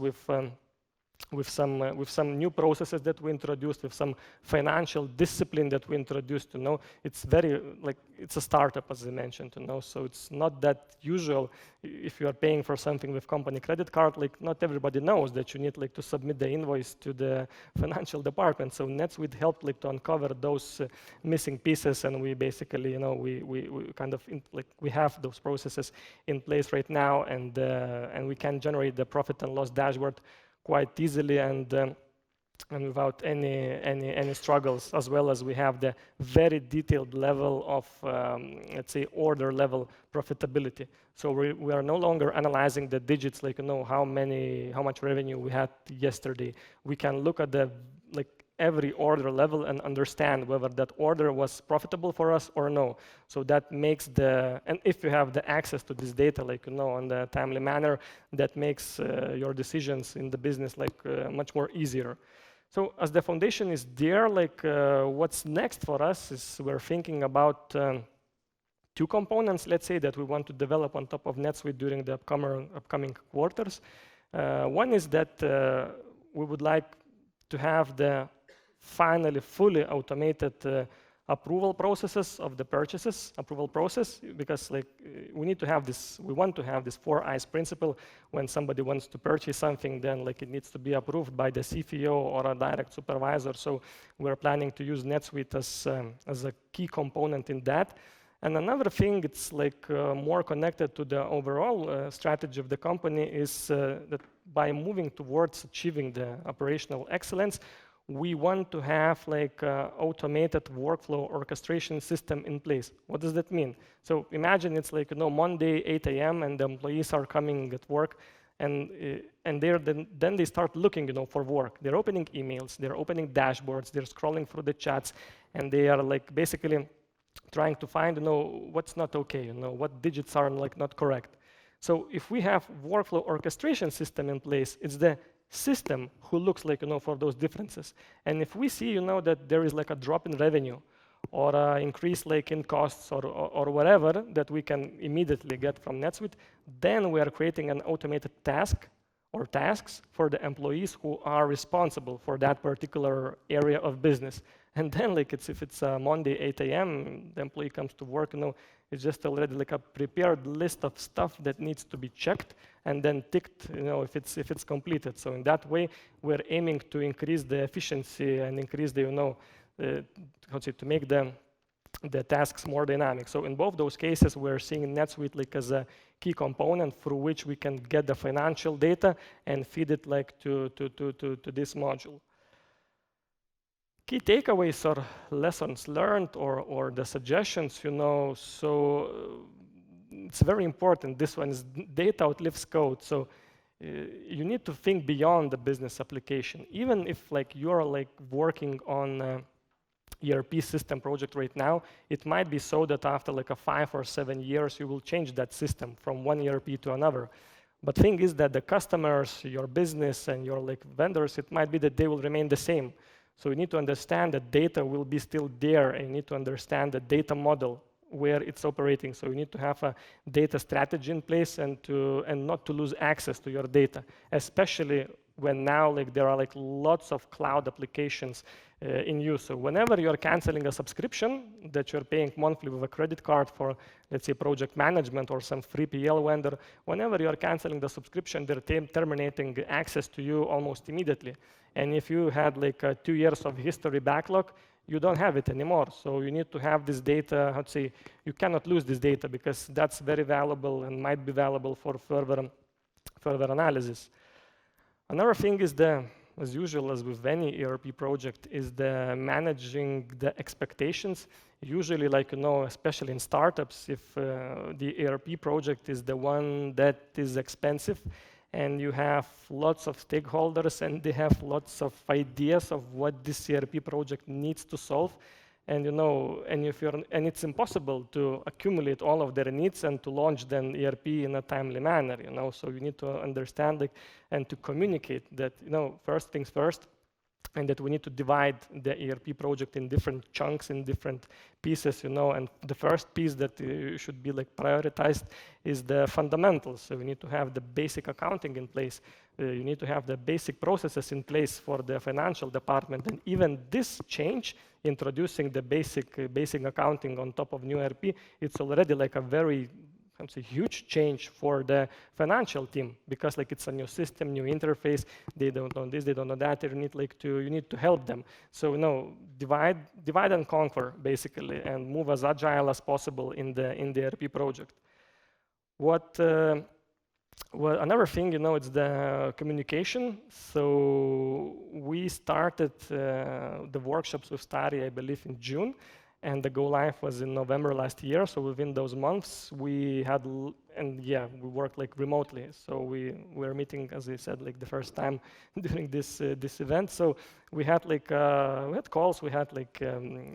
with some new processes that we introduced, with some financial discipline that we introduced. It's very like it's a startup, as I mentioned. So it's not that usual. If you are paying for something with company credit card, like not everybody knows that you need like to submit the invoice to the financial department. So NetSuite helped like to uncover those missing pieces, and we basically we kind of we have those processes in place right now, and we can generate the profit and loss dashboard quite easily and without any struggles, as well as we have the very detailed level of let's say order level profitability. So we are no longer analyzing the digits like how much revenue we had yesterday. We can look at the every order level and understand whether that order was profitable for us or no. So that makes and if you have the access to this data, in the timely manner, that makes your decisions in the business much more easier. So as the foundation is there, what's next for us is we're thinking about two components, let's say, that we want to develop on top of NetSuite during the upcoming quarters. One is that we would like to have the finally fully automated approval processes of the purchases, approval process, because we want to have this 4 eyes principle. When somebody wants to purchase something, then it needs to be approved by the CFO or a direct supervisor. So we're planning to use NetSuite as a key component in that. And another thing, it's more connected to the overall strategy of the company, is that by moving towards achieving the operational excellence, we want to have automated workflow orchestration system in place. What does that mean? So imagine it's Monday, 8 a.m. and the employees are coming at work, and then they start looking for work. They're opening emails, they're opening dashboards, they're scrolling through the chats, and they are basically trying to find what's not okay, what digits are not correct. So if we have workflow orchestration system in place, it's the system who looks for those differences. And if we see that there is a drop in revenue or increase in costs or whatever that we can immediately get from NetSuite, then we are creating an automated task or tasks for the employees who are responsible for that particular area of business. And then if it's Monday 8 a.m. the employee comes to work, it's just already a prepared list of stuff that needs to be checked and then ticked, if it's completed. So in that way, we're aiming to increase the efficiency and increase the, to make the tasks more dynamic. So in both those cases, we're seeing NetSuite as a key component through which we can get the financial data and feed it to this module. Key takeaways or lessons learned or the suggestions, so it's very important. This one is data outlives code. So you need to think beyond the business application. Even if you're working on ERP system project right now, it might be so that after 5 or 7 years, you will change that system from one ERP to another. But thing is that the customers, your business and your vendors, it might be that they will remain the same. So you need to understand that data will be still there, and you need to understand the data model where it's operating. So you need to have a data strategy in place and not to lose access to your data, especially when now there are lots of cloud applications in use. So whenever you're canceling a subscription that you're paying monthly with a credit card for, let's say, project management or some 3PL vendor, whenever you're canceling the subscription, they're terminating access to you almost immediately. And if you had like 2 years of history backlog, you don't have it anymore. So you need to have this data, how to say, you cannot lose this data because that's very valuable and might be valuable for further analysis. Another thing is as usual, as with any ERP project, is the managing the expectations. Usually, like, especially in startups, if the ERP project is the one that is expensive and you have lots of stakeholders and they have lots of ideas of what this ERP project needs to solve, and and it's impossible to accumulate all of their needs and to launch then ERP in a timely manner, So you need to understand and to communicate that, first things first, and that we need to divide the ERP project in different chunks, in different pieces, and the first piece that should be like prioritized is the fundamentals. So we need to have the basic accounting in place. You need to have the basic processes in place for the financial department. And even this change, introducing the basic accounting on top of new ERP, it's already like a very huge change for the financial team, because like it's a new system, new interface. They don't know this, they don't know that. You need to help them. So divide and conquer basically, and move as agile as possible in the ERP project. Well, another thing, it's the communication. So we started the workshops with Staria, I believe, in June. And the go live was in November last year. So within those months, we worked like remotely. So we were meeting, as I said, like the first time during this event. So we had we had calls, we had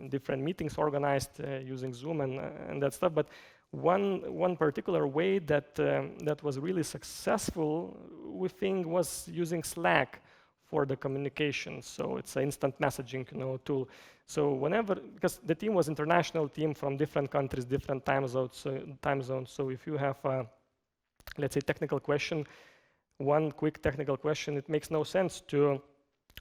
different meetings organized using Zoom and that stuff. But one particular way that was really successful, we think, was using Slack for the communication. So it's an instant messaging tool. So because the team was international team from different countries, different time zones. So if you have let's say technical question, one quick technical question, it makes no sense to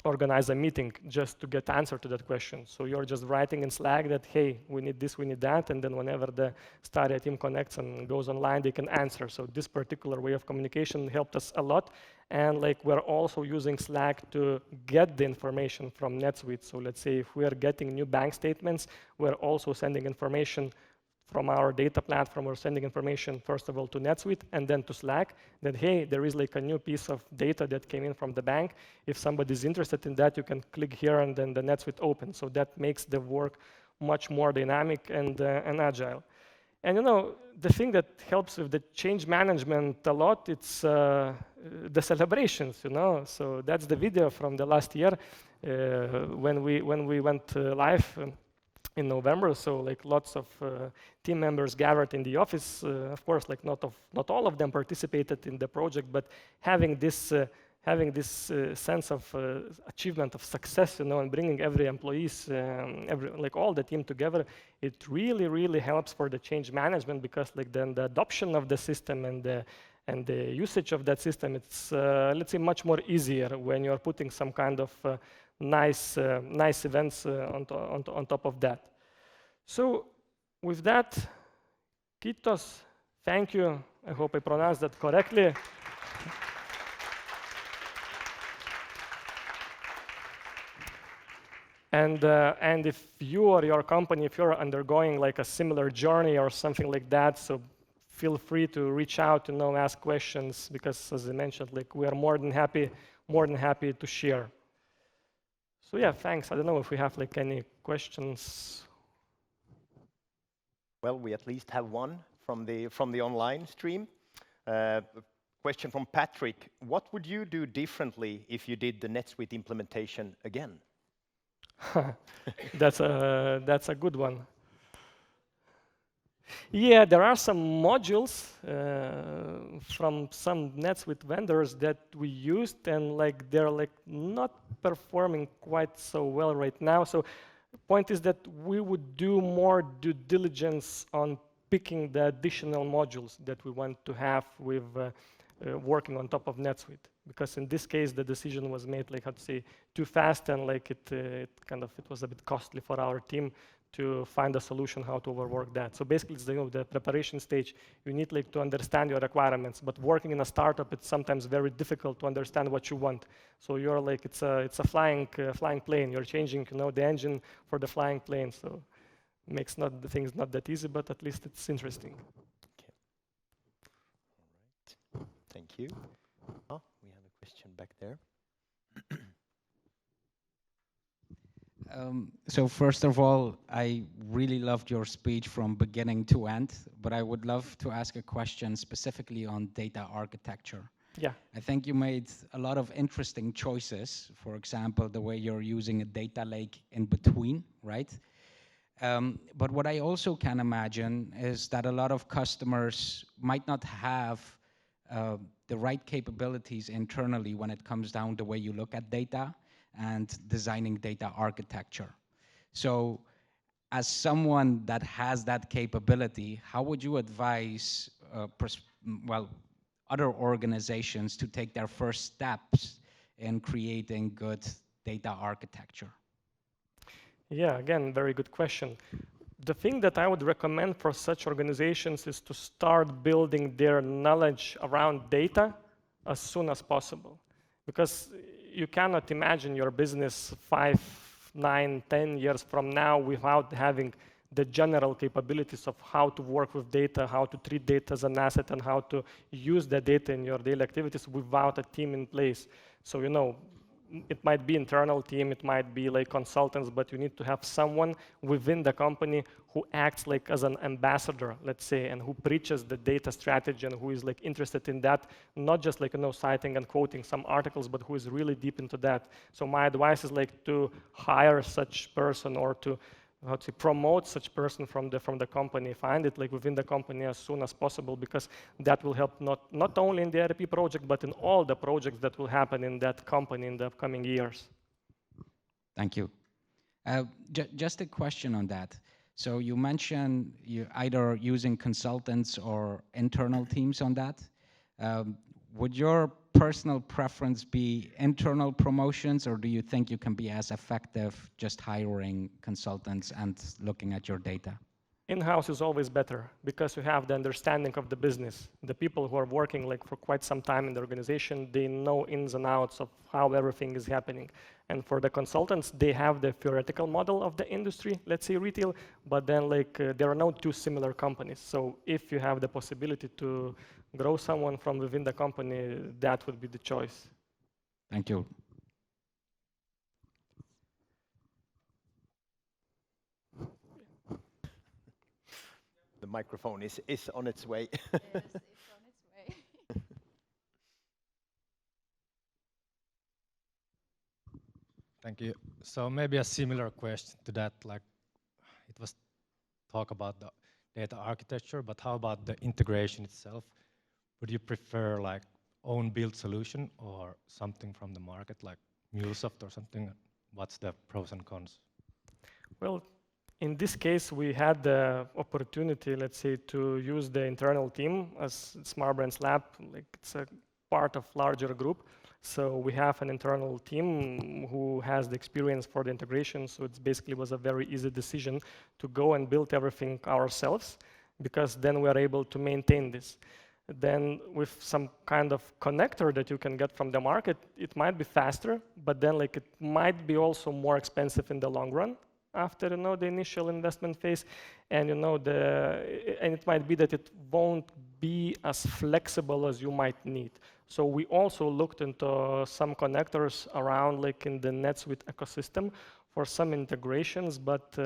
organize a meeting just to get answer to that question. So you're just writing in Slack that, hey, we need this, we need that, and then whenever the Staria team connects and goes online, they can answer. So this particular way of communication helped us a lot. And we're also using Slack to get the information from NetSuite. So let's say if we are getting new bank statements, we're also sending information from our data platform. We're sending information, first of all, to NetSuite and then to Slack, that, hey, there is a new piece of data that came in from the bank. If somebody's interested in that, you can click here and then the NetSuite opens. So that makes the work much more dynamic and agile. And the thing that helps with the change management a lot, it's the celebrations, So that's the video from the last year when we went live in November. So lots of team members gathered in the office. Of course, not all of them participated in the project, but having this sense of achievement of success, and bringing every employees, all the team together, it really, really helps for the change management, because then the adoption of the system and the usage of that system, it's let's say much more easier when you're putting some kind of nice events on top of that. So with that, kiitos, thank you. I hope I pronounced that correctly. And if you or your company, if you're undergoing a similar journey or something like that, so feel free to reach out, ask questions, because as I mentioned, we are more than happy to share. So yeah, thanks. I don't know if we have any questions. Well, we at least have one from the online stream. Question from Patrick: what would you do differently if you did the NetSuite implementation again? That's a good one. Yeah, there are some modules from some NetSuite vendors that we used, and they're not performing quite so well right now. So the point is that we would do more due diligence on picking the additional modules that we want to have with working on top of NetSuite. because in this case the decision was made like, how to say, too fast, and like it was a bit costly for our team to find a solution how to overwork that. So basically, it's the preparation stage. You need like to understand your requirements, but working in a startup, it's sometimes very difficult to understand what you want. So you're like, it's a flying plane. You're changing, the engine for the flying plane. So it makes the things not that easy, but at least it's interesting. Okay. All right. Thank you. Oh, we have a question back there. So first of all, I really loved your speech from beginning to end, but I would love to ask a question specifically on data architecture. Yeah. I think you made a lot of interesting choices. For example, the way you're using a data lake in between, right? But what I also can imagine is that a lot of customers might not have the right capabilities internally when it comes down to the way you look at data and designing data architecture. So as someone that has that capability, how would you advise other organizations to take their first steps in creating good data architecture? Yeah, again, very good question. The thing that I would recommend for such organizations is to start building their knowledge around data as soon as possible. Because you cannot imagine your business 5, 9, 10 years from now without having the general capabilities of how to work with data, how to treat data as an asset, and how to use the data in your daily activities without a team in place. So, it might be internal team, it might be like consultants, but you need to have someone within the company who acts like as an ambassador, let's say, and who preaches the data strategy and who is like interested in that, not just like, citing and quoting some articles, but who is really deep into that. So my advice is like to hire such person or to promote such person from the company, find it like within the company as soon as possible, because that will help not only in the ERP project, but in all the projects that will happen in that company in the upcoming years. Thank you. Just a question on that. So you mentioned you either using consultants or internal teams on that. Would your personal preference be internal promotions, or do you think you can be as effective just hiring consultants and looking at your data? In-house is always better because you have the understanding of the business. The people who are working like for quite some time in the organization, they know ins and outs of how everything is happening. And for the consultants, they have the theoretical model of the industry, let's say retail, but then like there are no two similar companies. So if you have the possibility to grow someone from within the company, that would be the choice. Thank you. The microphone is on its way. Yes, it's on its way. Thank you. So maybe a similar question to that, like it was talk about the data architecture, but how about the integration itself? Would you prefer like own build solution or something from the market like MuleSoft or something? What's the pros and cons? Well, in this case, we had the opportunity, let's say, to use the internal team as Smart Brands Lab. Like it's a part of larger group. So we have an internal team who has the experience for the integration. So it basically was a very easy decision to go and build everything ourselves, because then we are able to maintain this. Then with some kind of connector that you can get from the market, it might be faster, but then like it might be also more expensive in the long run after the initial investment phase, and and it might be that it won't be as flexible as you might need. So we also looked into some connectors around like in the NetSuite ecosystem for some integrations, but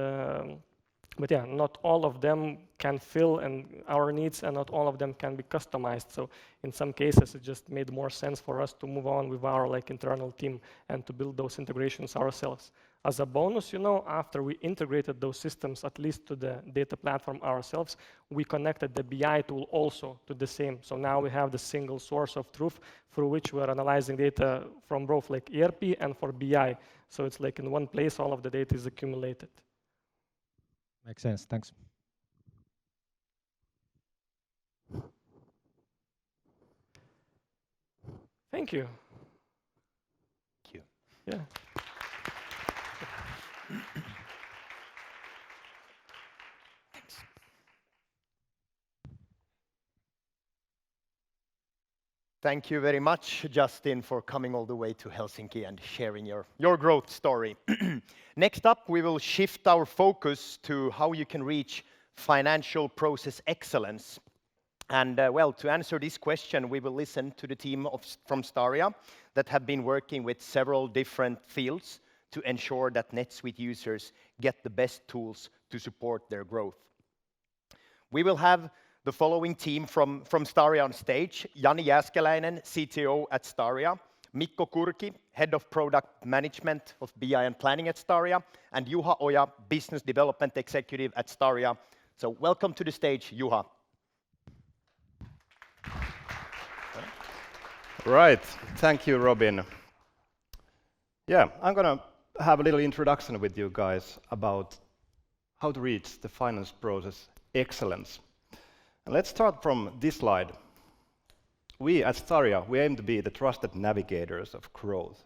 yeah, not all of them can fill our needs, and not all of them can be customized. So in some cases, it just made more sense for us to move on with our like internal team and to build those integrations ourselves. As a bonus, after we integrated those systems, at least to the data platform ourselves, we connected the BI tool also to the same. So now we have the single source of truth through which we're analyzing data from both like ERP and for BI. So it's like in one place, all of the data is accumulated. Makes sense, thanks. Thank you. Yeah. Thank you very much, Justin, for coming all the way to Helsinki and sharing your growth story. Next up, we will shift our focus to how you can reach financial process excellence. And well, to answer this question, we will listen to the team from Staria that have been working with several different fields to ensure that NetSuite users get the best tools to support their growth. We will have the following team from Staria on stage: Jani Jääskeläinen, CTO at Staria; Mikko Kurki, Head of Product Management of BI and Planning at Staria; and Juha Oja, Business Development Executive at Staria. So welcome to the stage, Juha. Right, thank you, Robin. Yeah, I'm gonna have a little introduction with you guys about how to reach the finance process excellence. And let's start from this slide. We at Staria, we aim to be the trusted navigators of growth.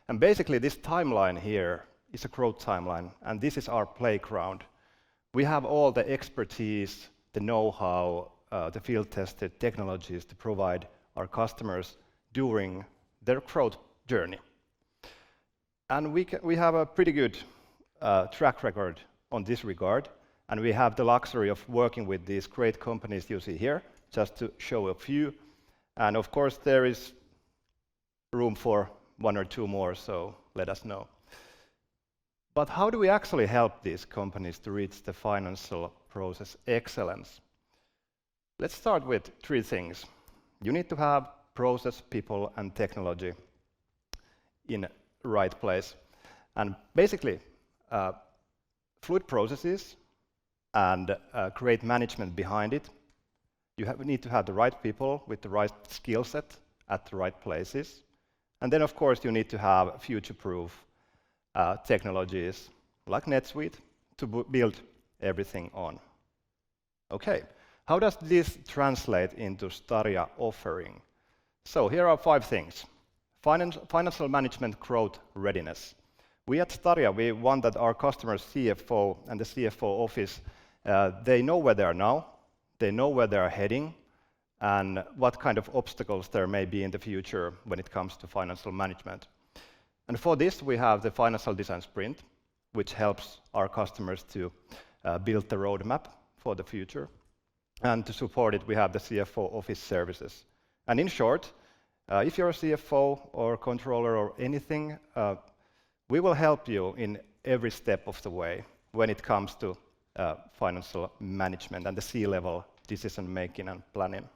And basically this timeline here is a growth timeline, and this is our playground. We have all the expertise, the know-how, the field-tested technologies to provide our customers during their growth journey. And we have a pretty good track record on this regard, and we have the luxury of working with these great companies you see here, just to show a few. And of course, there is room for one or two more, so let us know. But how do we actually help these companies to reach the financial process excellence? Let's start with three things. You need to have process, people, and technology in the right place. And basically, fluid processes and great management behind it. You need to have the right people with the right skill set at the right places. And then, of course, you need to have future-proof technologies like NetSuite to build everything on. Okay, how does this translate into Staria offering? So here are 5 things. Financial management growth readiness. We at Staria, we want that our customers' CFO and the CFO office, they know where they are now, they know where they are heading, and what kind of obstacles there may be in the future when it comes to financial management. And for this, we have the Financial Design Sprint, which helps our customers to build the roadmap for the future. And to support it, we have the CFO office services. And in short, if you're a CFO or controller or anything, we will help you in every step of the way when it comes to financial management and the C-level decision-making and planning.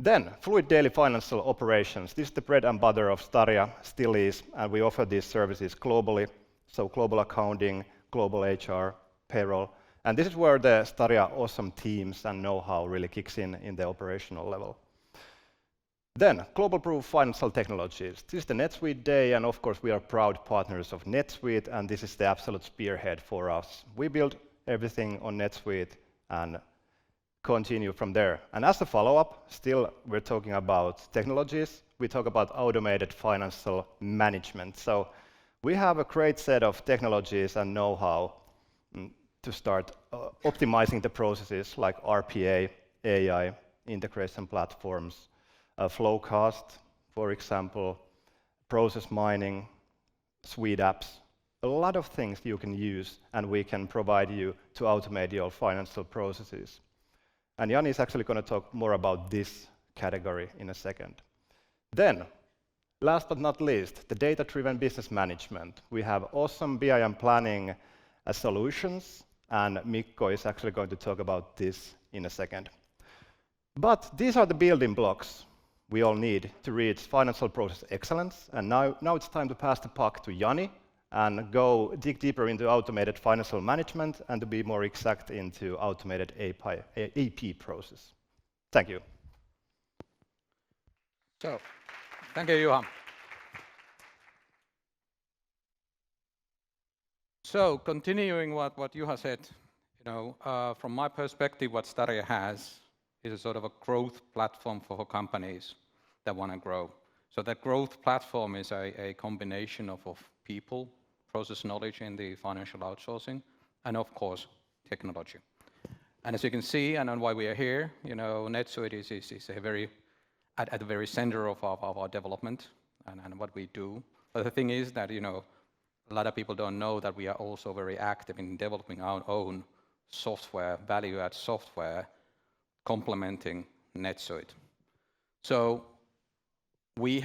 Then, fluid daily financial operations. This is the bread and butter of Staria, still is, and we offer these services globally. So global accounting, global HR, payroll. And this is where the Staria awesome teams and know-how really kicks in the operational level. Then, global proof financial technologies. This is the NetSuite day, and of course we are proud partners of NetSuite, and this is the absolute spearhead for us. We build everything on NetSuite and continue from there. And as a follow-up, still we're talking about technologies. We talk about automated financial management. So we have a great set of technologies and know-how to start optimizing the processes like RPA, AI, integration platforms, FloQast, for example, process mining, suite apps, a lot of things you can use and we can provide you to automate your financial processes. And Jani is actually going to talk more about this category in a second. Then, last but not least, the data-driven business management. We have awesome BI and planning solutions, and Mikko is actually going to talk about this in a second. But these are the building blocks we all need to reach financial process excellence. And now it's time to pass the puck to Jani and go dig deeper into automated financial management and to be more exact into automated AP process. Thank you. So, thank you, Juha. So, continuing what Juha said, from my perspective, what Staria has is a sort of a growth platform for companies that want to grow. So that growth platform is a combination of people, process knowledge in the financial outsourcing, and of course, technology. And as you can see, and on why we are here, NetSuite is a very at the very center of our development and what we do. But the thing is that a lot of people don't know that we are also very active in developing our own software, value-add software, complementing NetSuite. So we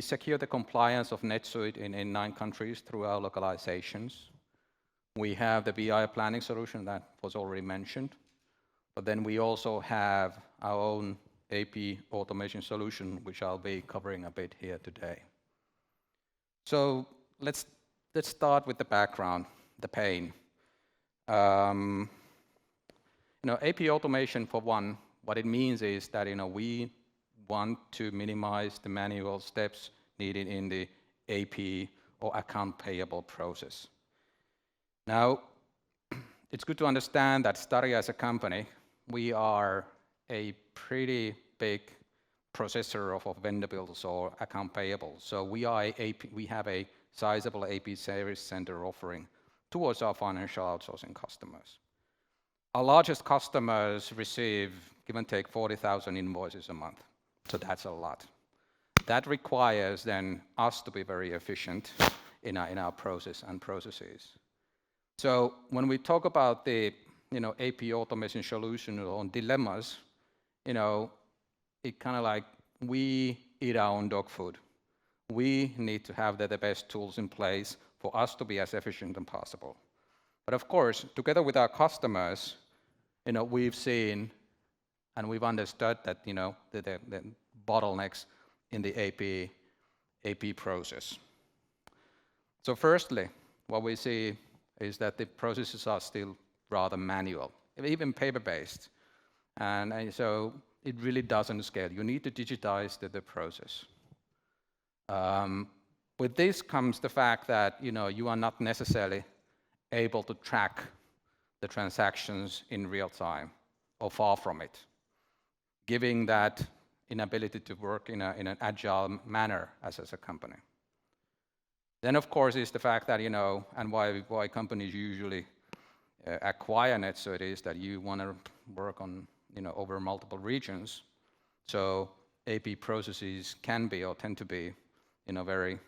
secure the compliance of NetSuite in 9 countries through our localizations. We have the BI planning solution that was already mentioned, but then we also have our own AP automation solution, which I'll be covering a bit here today. So let's start with the background, the pain. AP automation, for one, what it means is that we want to minimize the manual steps needed in the AP or account payable process. Now, it's good to understand that Staria as a company, we are a pretty big processor of vendor bills or account payable. So we have a sizable AP service center offering towards our financial outsourcing customers. Our largest customers receive, give and take, 40,000 invoices a month. So that's a lot. That requires then us to be very efficient in our process and processes. So when we talk about the AP automation solution on dilemmas, it kind of like we eat our own dog food. We need to have the best tools in place for us to be as efficient as possible. But of course, together with our customers, we've seen and we've understood that the bottlenecks in the AP process. So firstly, what we see is that the processes are still rather manual, even paper-based. And so it really doesn't scale. You need to digitize the process. With this comes the fact that you are not necessarily able to track the transactions in real time, or far from it, giving that inability to work in an agile manner as a company. Then, of course, is the fact that, and why companies usually acquire NetSuite is that you want to work on, over multiple regions. So AP processes can be or tend to be, very,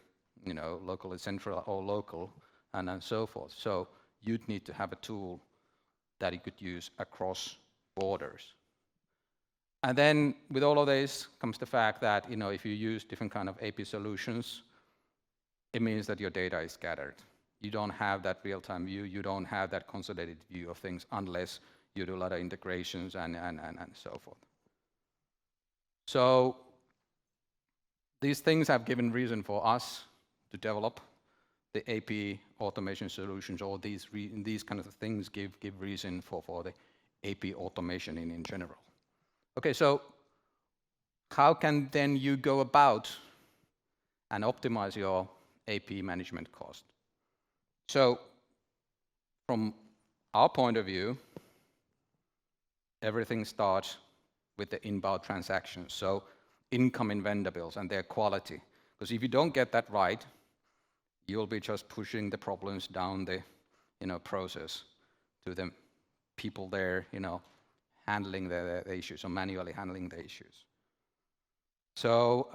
locally central or local and so forth. So you'd need to have a tool that you could use across borders. And then with all of this comes the fact that, if you use different kind of AP solutions, it means that your data is scattered. You don't have that real-time view. You don't have that consolidated view of things unless you do a lot of integrations and so forth. So these things have given reason for us to develop the AP automation solutions, or these kind of things give reason for the AP automation in general. Okay, so how can then you go about and optimize your AP management cost? So from our point of view, everything starts with the inbound transactions, so incoming vendor bills and their quality. Because if you don't get that right, you'll be just pushing the problems down the process to the people there, handling the issues or manually handling the issues. So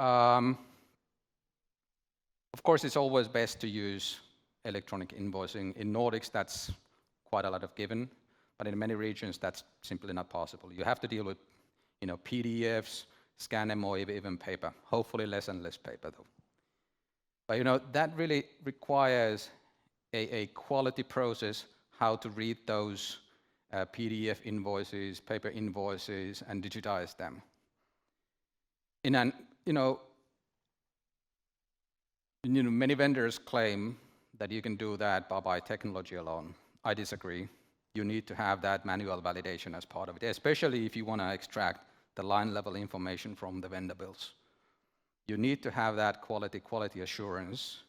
of course, it's always best to use electronic invoicing. In Nordics, that's quite a lot of given, but in many regions, that's simply not possible. You have to deal with PDFs, scan them, or even paper. Hopefully less and less paper, though. But that really requires a quality process, how to read those PDF invoices, paper invoices, and digitize them. Many vendors claim that you can do that by technology alone. I disagree. You need to have that manual validation as part of it, especially if you want to extract the line-level information from the vendor bills. You need to have that quality assurance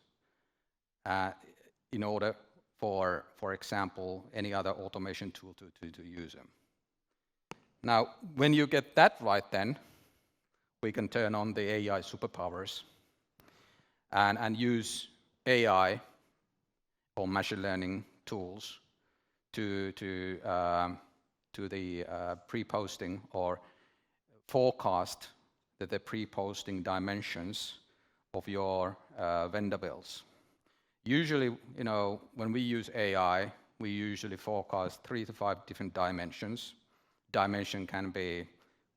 in order for example, any other automation tool to use them. Now, when you get that right then, we can turn on the AI superpowers and use AI or machine learning tools to the pre-posting or forecast the pre-posting dimensions of your vendor bills. Usually, when we use AI, we usually forecast 3 to 5 different dimensions. Dimension can be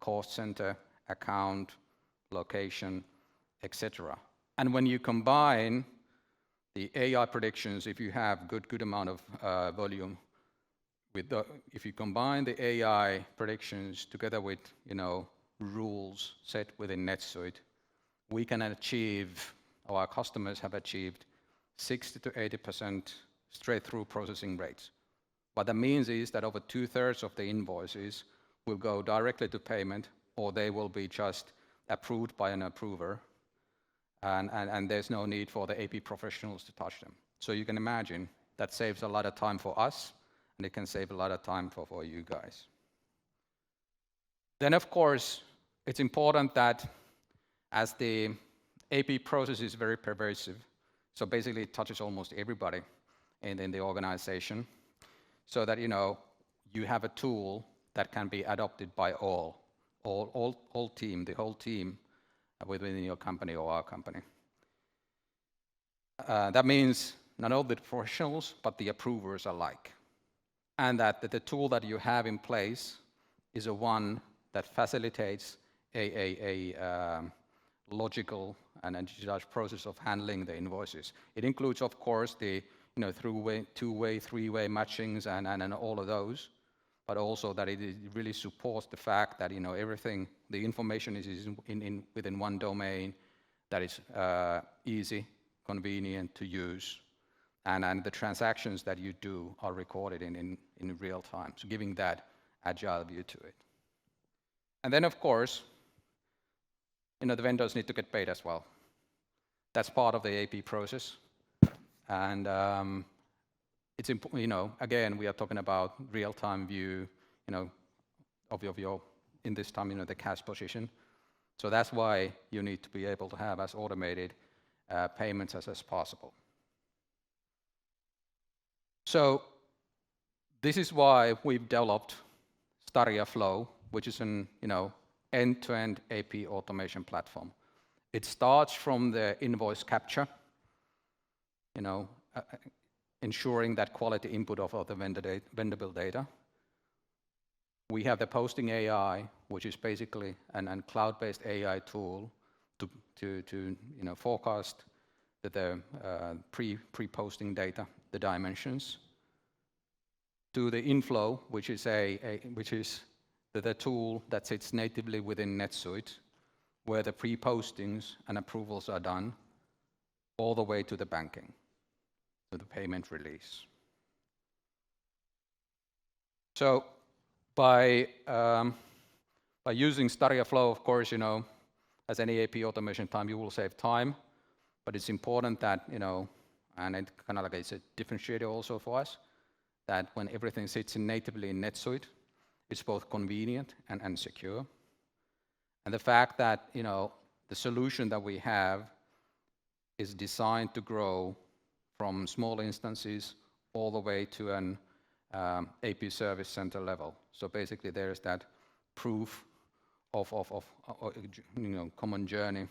cost center, account, location, etc. And when you combine the AI predictions, if you have good amount of volume, if you combine the AI predictions together with rules set within NetSuite, we can achieve, or our customers have achieved, 60 to 80% straight-through processing rates. What that means is that over 2/3 of the invoices will go directly to payment, or they will be just approved by an approver, and there's no need for the AP professionals to touch them. So you can imagine that saves a lot of time for us, and it can save a lot of time for you guys. Then, of course, it's important that as the AP process is very pervasive, so basically it touches almost everybody in the organization, so that you have a tool that can be adopted by whole team, the whole team within your company or our company. That means not only the professionals, but the approvers alike. And that the tool that you have in place is a one that facilitates a logical and digitized process of handling the invoices. It includes, of course, the two-way, three-way matchings and all of those, but also that it really supports the fact that everything, the information is within one domain, that is easy, convenient to use, and the transactions that you do are recorded in real time, so giving that agile view to it. And then, of course, the vendors need to get paid as well. That's part of the AP process, and it's again, we are talking about real-time view, of your, in this time, the cash position. So that's why you need to be able to have as automated payments as possible. So this is why we've developed Staria Flow, which is an end-to-end AP automation platform. It starts from the invoice capture, ensuring that quality input of the vendor bill data. We have the posting AI, which is basically a cloud-based AI tool to forecast the pre-posting data, the dimensions. To the inflow, which is the tool that sits natively within NetSuite, where the pre-postings and approvals are done, all the way to the banking, to the payment release. So by using Staria Flow, of course, as any AP automation time, you will save time, but it's important that, and it kind of like it's a differentiator also for us, that when everything sits natively in NetSuite, it's both convenient and secure. And the fact that, the solution that we have is designed to grow from small instances all the way to an AP service center level. So basically there's that proof of common journey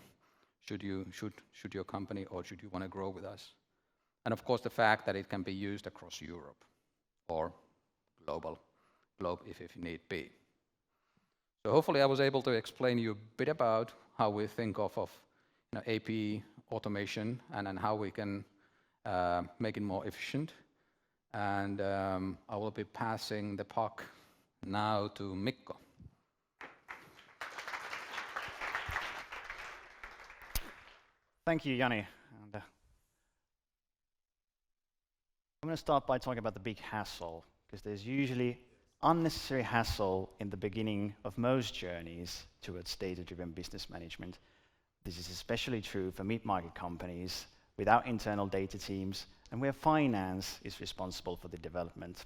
should your company or should you want to grow with us. And of course the fact that it can be used across Europe or globe if need be. So hopefully I was able to explain you a bit about how we think of AP automation and how we can make it more efficient. And I will be passing the puck now to Mikko. Thank you, Jani. And, I'm going to start by talking about the big hassle, because there's usually unnecessary hassle in the beginning of most journeys towards data-driven business management. This is especially true for mid-market companies without internal data teams and where finance is responsible for the development.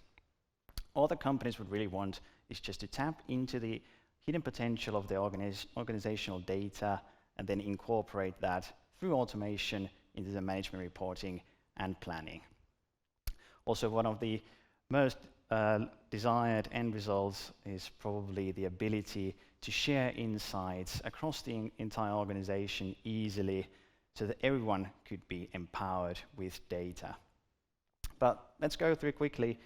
All the companies would really want is just to tap into the hidden potential of the organizational data and then incorporate that through automation into the management reporting and planning. Also, one of the most desired end results is probably the ability to share insights across the entire organization easily so that everyone could be empowered with data. But let's go through quickly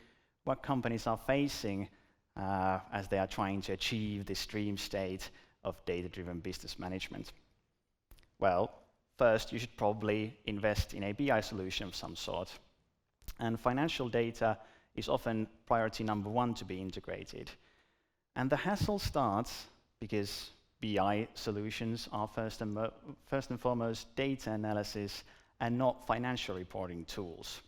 what companies are facing as they are trying to achieve this dream state of data-driven business management. Well, first, you should probably invest in a BI solution of some sort. And financial data is often priority number one to be integrated. And the hassle starts because BI solutions are first and foremost data analysis and not financial reporting tools.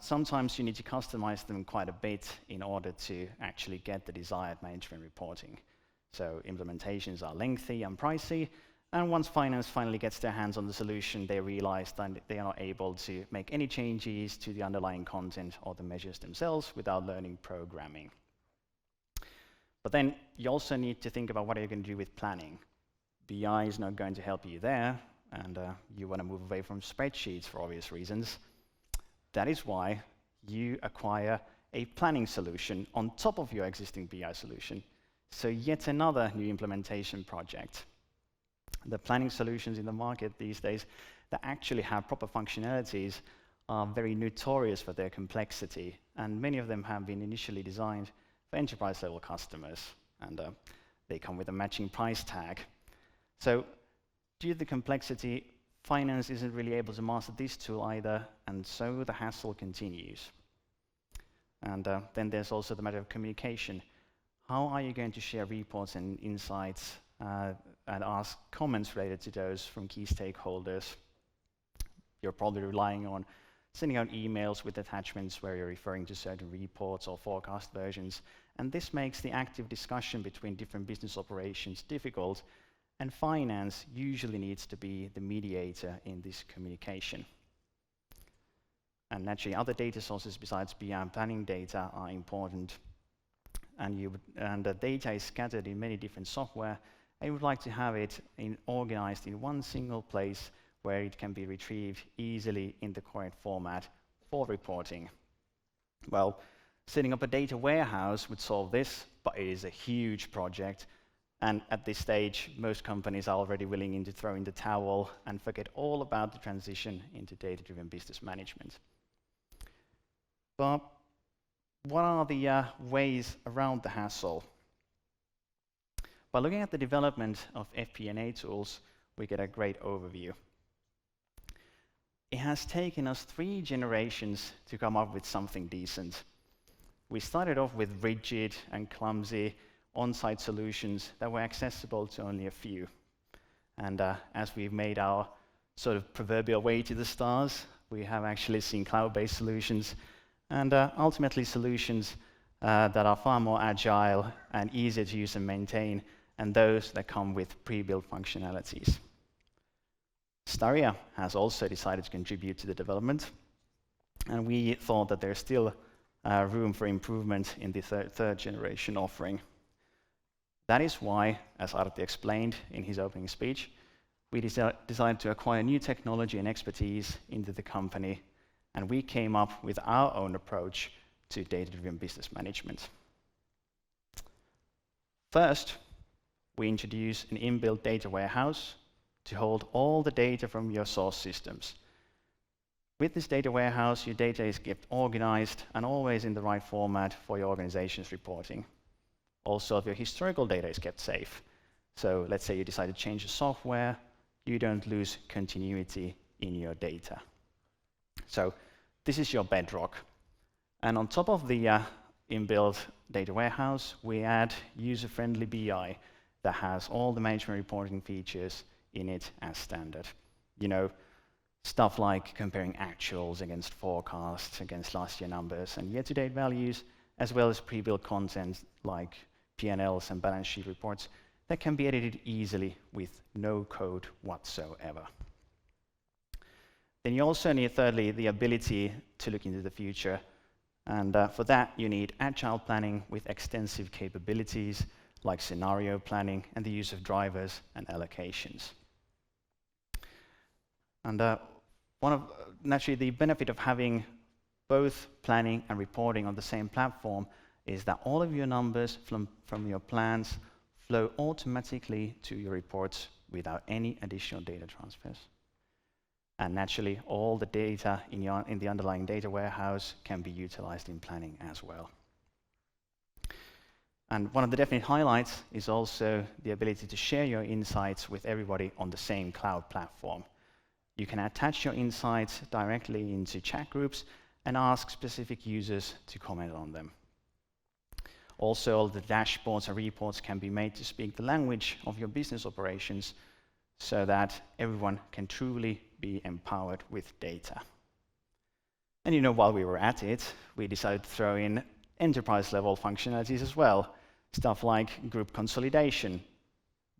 Sometimes you need to customize them quite a bit in order to actually get the desired management reporting. So implementations are lengthy and pricey, and once finance finally gets their hands on the solution, they realize that they are not able to make any changes to the underlying content or the measures themselves without learning programming. But then you also need to think about what are you going to do with planning. BI is not going to help you there, and you want to move away from spreadsheets for obvious reasons. That is why you acquire a planning solution on top of your existing BI solution. So yet another new implementation project. The planning solutions in the market these days that actually have proper functionalities are very notorious for their complexity, and many of them have been initially designed for enterprise-level customers, and they come with a matching price tag. So due to the complexity, finance isn't really able to master this tool either, and so the hassle continues. And then there's also the matter of communication. How are you going to share reports and insights and ask comments related to those from key stakeholders? You're probably relying on sending out emails with attachments where you're referring to certain reports or forecast versions, and this makes the active discussion between different business operations difficult, and finance usually needs to be the mediator in this communication. And naturally, other data sources besides BI and planning data are important, and the data is scattered in many different software. I would like to have it organized in one single place where it can be retrieved easily in the correct format for reporting. Well, setting up a data warehouse would solve this, but it is a huge project. And at this stage, most companies are already willing to throw in the towel and forget all about the transition into data-driven business management. But what are the ways around the hassle? By looking at the development of FP&A tools, we get a great overview. It has taken us 3 generations to come up with something decent. We started off with rigid and clumsy on-site solutions that were accessible to only a few. And as we've made our sort of proverbial way to the stars, we have actually seen cloud-based solutions and ultimately solutions that are far more agile and easier to use and maintain, and those that come with pre-built functionalities. Staria has also decided to contribute to the development, and we thought that there's still room for improvement in the third generation offering. That is why, as Artti explained in his opening speech, we decided to acquire new technology and expertise into the company, and we came up with our own approach to data-driven business management. First, we introduce an inbuilt data warehouse to hold all the data from your source systems. With this data warehouse, your data is kept organized and always in the right format for your organization's reporting. Also, your historical data is kept safe. So let's say you decide to change the software, you don't lose continuity in your data. So this is your bedrock. And on top of the inbuilt data warehouse, we add user-friendly BI that has all the management reporting features in it as standard. You know, stuff like comparing actuals against forecasts, against last year numbers and year-to-date values, as well as pre-built content like P&Ls and balance sheet reports that can be edited easily with no code whatsoever. Then you also need, thirdly, the ability to look into the future And for that, you need agile planning with extensive capabilities like scenario planning and the use of drivers and allocations. And naturally, the benefit of having both planning and reporting on the same platform is that all of your numbers from your plans flow automatically to your reports without any additional data transfers. And naturally, all the data in the underlying data warehouse can be utilized in planning as well. And one of the definite highlights is also the ability to share your insights with everybody on the same cloud platform. You can attach your insights directly into chat groups and ask specific users to comment on them. Also, all the dashboards and reports can be made to speak the language of your business operations so that everyone can truly be empowered with data. And while we were at it, we decided to throw in enterprise-level functionalities as well. Stuff like group consolidation,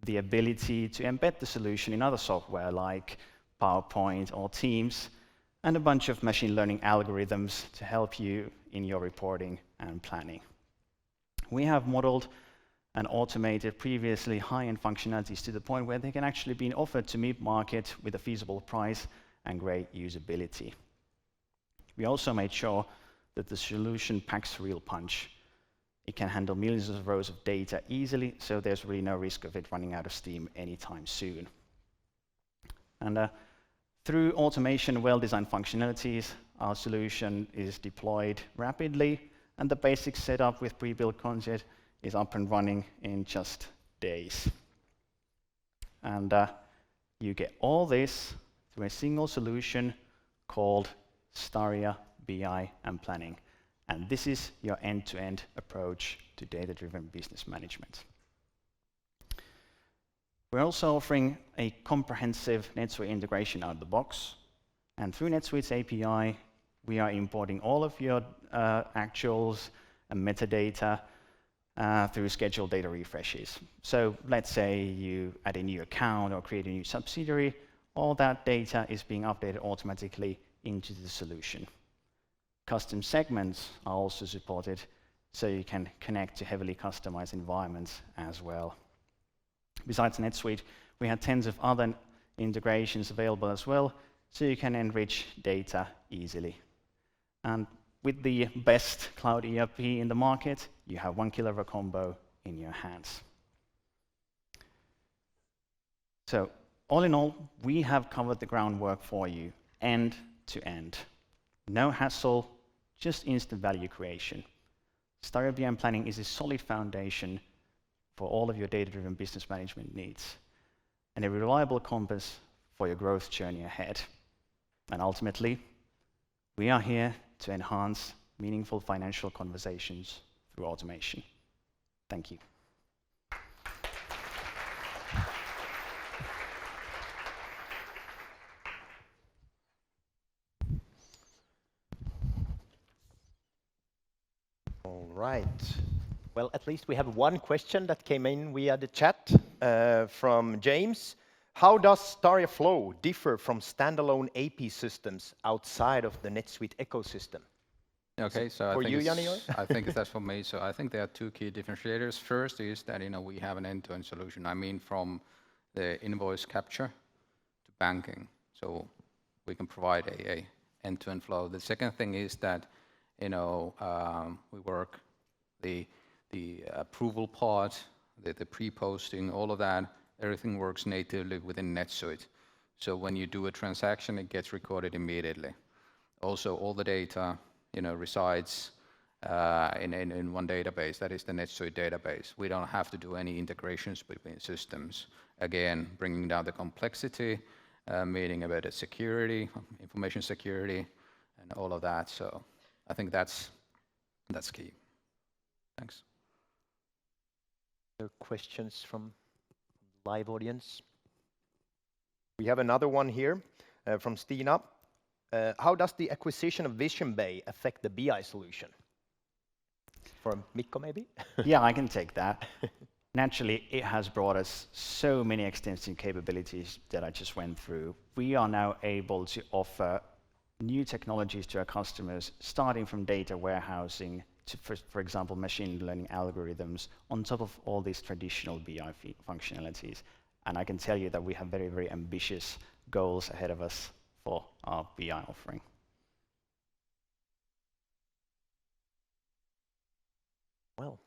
the ability to embed the solution in other software like PowerPoint or Teams, and a bunch of machine learning algorithms to help you in your reporting and planning. We have modeled and automated previously high-end functionalities to the point where they can actually be offered to mid-market with a feasible price and great usability. We also made sure that the solution packs real punch. It can handle millions of rows of data easily, so there's really no risk of it running out of steam anytime soon. And through automation and well-designed functionalities, our solution is deployed rapidly, and the basic setup with pre-built content is up and running in just days. And you get all this through a single solution called Staria BI and Planning. And this is your end-to-end approach to data-driven business management. We're also offering a comprehensive NetSuite integration out of the box. And through NetSuite's API, we are importing all of your actuals and metadata through scheduled data refreshes. So let's say you add a new account or create a new subsidiary, all that data is being updated automatically into the solution. Custom segments are also supported, so you can connect to heavily customized environments as well. Besides NetSuite, we have tens of other integrations available as well, so you can enrich data easily. And with the best cloud ERP in the market, you have one killer of a combo in your hands. So all in all, we have covered the groundwork for you, end to end. No hassle, just instant value creation. Staria BI and Planning is a solid foundation for all of your data-driven business management needs, and a reliable compass for your growth journey ahead. And ultimately, we are here to enhance meaningful financial conversations through automation. Thank you. All right. Well, at least we have one question that came in via the chat from James. How does Staria Flow differ from standalone AP systems outside of the NetSuite ecosystem? Okay, so for you, Jani? I think that's for me. So I think there are two key differentiators. First is that we have an end-to-end solution. I mean, from the invoice capture to banking, so we can provide a end-to-end flow. The second thing is that we work the approval part, the pre-posting, all of that. Everything works natively within NetSuite. So when you do a transaction, it gets recorded immediately. Also, all the data resides in one database. That is the NetSuite database. We don't have to do any integrations between systems. Again, bringing down the complexity, meaning about the security, information security, and all of that. So I think that's key. Thanks. Other questions from the live audience? We have another one here from Stina. How does the acquisition of Vision Bay affect the BI solution? For Mikko, maybe? Yeah, I can take that. Naturally, it has brought us so many extensive capabilities that I just went through. We are now able to offer new technologies to our customers, starting from data warehousing to, for example, machine learning algorithms, on top of all these traditional BI functionalities. And I can tell you that we have very, very ambitious goals ahead of us for our BI offering. Well,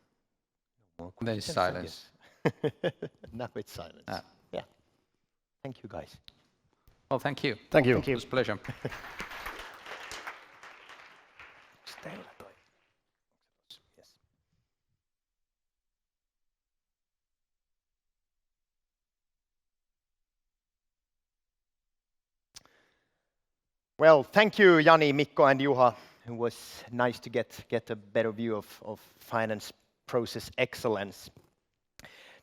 no more There is questions, I silence. guess. Now it's silence. Yeah. Thank you, guys. Well, thank you. Thank you. Thank you. It was a pleasure. Yes. Well, thank you, Jani, Mikko, and Juha. It was nice to get a better view of finance process excellence.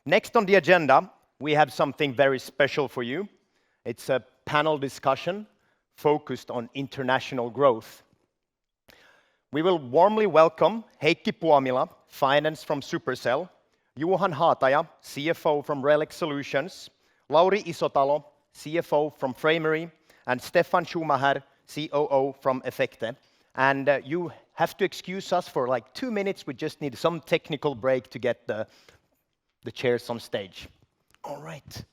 Next on the agenda, we have something very special for you. It's a panel discussion focused on international growth. We will warmly welcome Heikki Puomila, Finance from Supercell, Johan Haataja, CFO from RELEX Solutions, Lauri Isotalo, CFO from Framery, and Stefan Schumacher, COO from Effecte. And you have to excuse us for like 2 minutes. We just need some technical break to get the chairs on stage. All right.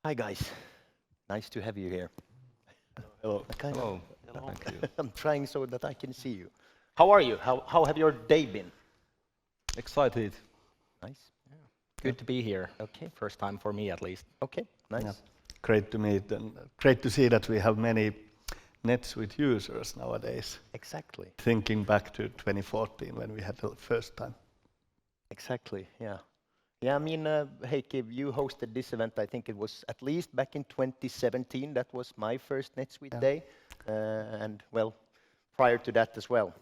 Hi, guys. Nice to have you here. Hello. Hello. Hello. I'm trying so that I can see you. How are you? How have your day been? Excited. Nice. Yeah. Good to be here. Okay. First time for me, at least. Okay. Nice. Yeah. Great to meet and great to see that we have many NetSuite users nowadays. Exactly. Thinking back to 2014 when we had the first time. Exactly. Yeah. Yeah, I mean, Heikki, you hosted this event, I think it was at least back in 2017. That was my first NetSuite day. And, well, prior to that as well.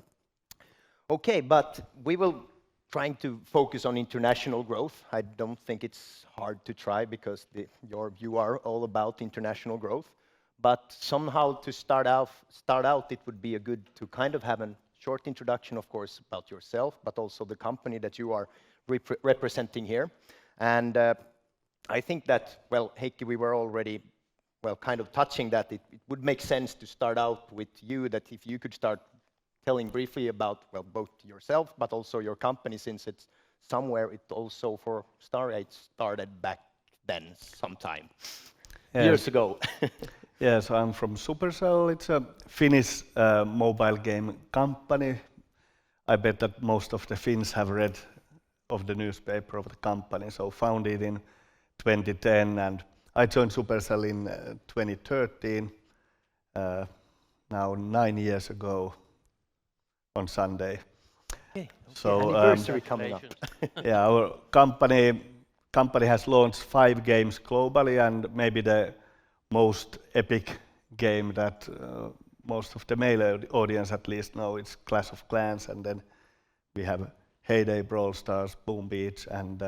Okay, but we will trying to focus on international growth. I don't think it's hard to try because you are all about international growth. But somehow to start out, it would be a good to kind of have a short introduction, of course, about yourself, but also the company that you are representing here. And I think that, well, Heikki, we were already, well, kind of touching that. It would make sense to start out with you, that if you could start telling briefly about, well, both yourself, but also your company, since it's somewhere, it also for Staria, it started back then sometime, years ago. Yes, I'm from Supercell. It's a Finnish mobile game company. I bet that most of the Finns have read of the newspaper of the company. So founded in 2010, and I joined Supercell in 2013. Now 9 years ago on Sunday. Okay. So anniversary coming up. Yeah, our company has launched 5 games globally, and maybe the most epic game that most of the male audience at least know, it's Clash of Clans, and then we have Heyday, Brawl Stars, Boom Beach, and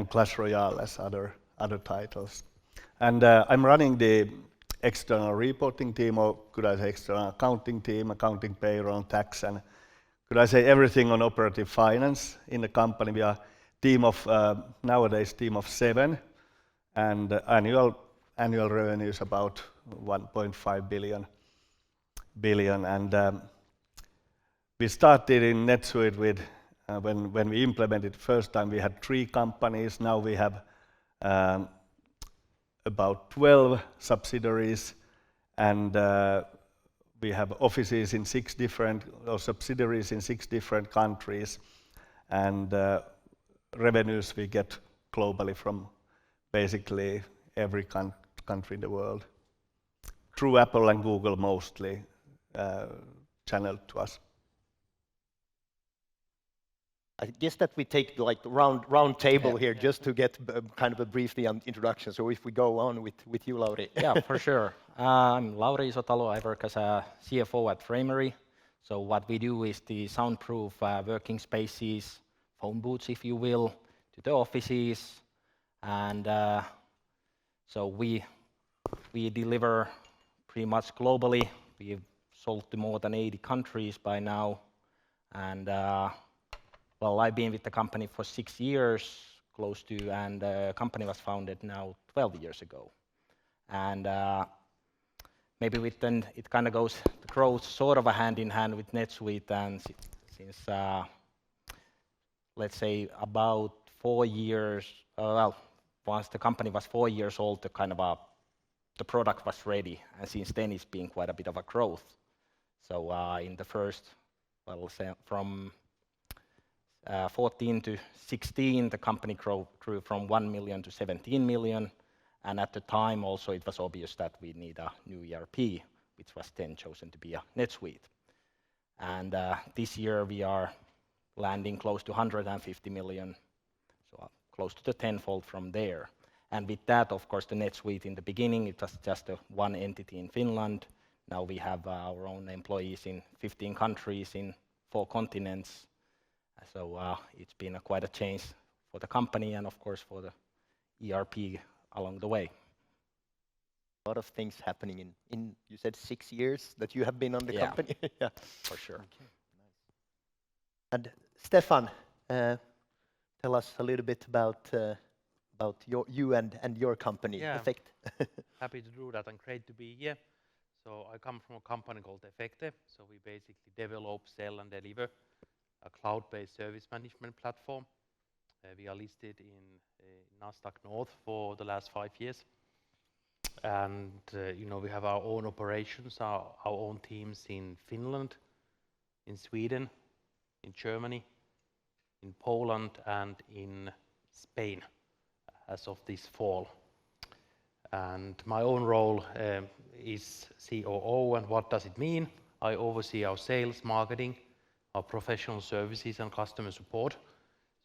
Clash Royale as other titles. And I'm running the external reporting team, or could I say external accounting team, accounting, payroll, tax, and could I say everything on operative finance in the company. We are nowadays team of 7, and annual revenue is about 1.5 billion. And we started in NetSuite with when we implemented first time, we had 3 companies. Now we have about 12 subsidiaries, and we have offices in 6 different, or subsidiaries in 6 different countries, and revenues we get globally from basically every country in the world, through Apple and Google mostly, channeled to us. I guess that we take like round table here just to get kind of a brief introduction. So if we go on with you, Lauri. Yeah, for sure. I'm Lauri Isotalo. I work as a CFO at Framery. So what we do is the soundproof working spaces, phone booths, if you will, to the offices. And so we deliver pretty much globally. We've sold to more than 80 countries by now. And well, I've been with the company for 6 years, close to, and the company was founded now 12 years ago. And maybe with then it kind of goes, the growth sort of a hand in hand with NetSuite, and since let's say about 4 years, well, once the company was 4 years old, the kind of the product was ready, and since then it's been quite a bit of a growth. So in the first, well, say from 14 to 16, the company grew from 1 million to 17 million, and at the time also it was obvious that we need a new ERP, which was then chosen to be a NetSuite. And this year we are landing close to 150 million, so close to the tenfold from there. And with that, of course, the NetSuite in the beginning, it was just one entity in Finland. Now we have our own employees in 15 countries in 4 continents. So it's been quite a change for the company and, of course, for the ERP along the way. A lot of things happening in you said 6 years that you have been on the company? Yeah, for sure. Okay. Nice. And Stefan, tell us a little bit about you and your company, Effect. Happy to do that and great to be here. So I come from a company called Effecte. So we basically develop, sell and deliver a cloud-based service management platform. We are listed in Nasdaq North for the last 5 years. And we have our own operations, our own teams in Finland, in Sweden, in Germany, in Poland and in Spain as of this fall. And my own role is COO, and what does it mean? I oversee our sales, marketing, our professional services and customer support.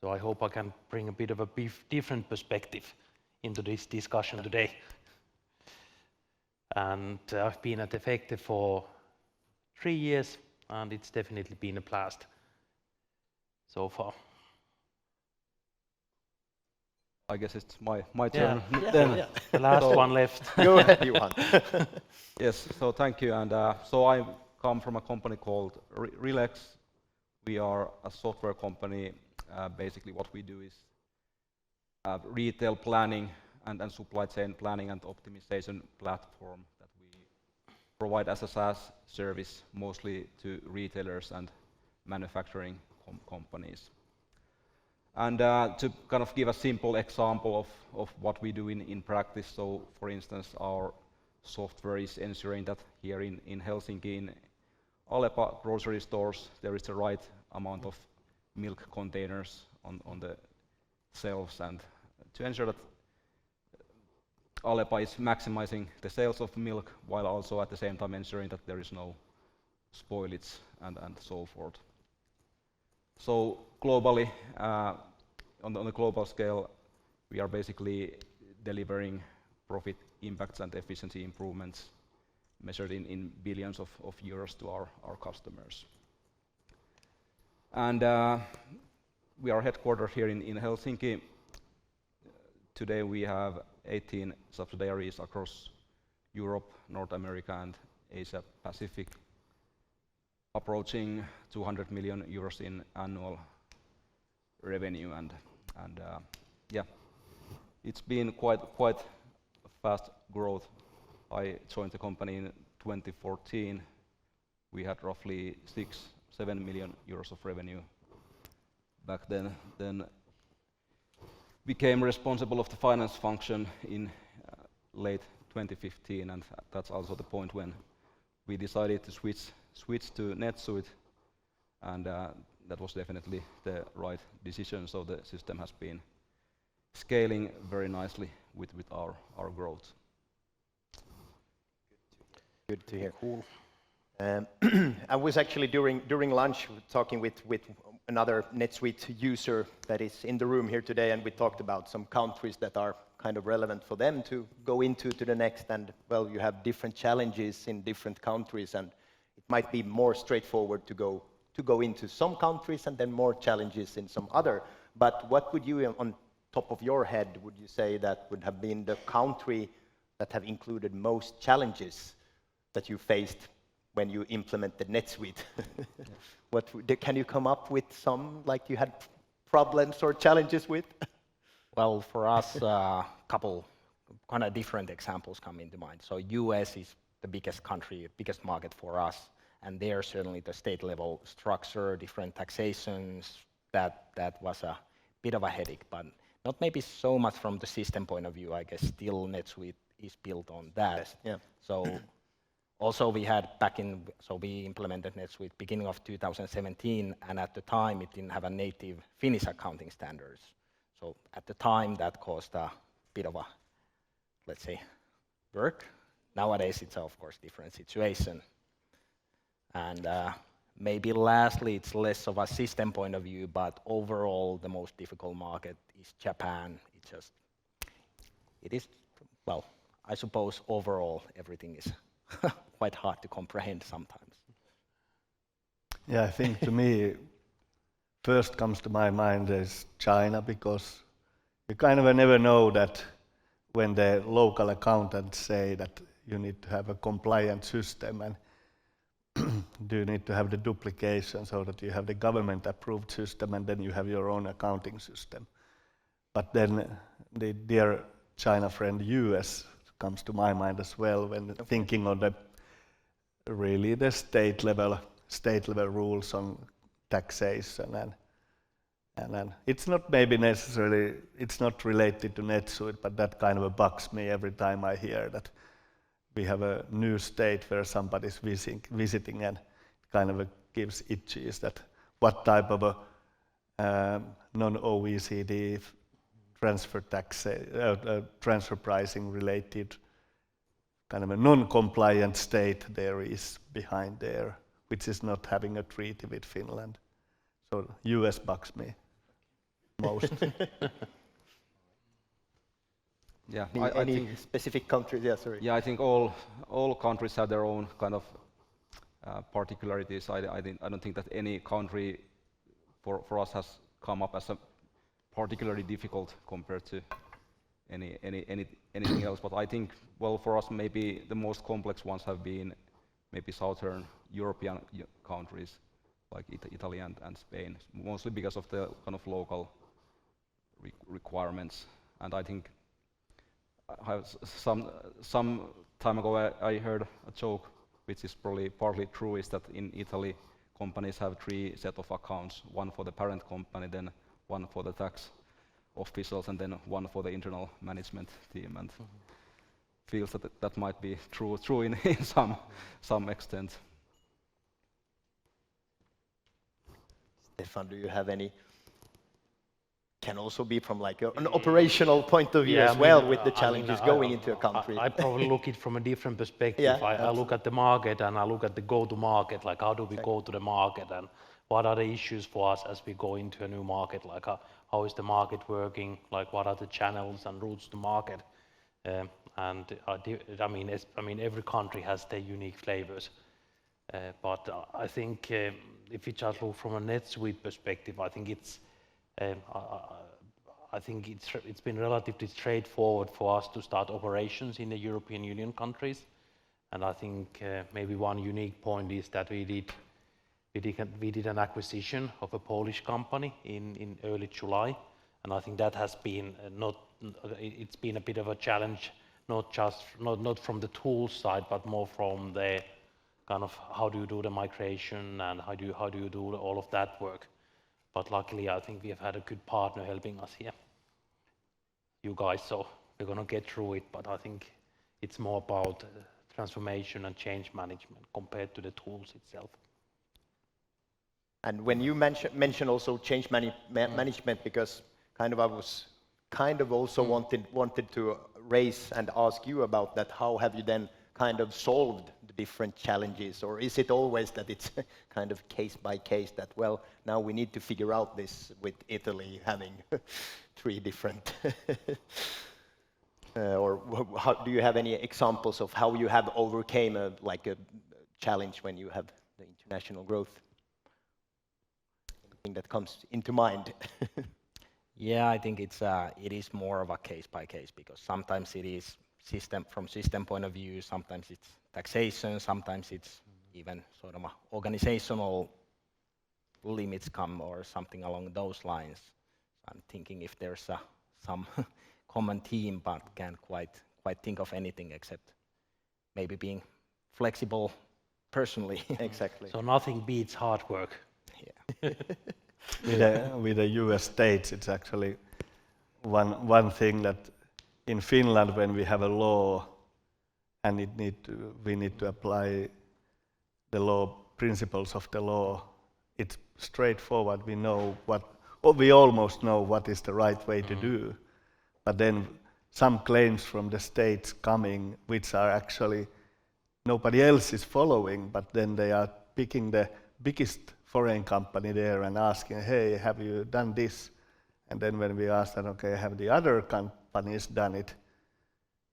So I hope I can bring a bit of a different perspective into this discussion today. And I've been at Effecte for 3 years, and it's definitely been a blast so far. I guess it's my turn. The last one left. Go ahead, Johan. Yes, so thank you. And so I come from a company called RELEX. We are a software company. Basically what we do is retail planning and supply chain planning and optimization platform that we provide as a SaaS service, mostly to retailers and manufacturing companies. And to kind of give a simple example of what we do in practice, so for instance, our software is ensuring that here in Helsinki, in Alepa grocery stores, there is the right amount of milk containers on the shelves, and to ensure that Alepa is maximizing the sales of milk while also at the same time ensuring that there is no spoilage and so forth. So globally, on the global scale, we are basically delivering profit impacts and efficiency improvements measured in billions of euros to our customers. And we are headquartered here in Helsinki. Today we have 18 subsidiaries across Europe, North America and Asia Pacific, approaching 200 million euros in annual revenue, and yeah, it's been quite fast growth. I joined the company in 2014. We had roughly 6-7 million euros of revenue back then. Then became responsible of the finance function in late 2015, and that's also the point when we decided to switch to NetSuite, and that was definitely the right decision. So the system has been scaling very nicely with our growth. Good to hear. Cool. I was actually during lunch talking with another NetSuite user that is in the room here today, and we talked about some countries that are kind of relevant for them to go into to the next. And well, you have different challenges in different countries, and it might be more straightforward to go into some countries and then more challenges in some other. But what would you, on top of your head, would you say that would have been the country that have included most challenges that you faced when you implemented NetSuite? Can you come up with some, like you had problems or challenges with? Well, for us, a couple kind of different examples come into mind. So US is the biggest country, biggest market for us. And there certainly the state level structure, different taxations, that was a bit of a headache, but not maybe so much from the system point of view. I guess still NetSuite is built on that. Yes, yeah. So also we had so we implemented NetSuite beginning of 2017, and at the time it didn't have a native Finnish accounting standards. So at the time that caused a bit of a, let's say, work. Nowadays it's of course different situation. And maybe lastly, it's less of a system point of view, but overall the most difficult market is Japan. It is, well, I suppose overall everything is quite hard to comprehend sometimes. Yeah, I think to me, first comes to my mind is China, because you kind of never know that when the local accountants say that you need to have a compliant system, and do you need to have the duplication so that you have the government approved system and then you have your own accounting system. But then the dear China friend US comes to my mind as well when thinking of the really the state level rules on taxation, and it's not maybe necessarily, it's not related to NetSuite, but that kind of bugs me every time I hear that we have a new state where somebody's visiting, and kind of gives itches that what type of a non-OECD transfer pricing related kind of a non-compliant state there is behind there, which is not having a treaty with Finland. So US bugs me most. Yeah, Any I think specific countries? Yeah, sorry. Yeah, I think all countries have their own kind of particularities. I don't think that any country for us has come up as a particularly difficult compared to anything else. But I think, well, for us maybe the most complex ones have been maybe Southern European countries like Italy and Spain, mostly because of the kind of local requirements. And I think some time ago I heard a joke, which is probably partly true, is that in Italy companies have 3 set of accounts, one for the parent company, then one for the tax officials, and then one for the internal management team, and feels that might be true in some extent. Stefan, do you have any? Can also be from like an operational point of view as well, with the challenges going into a country. I probably look it from a different perspective. Yeah, I look at the market and I look at the go-to-market, like how do we go to the market and what are the issues for us as we go into a new market, like how is the market working, like what are the channels and routes to market. I mean, every country has their unique flavors. But I think if you just look from a NetSuite perspective, I think it's been relatively straightforward for us to start operations in the European Union countries, and I think maybe one unique point is that we did an acquisition of a Polish company in early July, and I think that has been it's been a bit of a challenge, not from the tools side, but more from the kind of how do you do the migration and how do you do all of that work. But luckily, I think we have had a good partner helping us here, you guys, so we're going to get through it, but I think it's more about transformation and change management compared to the tools itself. And when you mention also change management, because kind of I was kind of also wanted to raise and ask you about that, how have you then kind of solved the different challenges, or is it always that it's kind of case by case that, well, now we need to figure out this with Italy having 3 different or how, do you have any examples of how you have overcame a challenge when you have the international growth? Anything that comes into mind? Yeah, I think it is more of a case by case, because sometimes it is from system point of view, sometimes it's taxation, sometimes it's even sort of organizational limits come or something along those lines. I'm thinking if there's some common theme, but can't quite think of anything except maybe being flexible personally. Exactly. So nothing beats hard work. With the US states, it's actually one thing that in Finland, when we have a law and we need to apply the law principles of the law, it's straightforward. We almost know what is the right way to do, but then some claims from the states coming, which are actually nobody else is following, but then they are picking the biggest foreign company there and asking, hey, have you done this? And then when we ask them, okay, have the other companies done it?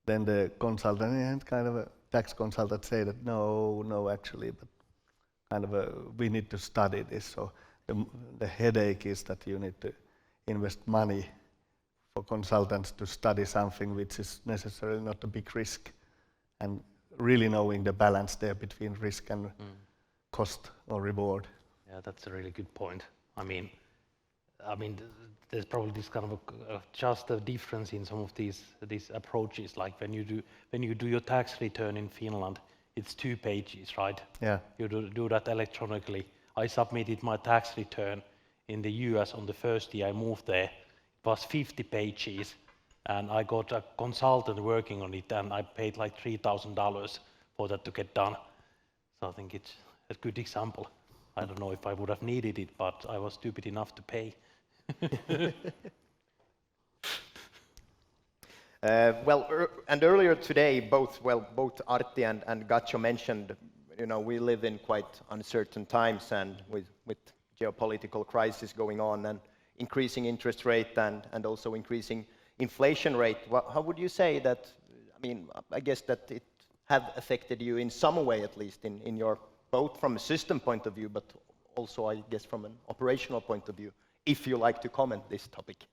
Then the consultant, and kind of a tax consultant, say that no, actually, but kind of we need to study this. So the headache is that you need to invest money for consultants to study something which is necessarily not a big risk, and really knowing the balance there between risk and cost or reward. Yeah, that's a really good point. I mean, there's probably this kind of just a difference in some of these approaches. Like when you do your tax return in Finland, it's 2 pages, right? Yeah. You do that electronically. I submitted my tax return in the US on the first year I moved there. It was 50 pages, and I got a consultant working on it, and I paid like $3,000 for that to get done. So I think it's a good example. I don't know if I would have needed it, but I was stupid enough to pay. And earlier today, both Artti and Gacho mentioned, we live in quite uncertain times, and with geopolitical crisis going on and increasing interest rate and also increasing inflation rate. How would you say that? I guess that it have affected you in some way, at least in your, both from a system point of view, but also I guess from an operational point of view, if you like to comment this topic.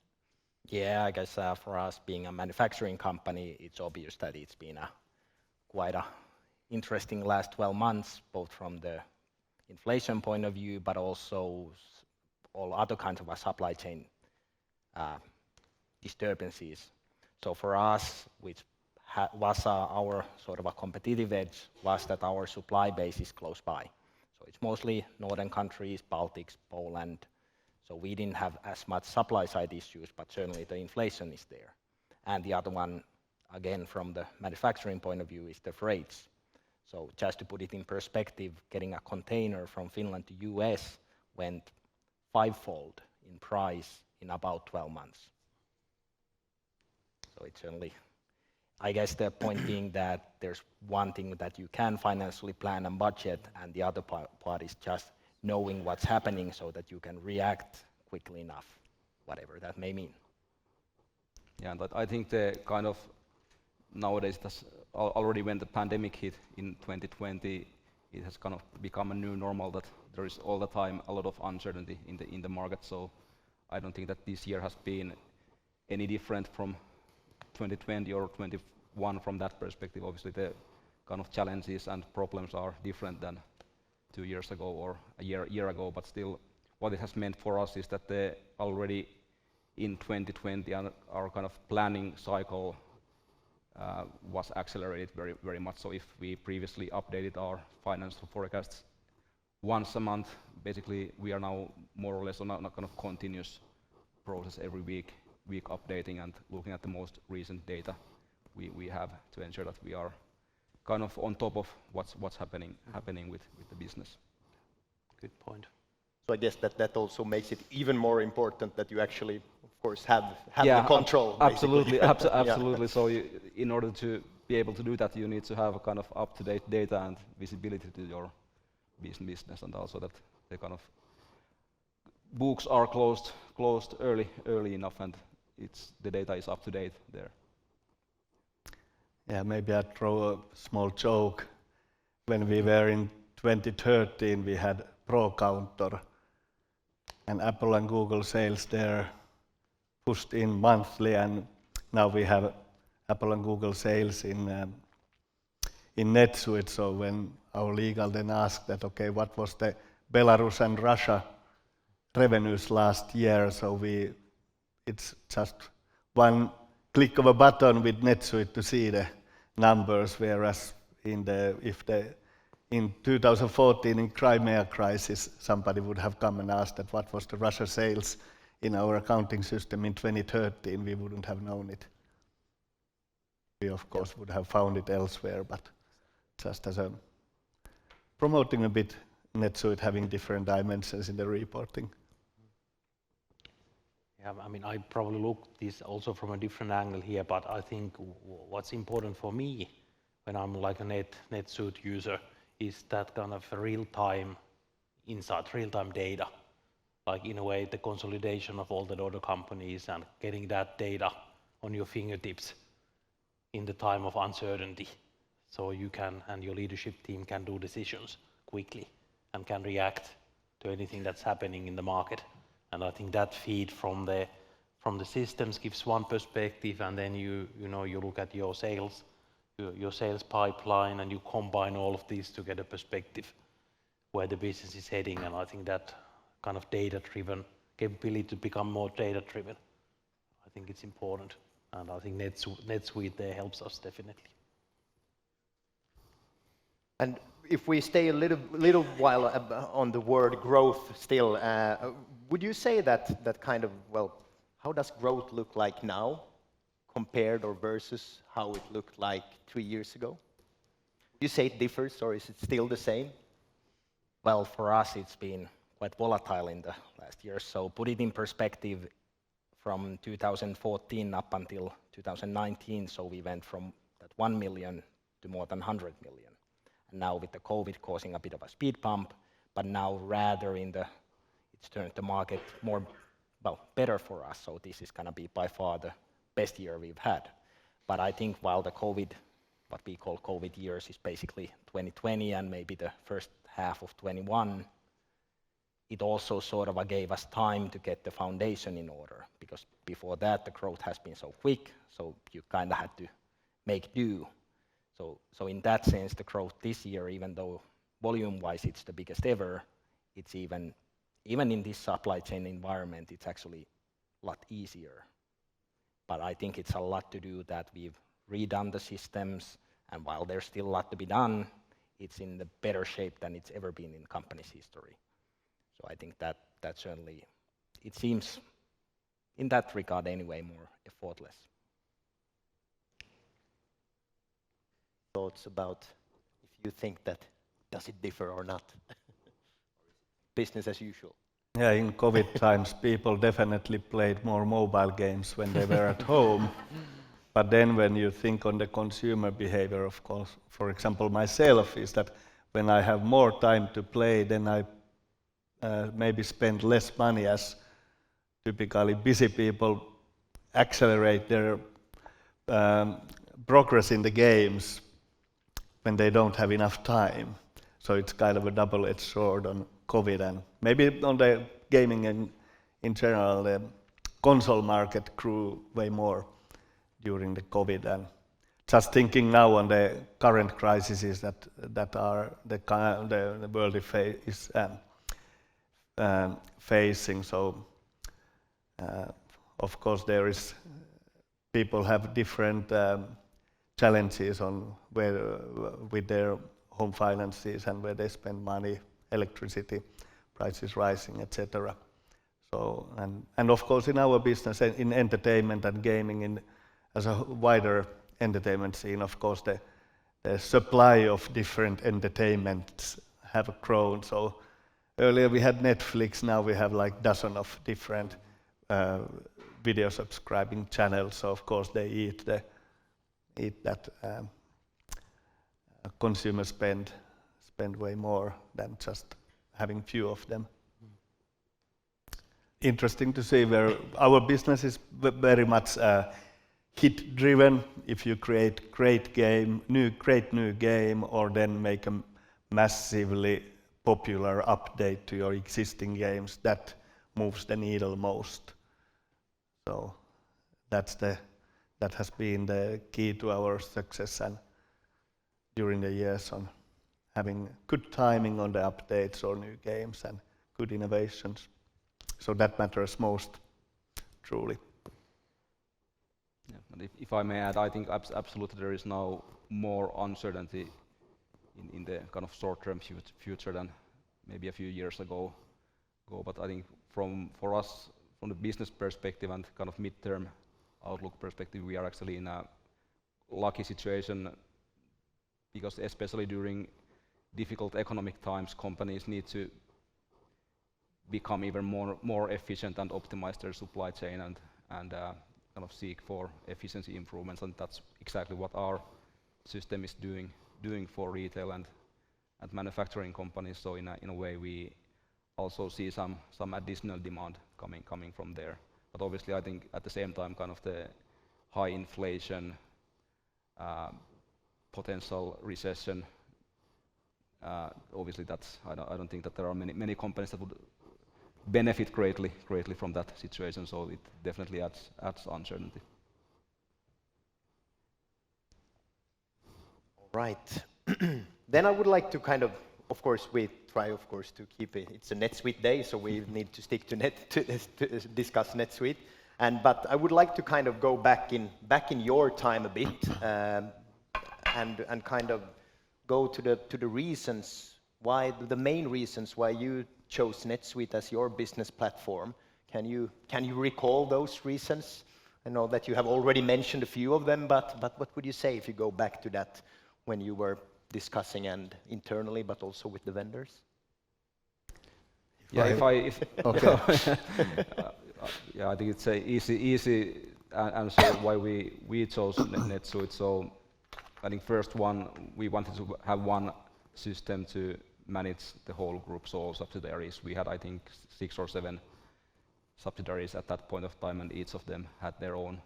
Yeah, I guess for us being a manufacturing company, it's obvious that it's been quite a interesting last 12 months, both from the inflation point of view, but also all other kinds of supply chain disturbances. So for us, which was our sort of a competitive edge, was that our supply base is close by. So it's mostly northern countries, Baltics, Poland. So we didn't have as much supply side issues, but certainly the inflation is there. And the other one, again, from the manufacturing point of view, is the freights. So just to put it in perspective, getting a container from Finland to US went 5-fold in price in about 12 months. So it's certainly, I guess the point being that there's one thing that you can financially plan and budget, and the other part is just knowing what's happening so that you can react quickly enough, whatever that may mean. Yeah, but I think the kind of nowadays, already when the pandemic hit in 2020, it has kind of become a new normal that there is all the time a lot of uncertainty in the market. So I don't think that this year has been any different from 2020 or 21 from that perspective. Obviously, the kind of challenges and problems are different than 2 years ago or a year ago, but still what it has meant for us is that already in 2020 our kind of planning cycle was accelerated very, very much. So if we previously updated our financial forecasts once a month, basically we are now more or less on a kind of continuous process every week updating and looking at the most recent data we have to ensure that we are kind of on top of what's happening with the business. Good point. So I guess that also makes it even more important that you actually, of course, have the control. Absolutely, absolutely. Yeah. So in order to be able to do that, you need to have a kind of up-to-date data and visibility to your business, and also that the kind of books are closed early enough, and the data is up to date there. Yeah, maybe I'd throw a small joke. When we were in 2013, we had Pro Counter, and Apple and Google sales there pushed in monthly, and now we have Apple and Google sales in NetSuite. So when our legal then asked that, okay, what was the Belarus and Russia revenues last year? So it's just one click of a button with NetSuite to see the numbers, whereas in 2014 in Crimea crisis, somebody would have come and asked that what was the Russia sales in our accounting system in 2013, we wouldn't have known it. We of course would have found it elsewhere, but just as a promoting a bit NetSuite having different dimensions in the reporting. Yeah, I mean, I probably look this also from a different angle here, but I think what's important for me when I'm like a NetSuite user is that kind of real-time insight, real-time data. Like in a way, the consolidation of all the other companies and getting that data on your fingertips in the time of uncertainty. So you can, and your leadership team can do decisions quickly and can react to anything that's happening in the market. And I think that feed from the systems gives one perspective, and then you look at your sales pipeline, and you combine all of these to get a perspective where the business is heading. And I think that kind of data-driven capability to become more data-driven, I think it's important. And I think NetSuite there helps us definitely. And if we stay a little while on the word growth still, would you say that kind of, well, how does growth look like now compared or versus how it looked like 3 years ago? Would you say it differs, or is it still the same? Well, for us, it's been quite volatile in the last years. So put it in perspective, from 2014 up until 2019, so we went from that 1 million to more than 100 million. And now with the COVID causing a bit of a speed bump, but now rather it's turned the market more, well, better for us. So this is gonna be by far the best year we've had. But I think while the COVID, what we call COVID years, is basically 2020 and maybe the first half of 21, it also sort of gave us time to get the foundation in order, because before that the growth has been so quick, so you kind of had to make do. So in that sense, the growth this year, even though volume-wise it's the biggest ever, it's even in this supply chain environment, it's actually a lot easier. But I think it's a lot to do that we've redone the systems, and while there's still a lot to be done, it's in the better shape than it's ever been in company's history. So I think that certainly, it seems, in that regard anyway, more effortless. Thoughts about if you think that, does it differ or not? Business as usual. Yeah, in COVID times, people definitely played more mobile games when they were at home. But then when you think on the consumer behavior, of course, for example, myself, is that when I have more time to play, then I maybe spend less money, as typically busy people accelerate their progress in the games when they don't have enough time. So it's kind of a double-edged sword on COVID, and maybe on the gaming in general, the console market grew way more during the COVID. And just thinking now on the current crises that are the world is facing. So of course there is, people have different challenges on where with their home finances and where they spend money, electricity prices rising, etc. So and of course in our business, in entertainment and gaming, as a wider entertainment scene, of course the supply of different entertainments have grown. So earlier we had Netflix, now we have like dozen of different video subscribing channels. So of course they eat that consumer spend way more than just having few of them. Interesting to see where our business is very much hit driven. If you create great new game, or then make a massively popular update to your existing games, that moves the needle most. So that has been the key to our success and during the years on having good timing on the updates or new games and good innovations. So that matters most, truly. Yeah, and if I may add, I think absolutely there is now more uncertainty in the kind of short-term future than maybe a few years ago. But I think for us, from the business perspective and kind of mid-term outlook perspective, we are actually in a lucky situation because especially during difficult economic times, companies need to become even more efficient and optimize their supply chain and kind of seek for efficiency improvements, and that's exactly what our system is doing for retail and manufacturing companies. So in a way, we also see some additional demand coming from there. But obviously, I think at the same time, kind of the high inflation, potential recession. Obviously, that's I don't think that there are many companies that would benefit greatly from that situation. So it definitely adds uncertainty. Right. Then I would like to kind of course, we try, of course, to keep it. It's a NetSuite day, so we need to stick to discuss NetSuite. But I would like to kind of go back in your time a bit, and kind of go to the reasons why, the main reasons why you chose NetSuite as your business platform. Can you recall those reasons? I know that you have already mentioned a few of them, but what would you say if you go back to that when you were discussing and internally, but also with the vendors? Yeah, okay. Yeah, I think it's a easy answer why we chose NetSuite. So I think first one, we wanted to have one system to manage the whole group, so all subsidiaries. We had, I think, 6 or 7 subsidiaries at that point of time, and each of them had their own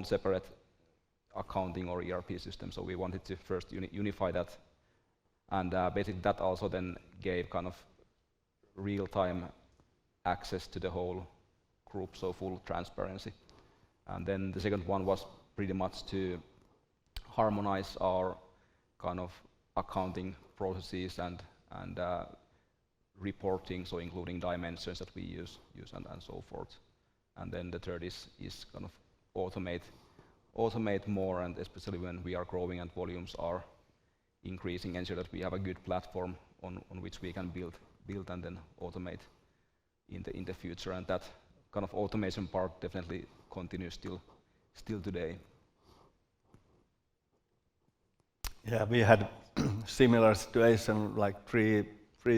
separate accounting or ERP system. So we wanted to first unify that, and basically that also then gave kind of real-time access to the whole group, so full transparency. And then the second one was pretty much to harmonize our kind of accounting processes and reporting, so including dimensions that we use and so forth. And then the third is kind of automate more, and especially when we are growing and volumes are increasing, ensure that we have a good platform on which we can build and then automate in the future. And that kind of automation part definitely continues still today. Yeah, we had similar situation, like three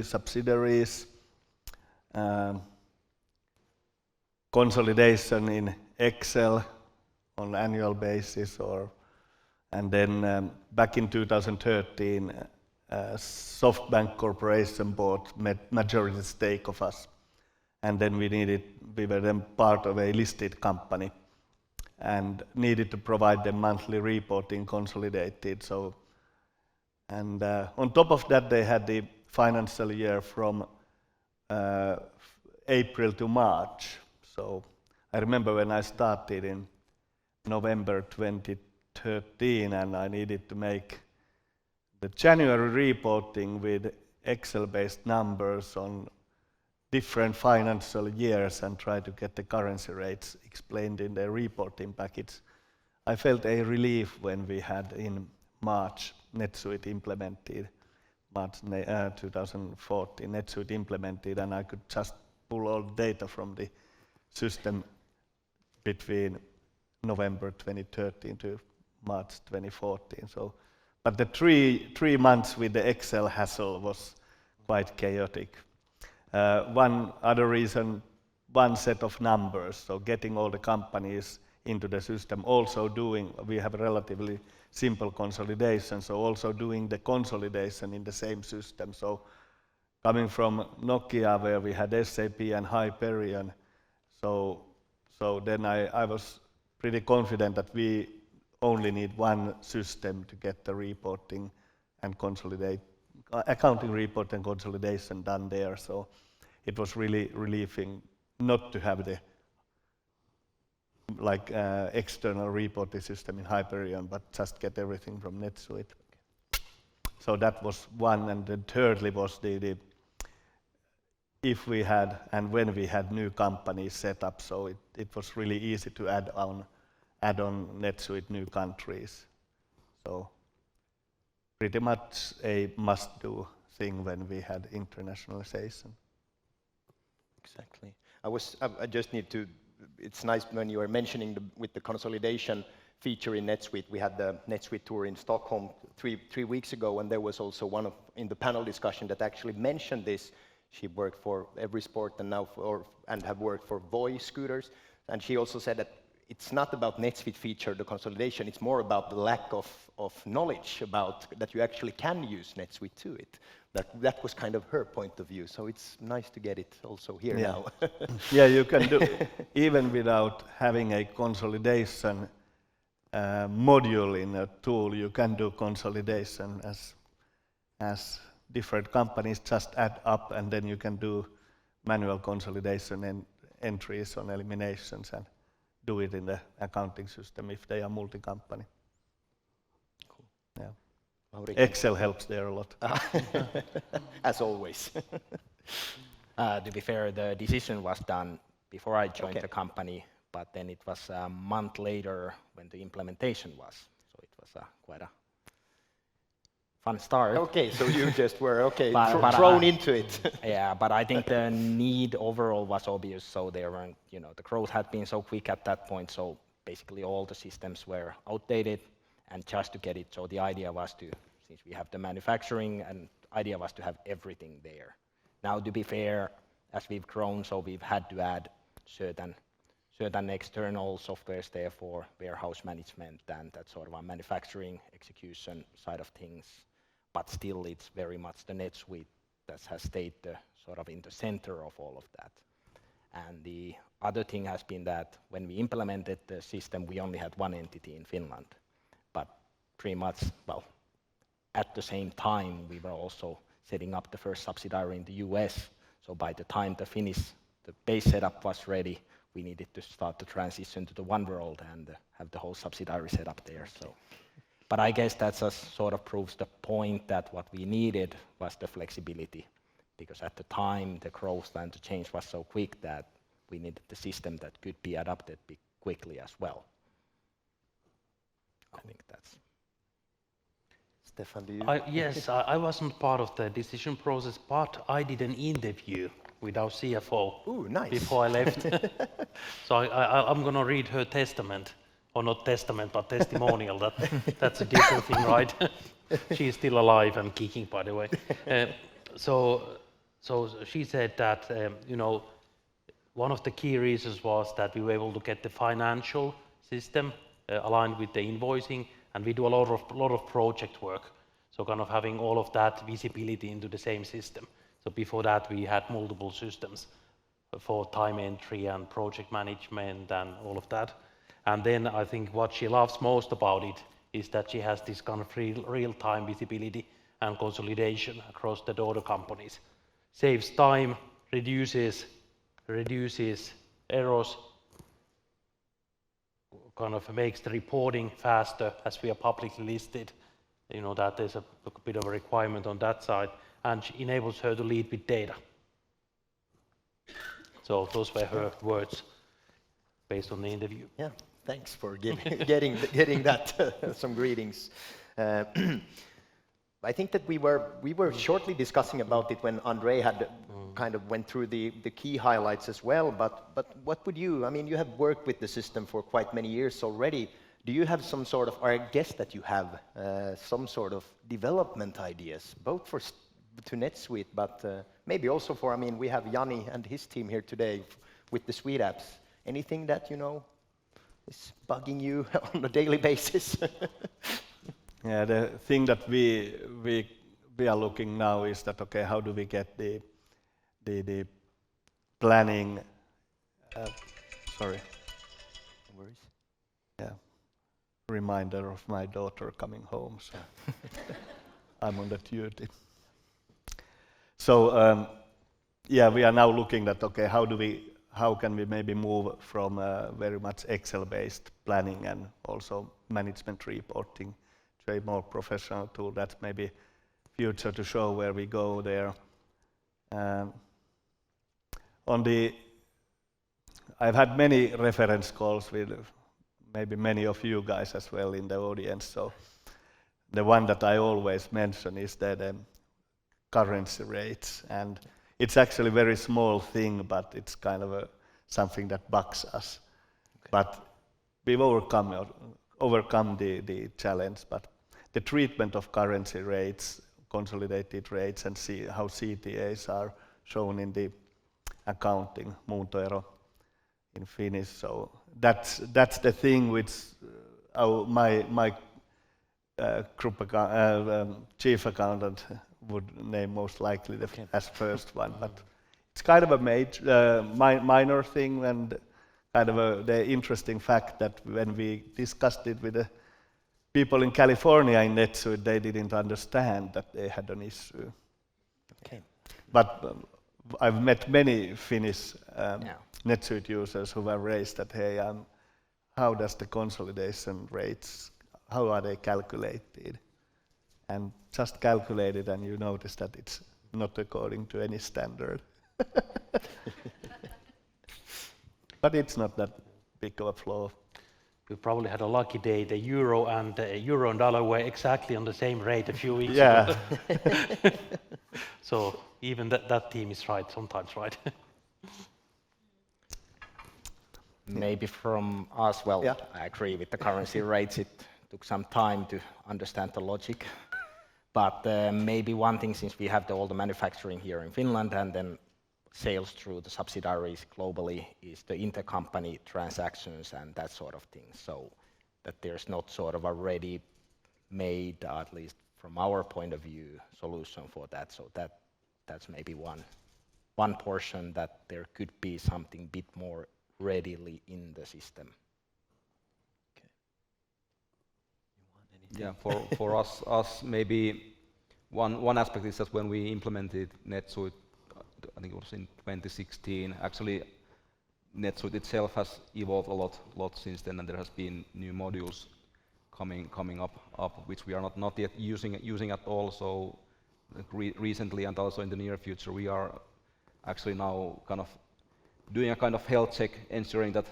subsidiaries, consolidation in Excel on annual basis, and then back in 2013, SoftBank Corporation bought majority stake of us, and then we were then part of a listed company, and needed to provide them monthly reporting consolidated. So, and on top of that, they had the financial year from April to March. So I remember when I started in November 2013, and I needed to make the January reporting with Excel-based numbers on different financial years and try to get the currency rates explained in the reporting package. I felt a relief when we had in March NetSuite implemented, March 2014 NetSuite implemented, and I could just pull all data from the system between November 2013 to March 2014. So, but the three months with the Excel hassle was quite chaotic. One other reason, one set of numbers, so getting all the companies into the system, also we have a relatively simple consolidation, so also doing the consolidation in the same system. So coming from Nokia, where we had SAP and Hyperion, so then I was pretty confident that we only need one system to get the reporting and consolidate, accounting report and consolidation done there. So it was really relieving not to have the external reporting system in Hyperion, but just get everything from NetSuite. So that was one, and then thirdly was the if we had and when we had new companies set up, so it was really easy to add on NetSuite new countries. So pretty much a must-do thing when we had internationalization. Exactly. I just need to, it's nice when you are mentioning with the consolidation feature in NetSuite. We had the NetSuite tour in Stockholm three weeks ago, and there was also one in the panel discussion that actually mentioned this. She worked for every sport and now and have worked for Voi scooters, and she also said that it's not about NetSuite feature, the consolidation, it's more about the lack of knowledge about that you actually can use NetSuite to it. That was kind of her point of view, so it's nice to get it also here now. Yeah, you can do, even without having a consolidation module in a tool, you can do consolidation as different companies just add up, and then you can do manual consolidation and entries on eliminations and do it in the accounting system if they are multi-company. Cool. Yeah. Excel helps there a lot. As always. To be fair, the decision was done before I joined the company, but then it was a month later when the implementation was. So it was quite a fun start. Okay, so you just were thrown into it. Yeah, but I think the need overall was obvious. So there weren't, the growth had been so quick at that point. So basically all the systems were outdated, and just to get it. So the idea was to, since we have the manufacturing, and idea was to have everything there. Now, to be fair, as we've grown, so we've had to add certain external softwares there for warehouse management and that sort of a manufacturing execution side of things. But still, it's very much the NetSuite that has stayed in the center of all of that. And the other thing has been that when we implemented the system, we only had one entity in Finland. But pretty much, well, at the same time, we were also setting up the first subsidiary in the US. So by the time the base setup was ready, we needed to start the transition to the one world and have the whole subsidiary set up there. So, but I guess that just sort of proves the point that what we needed was the flexibility, because at the time the growth and the change was so quick that we needed the system that could be adapted quickly as well. I think that's. Stefan, do you? Yes, I wasn't part of the decision process, but I did an interview with our CFO. Ooh, nice. Before I left. So I'm going to read her testament, or not testament, but testimonial. That's a different thing, right? She's still alive and kicking, by the way. So she said that one of the key reasons was that we were able to get the financial system aligned with the invoicing, and we do a lot of project work. So kind of having all of that visibility into the same system. So before that, we had multiple systems for time entry and project management and all of that. And then I think what she loves most about it is that she has this kind of real-time visibility and consolidation across the daughter companies. Saves time, reduces errors, kind of makes the reporting faster as we are publicly listed. That there's a bit of a requirement on that side, and she enables her to lead with data. So those were her words based on the interview. Yeah, thanks for getting that. Some greetings. I think that we were shortly discussing about it when Andre had kind of went through the key highlights as well. But what would you? I mean, you have worked with the system for quite many years already. Do you have some sort of, or I guess that you have some sort of development ideas, both to NetSuite, but maybe also for, I mean, we have Jani and his team here today with the Suite apps. Anything that, is bugging you on a daily basis? Yeah, the thing that we are looking now is that, okay, how do we get the planning, sorry. No worries. Yeah. Reminder of my daughter coming home, so I'm on the duty. So yeah, we are now looking at, okay, how can we maybe move from very much Excel-based planning and also management reporting to a more professional tool. That's maybe future to show where we go there. I've had many reference calls with maybe many of you guys as well in the audience. So The one that I always mention is the currency rates, and it's actually a very small thing, but it's kind of something that bugs us. Okay. But we've overcome the challenge. But the treatment of currency rates, consolidated rates, and see how CTAs are shown in the accounting, muuntoero in Finnish. So that's the thing which my chief accountant would name most likely as first one. But it's kind of a minor thing, and kind of the interesting fact that when we discussed it with the people in California in NetSuite, they didn't understand that they had an issue. Okay. But I've met many Finnish NetSuite users who have raised that, hey, how does the consolidation rates, how are they calculated? And just calculate it and you notice that it's not according to any standard. But it's not that big of a flaw. We probably had a lucky day. The euro and dollar were exactly on the same rate a few weeks ago. So even that team is right sometimes, right? Maybe from us, well, I agree with the currency rates. It took some time to understand the logic. But maybe one thing, since we have all the manufacturing here in Finland and then sales through the subsidiaries globally, is the intercompany transactions and that sort of thing. So that there's not sort of a ready-made, at least from our point of view, solution for that. So that's maybe one portion that there could be something bit more readily in the system. Yeah, for us maybe one aspect is that when we implemented NetSuite, I think it was in 2016, actually NetSuite itself has evolved a lot since then, and there has been new modules coming up which we are not yet using at all. So recently and also in the near future, we are actually now kind of doing a kind of health check, ensuring that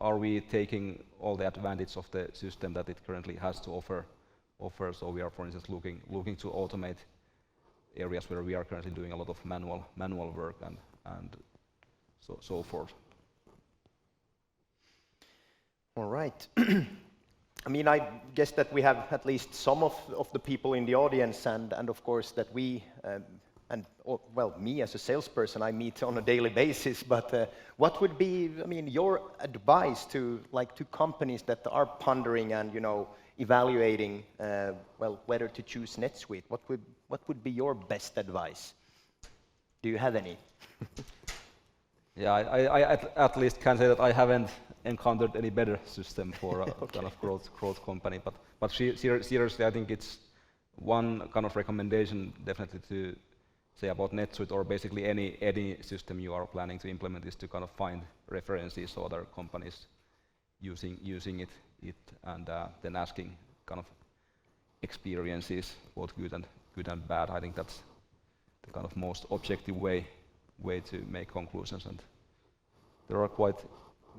are we taking all the advantage of the system that it currently has to offer. So we are, for instance, looking to automate areas where we are currently doing a lot of manual work and so forth. All right. I mean, I guess that we have at least some of the people in the audience, and of course that we, well, me as a salesperson, I meet on a daily basis. But what would be, I mean, your advice to companies that are pondering and evaluating, well, whether to choose NetSuite? What would be your best advice? Do you have any? Yeah, I at least can say that I haven't encountered any better system for a kind of growth company. But seriously, I think it's one kind of recommendation definitely to say about NetSuite, or basically any system you are planning to implement, is to kind of find references or other companies using it and then asking kind of experiences, both good and bad. I think that's the kind of most objective way to make conclusions, and there are quite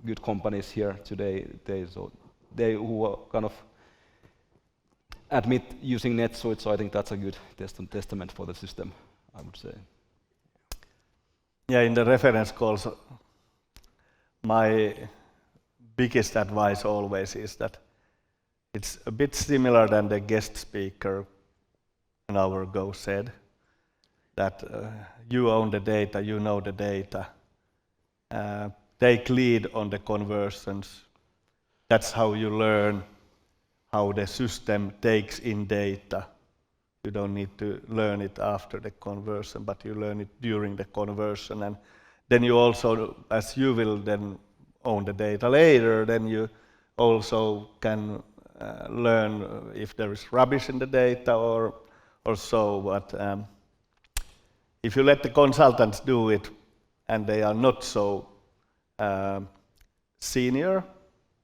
good companies here today. They who are kind of admit using NetSuite, so I think that's a good testament for the system, I would say. Yeah, in the reference calls, my biggest advice always is that it's a bit similar than the guest speaker an hour ago said, that you own the data, you know the data. Take lead on the conversions. That's how you learn how the system takes in data. You don't need to learn it after the conversion, but you learn it during the conversion. And then you also, as you will then own the data later, then you also can learn if there is rubbish in the data or so. But if you let the consultants do it and they are not so senior,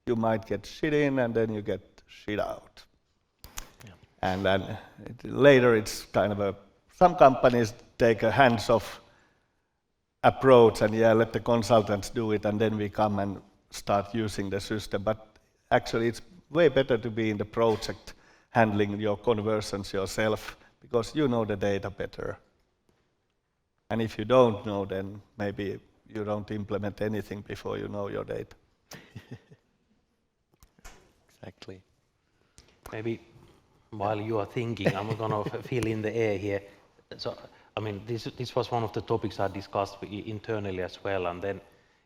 you might get shit in and then you get shit out. Yeah. And then later it's kind of some companies take a hands-off approach and let the consultants do it, and then we come and start using the system. But actually it's way better to be in the project handling your conversions yourself because you know the data better. And if you don't know, then maybe you don't implement anything before you know your data. Exactly. Maybe while you are thinking, I'm going to fill in the air here. So, I mean, this was one of the topics I discussed internally as well. And then,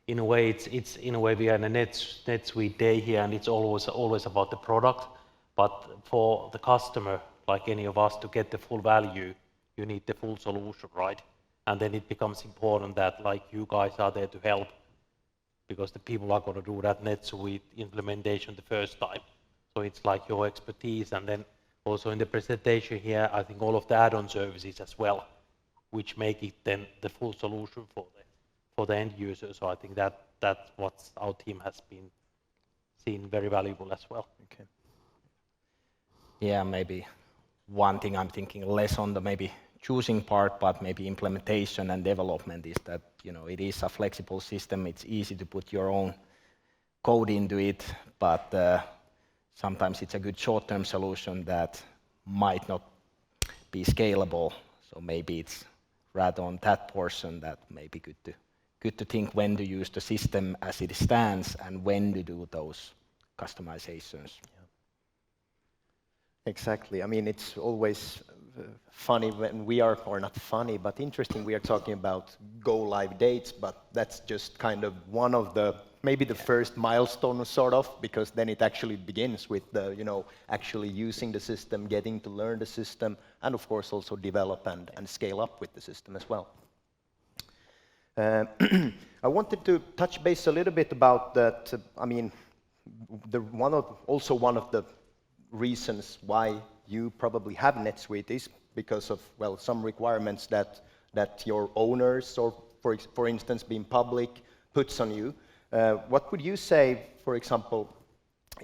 in a way, it's in a way we are in a NetSuite day here, and it's always about the product. But for the customer, like any of us, to get the full value, you need the full solution, right? And then it becomes important that like you guys are there to help, because the people are going to do that NetSuite implementation the first time. So it's like your expertise, and then also in the presentation here, I think all of the add-on services as well, which make it then the full solution for the end user. So I think that's what our team has been seen very valuable as well. Okay. Yeah, maybe one thing I'm thinking less on the maybe choosing part, but maybe implementation and development is that, you know, it is a flexible system. It's easy to put your own code into it, but sometimes it's a good short-term solution that might not be scalable. So maybe it's rather on that portion that may be good to think when to use the system as it stands and when to do those customizations. Exactly. I mean, it's always funny when we are, or not funny, but interesting, we are talking about go-live dates, but that's just kind of one of the, maybe the first milestone, sort of, because then it actually begins with the, you know, actually using the system, getting to learn the system, and of course also develop and scale up with the system as well. I wanted to touch base a little bit about that. I mean, one of the reasons why you probably have NetSuite is because of, well, some requirements that your owners, or for instance being public, puts on you. What would you say, for example,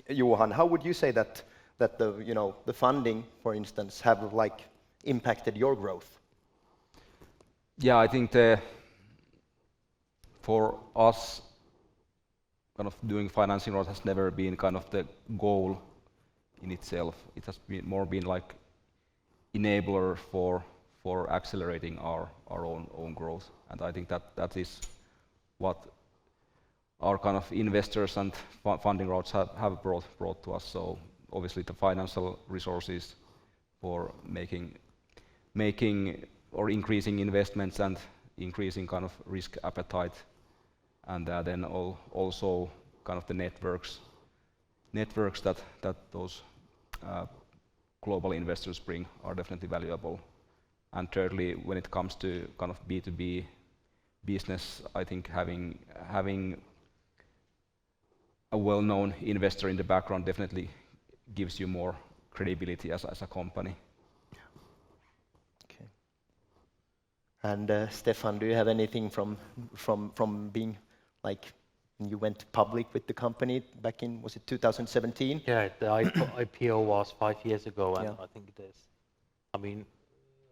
Johan, how would you say that the, you know, the funding, for instance, have like impacted your growth? Yeah, I think for us, kind of doing financing roles has never been kind of the goal in itself. It has been like enabler for accelerating our own growth, and I think that is what our kind of investors and funding routes have brought to us. So obviously the financial resources for making or increasing investments and increasing kind of risk appetite, and then also kind of the networks that those global investors bring are definitely valuable. And thirdly, when it comes to kind of B2B business, I think having a well-known investor in the background definitely gives you more credibility as a company. Okay. And Stefan, do you have anything from being like, you went public with the company back in, was it 2017? Yeah, the IPO was 5 years ago, and Yeah. I think I mean,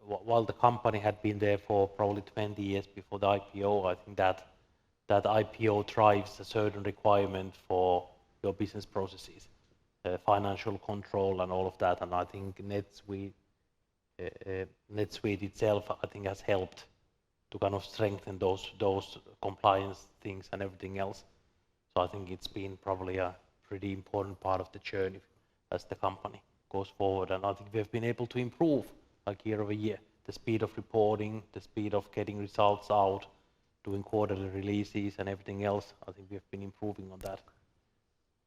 while the company had been there for probably 20 years before the IPO, I think that IPO drives a certain requirement for your business processes, financial control and all of that, and I think NetSuite itself, I think, has helped to kind of strengthen those compliance things and everything else. So I think it's been probably a pretty important part of the journey as the company goes forward. And I think we've been able to improve like year over year, the speed of reporting, the speed of getting results out, doing quarterly releases and everything else. I think we've been improving on that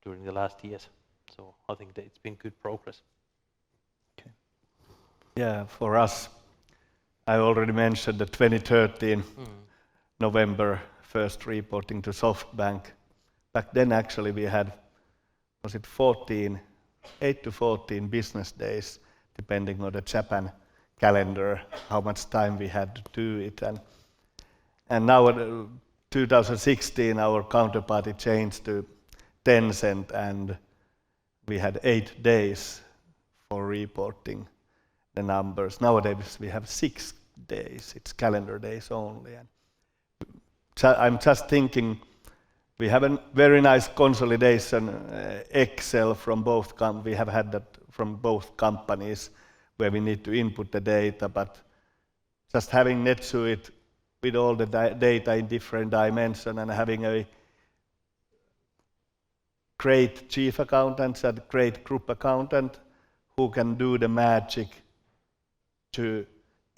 during the last years. So I think that it's been good progress. Okay. Yeah, for us, I already mentioned the 2013 November 1st reporting to SoftBank. Back then, actually, we had, was it 8 to 14 business days, depending on the Japan calendar, how much time we had to do it. And now, in 2016, our counterparty changed to Tencent, and we had 8 days for reporting the numbers. Nowadays, we have 6 days. It's calendar days only. And I'm just thinking We have a very nice consolidation Excel from both. We have had that from both companies where we need to input the data, but just having NetSuite with all the data in different dimensions and having a great chief accountant and great group accountant who can do the magic to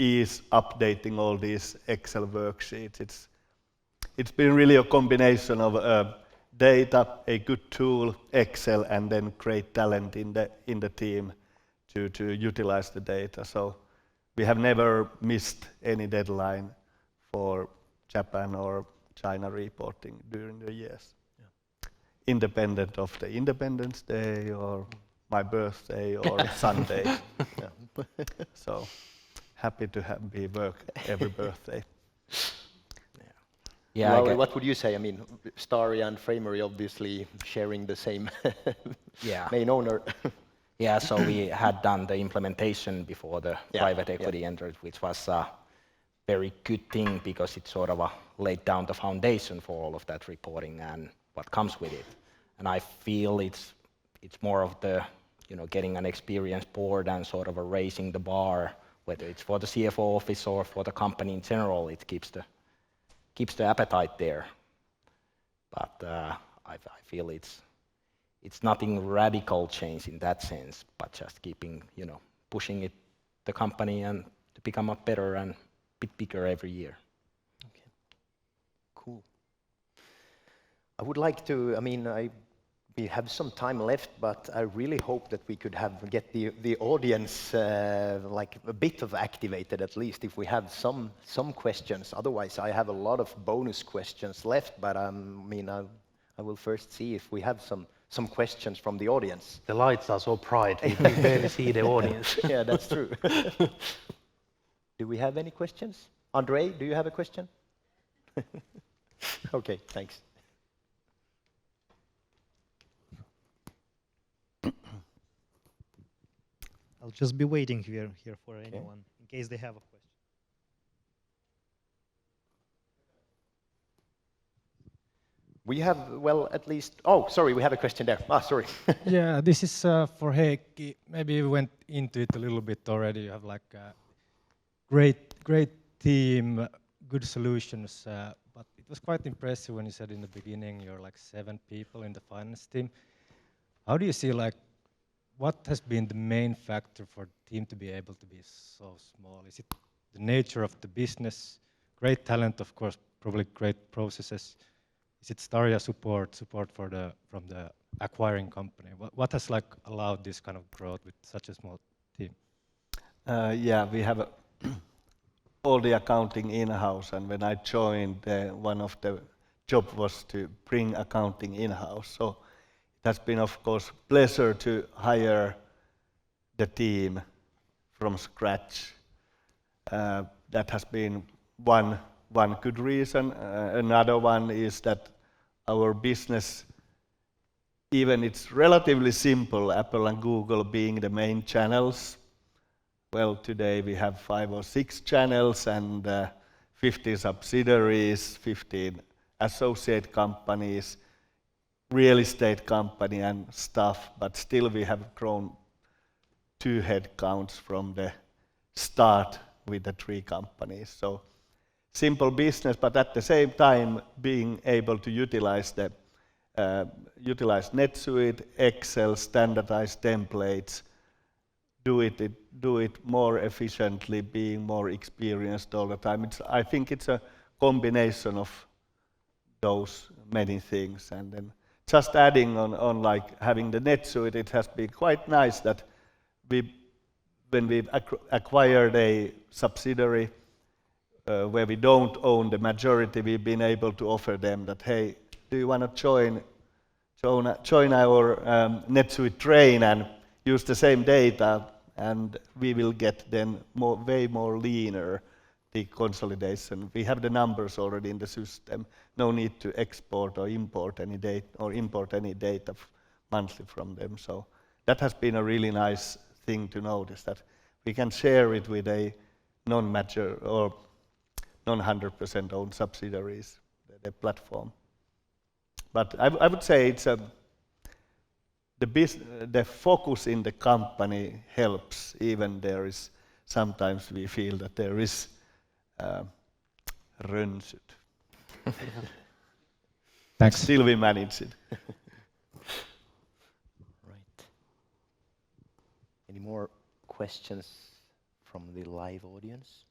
ease updating all these Excel worksheets. It's been really a combination of data, a good tool, Excel, and then great talent in the team to utilize the data. So we have never missed any deadline for Japan or China reporting during the years. Yeah. Independent of the Independence Day or my birthday or Sunday. Yeah. So happy to be work every birthday. Yeah, Lauri, what would you say? I mean, Staria and Framery obviously sharing the same main owner. Yeah, so we had done the implementation before the private equity entered, which was a very good thing because it sort of laid down the foundation for all of that reporting and what comes with it. And I feel it's more of the, getting an experienced board and sort of raising the bar, whether it's for the CFO office or for the company in general, it keeps the appetite there. But I feel it's nothing radical change in that sense, but just keeping, pushing the company and to become a better and bit bigger every year. Okay, cool. I would like to, we have some time left, but I really hope that we could get the audience like a bit of activated at least if we have some questions. Otherwise, I have a lot of bonus questions left, but I will first see if we have some questions from the audience. The lights are so bright, we can barely see the audience. Yeah, that's true. Do we have any questions? Andre, do you have a question? Okay, thanks. I'll just be waiting here for anyone in case they have a question. We have, well, at least, oh, sorry, we have a question there. Sorry. Yeah, this is for Heikki. Maybe you went into it a little bit already. You have like a great team, good solutions, but it was quite impressive when you said in the beginning you're like 7 people in the finance team. How do you see what has been the main factor for the team to be able to be so small? Is it the nature of the business? Great talent, of course, probably great processes. Is it Staria support from the acquiring company? What has allowed this kind of growth with such a small team? Yeah, we have all the accounting in-house, and when I joined, one of the job was to bring accounting in-house. So it has been, of course, pleasure to hire the team from scratch. That has been one good reason. Another one is that our business, even it's relatively simple, Apple and Google being the main channels. Well, today we have 5 or 6 channels and 50 subsidiaries, 15 associate companies, real estate company and stuff, but still we have grown 2 headcounts from the start with the 3 companies. So simple business, but at the same time being able to utilize NetSuite, Excel, standardized templates, do it more efficiently, being more experienced all the time. I think it's a combination of those many things, and then just adding on like having the NetSuite, it has been quite nice that when we acquired a subsidiary where we don't own the majority, we've been able to offer them that, hey, do you want to join our NetSuite train and use the same data, and we will get then way more leaner the consolidation. We have the numbers already in the system. No need to export or import any data monthly from them. So that has been a really nice thing to notice, that we can share it with a non-major or non-100% owned subsidiaries, the platform. But I would say it's the focus in the company helps, even there is sometimes we feel that there is rönsyt. Thanks. Still we manage it. Right. Any more questions from the live audience?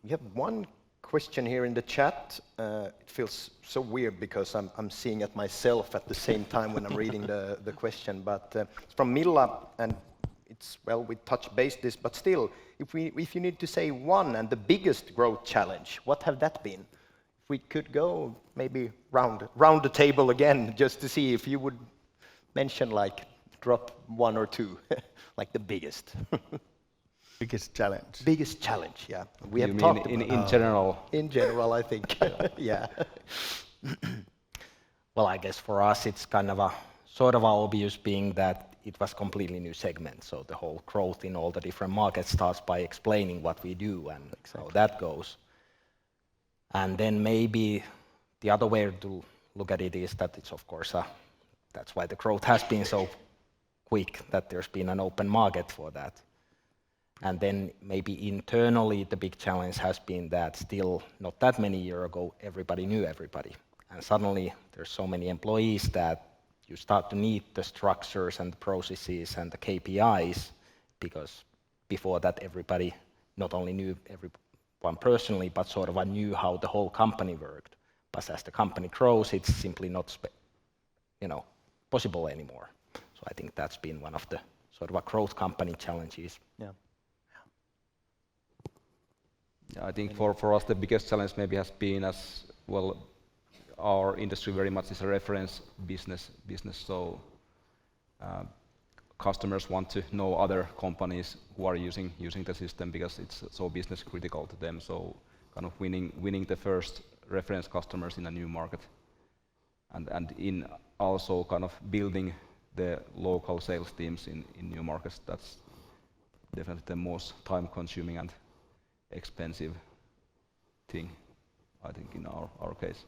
We have one question here in the chat. It feels so weird because I'm seeing it myself at the same time when I'm reading the question, but it's from Milla, and it's, well, we touch base this, but still, if you need to say one and the biggest growth challenge, what have that been? If we could go maybe round the table again, just to see if you would mention, like, drop one or two, like the biggest. Biggest challenge. Biggest challenge, yeah. We You have mean talked in about general? In general, I think. Yeah. Well, I guess for us it's kind of a sort of obvious, being that it was completely new segment. So the whole growth in all the different markets starts by explaining what we do and how that goes. And then maybe the other way to look at it is that it's, of course, that's why the growth has been so quick, that there's been an open market for that. And then maybe internally the big challenge has been that still not that many years ago everybody knew everybody. And suddenly there's so many employees that you start to need the structures and the processes and the KPIs, because before that everybody not only knew everyone personally, but sort of knew how the whole company worked. But as the company grows, it's simply not possible anymore. So I think that's been one of the sort of a growth company challenges. Yeah. Yeah, I think for us the biggest challenge maybe has been, as well, our industry very much is a reference business. So customers want to know other companies who are using the system because it's so business critical to them. So kind of winning the first reference customers in a new market, and in also kind of building the local sales teams in new markets. That's definitely the most time-consuming and expensive thing, I think, in our case.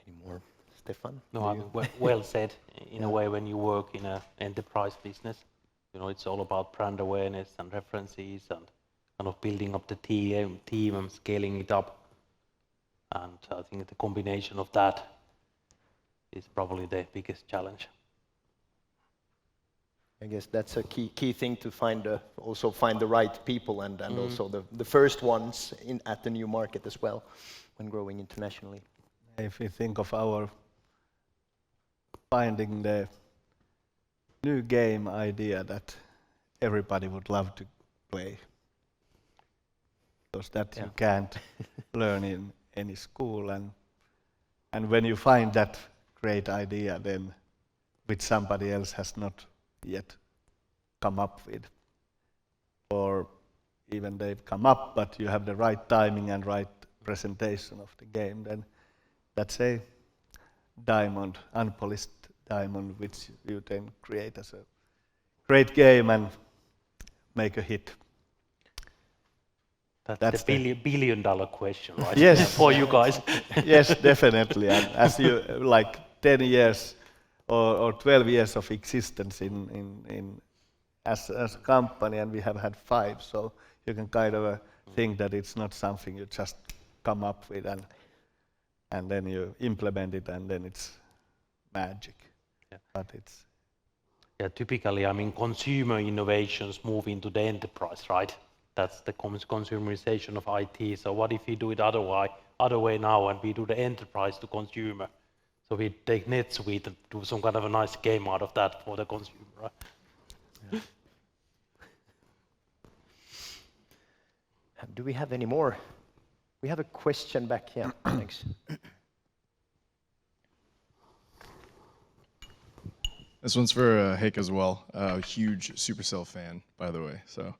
Any more, Stefan? No, I mean, well said. In a way, when you work in an enterprise business, it's all about brand awareness and references and kind of building up the team and scaling it up. And I think the combination of that is probably the biggest challenge. I guess that's a key thing to also find the right people and also the first ones at the new market as well when growing internationally. If you think of our finding the new game idea that everybody would love to play, because that you can't learn in any school, and when you find that great idea, then which somebody else has not yet come up with, or even they've come up but you have the right timing and right presentation of the game, then that's a diamond, unpolished diamond, which you then create as a great game and make a hit. That's the billion-dollar question, right? Yes. For you guys. Yes, definitely. And as you, like 10 years or 12 years of existence as a company, and we have had 5, so you can kind of think that it's not something you just come up with and then you implement it and then it's magic. Yeah. But it's... Yeah, typically, I mean, consumer innovations move into the enterprise, right? That's the consumerization of IT. So what if we do it other way now, and we do the enterprise to consumer? So we take NetSuite and do some kind of a nice game out of that for the consumer, right? Yeah. Do we have any more? We have a question back here. Thanks. This one's for Heikki as well. Huge Supercell fan, by the way. So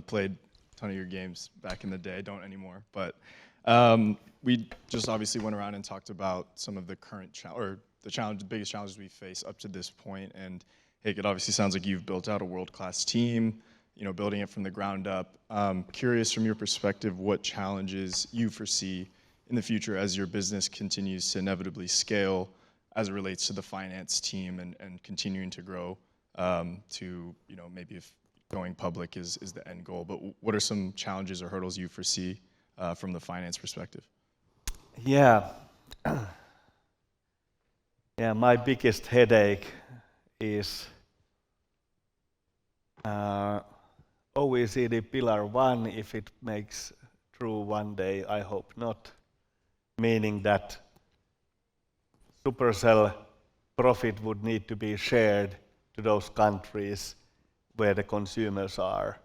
played a ton of your games back in the day. Don't anymore. But we just obviously went around and talked about some of the current the biggest challenges we face up to this point. And Heikki, it obviously sounds like you've built out a world-class team building it from the ground up. Curious from your perspective, what challenges you foresee in the future as your business continues to inevitably scale as it relates to the finance team and continuing to grow to, maybe if going public is the end goal. But what are some challenges or hurdles you foresee from the finance perspective? Yeah. Yeah, my biggest headache is OECD Pillar 1, if it makes true one day, I hope not, meaning that Supercell profit would need to be shared to those countries where the consumers are.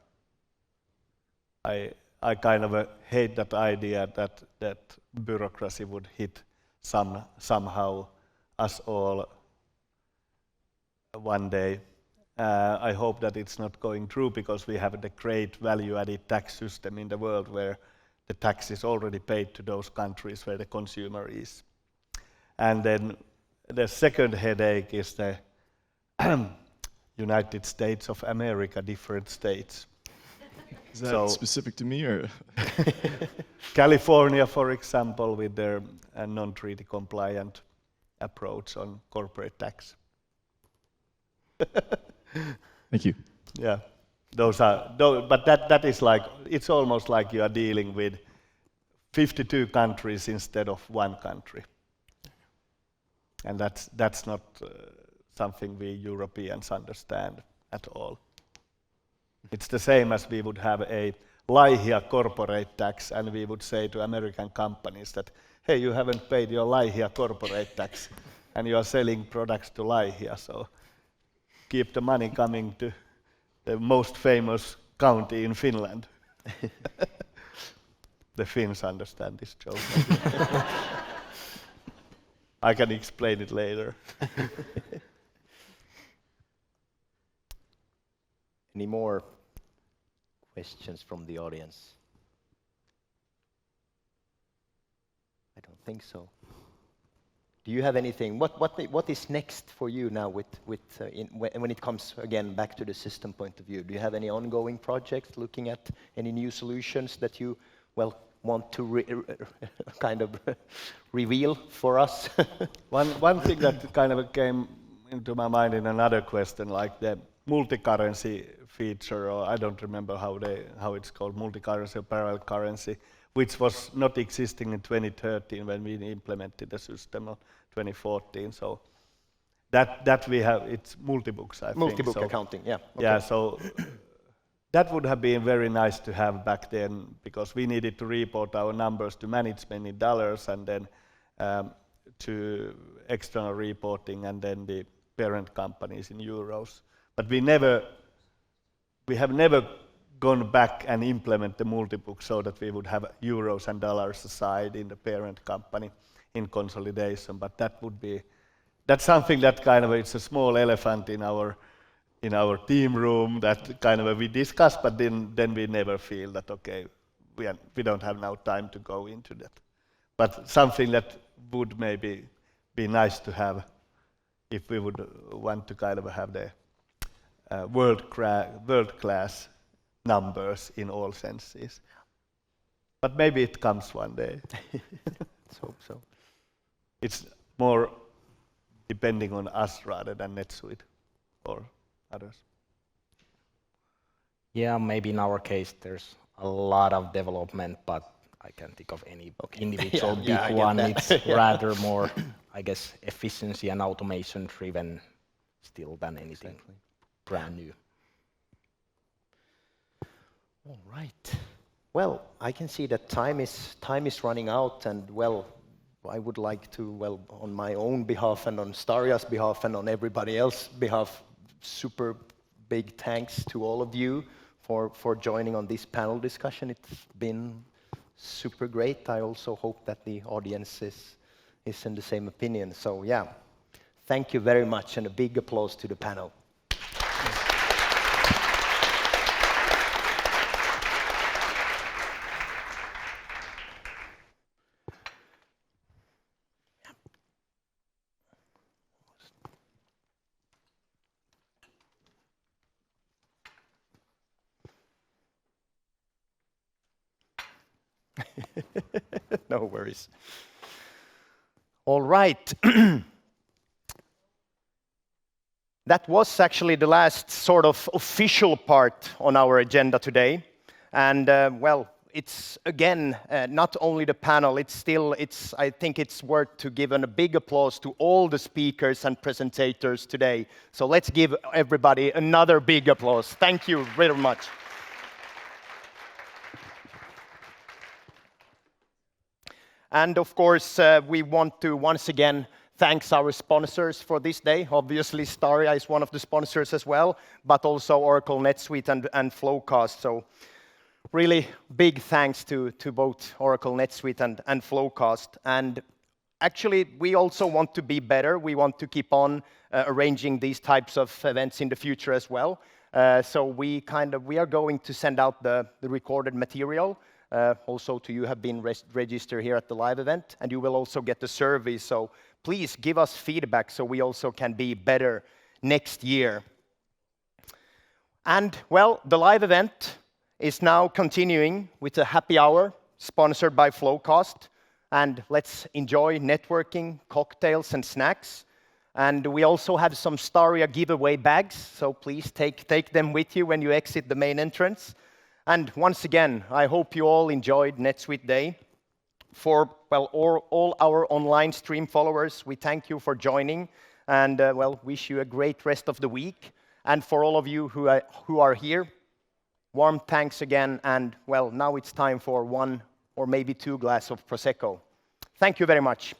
I kind of hate that idea that bureaucracy would hit somehow us all one day. I hope that it's not going through because we have the great value-added tax system in the world where the tax is already paid to those countries where the consumer is. And then the second headache is the United States of America, different states. Is that specific to me or? California, for example, with their non-treaty compliant approach on corporate tax. Thank you. Yeah, but that is like, it's almost like you are dealing with 52 countries instead of one country. And that's not something we Europeans understand at all. It's the same as we would have a Laihia corporate tax and we would say to American companies that, hey, you haven't paid your Laihia corporate tax and you are selling products to Laihia, so keep the money coming to the most famous county in Finland. The Finns understand this joke. I can explain it later. Any more questions from the audience? I don't think so. Do you have anything? What is next for you now when it comes again back to the system point of view? Do you have any ongoing projects looking at any new solutions that you want to kind of reveal for us? One thing that kind of came into my mind in another question, like the multi-currency feature, or I don't remember how it's called, multi-currency or parallel currency, which was not existing in 2013 when we implemented the system of 2014. So that we have, it's multi-books, I think. Multi-book accounting, yeah. Okay. Yeah, so that would have been very nice to have back then because we needed to report our numbers to management in dollars and then to external reporting and then the parent companies in euros. But we have never gone back and implement the multi-book so that we would have euros and dollars aside in the parent company in consolidation. But that's something that kind of, it's a small elephant in our team room that kind of we discuss, but then we never feel that, okay, we don't have now time to go into that. But something that would maybe be nice to have if we would want to kind of have the world-class numbers in all senses. But maybe it comes one day. Let's hope so. It's more depending on us rather than NetSuite or others. Yeah, maybe in our case there's a lot of development, but I can't think of any individual big one. It's rather more, I guess, efficiency and automation driven still than anything brand new. All right. Well, I can see that time is running out, and I would like to, on my own behalf and on Staria's behalf and on everybody else's behalf, super big thanks to all of you for joining on this panel discussion. It's been super great. I also hope that the audience is in the same opinion. So yeah, thank you very much, and a big applause to the panel. No worries. All right. That was actually the last sort of official part on our agenda today. And well, it's again, not only the panel, I think it's worth to give a big applause to all the speakers and presentators today. So let's give everybody another big applause. Thank you very much. And of course, we want to once again thank our sponsors for this day. Obviously, Staria is one of the sponsors as well, but also Oracle NetSuite and FloQast. So really big thanks to both Oracle NetSuite and FloQast. And actually, we also want to be better. We want to keep on arranging these types of events in the future as well. So we are going to send out the recorded material. Also to you have been registered here at the live event, and you will also get the survey. So please give us feedback so we also can be better next year. And well, the live event is now continuing with a happy hour sponsored by FloQast. And let's enjoy networking, cocktails, and snacks. And we also have some Staria giveaway bags, so please take them with you when you exit the main entrance. And once again, I hope you all enjoyed NetSuite Day. For well, all our online stream followers, we thank you for joining, and well, wish you a great rest of the week. And for all of you who are here, warm thanks again. And well, now it's time for 1 or maybe 2 glasses of Prosecco. Thank you very much.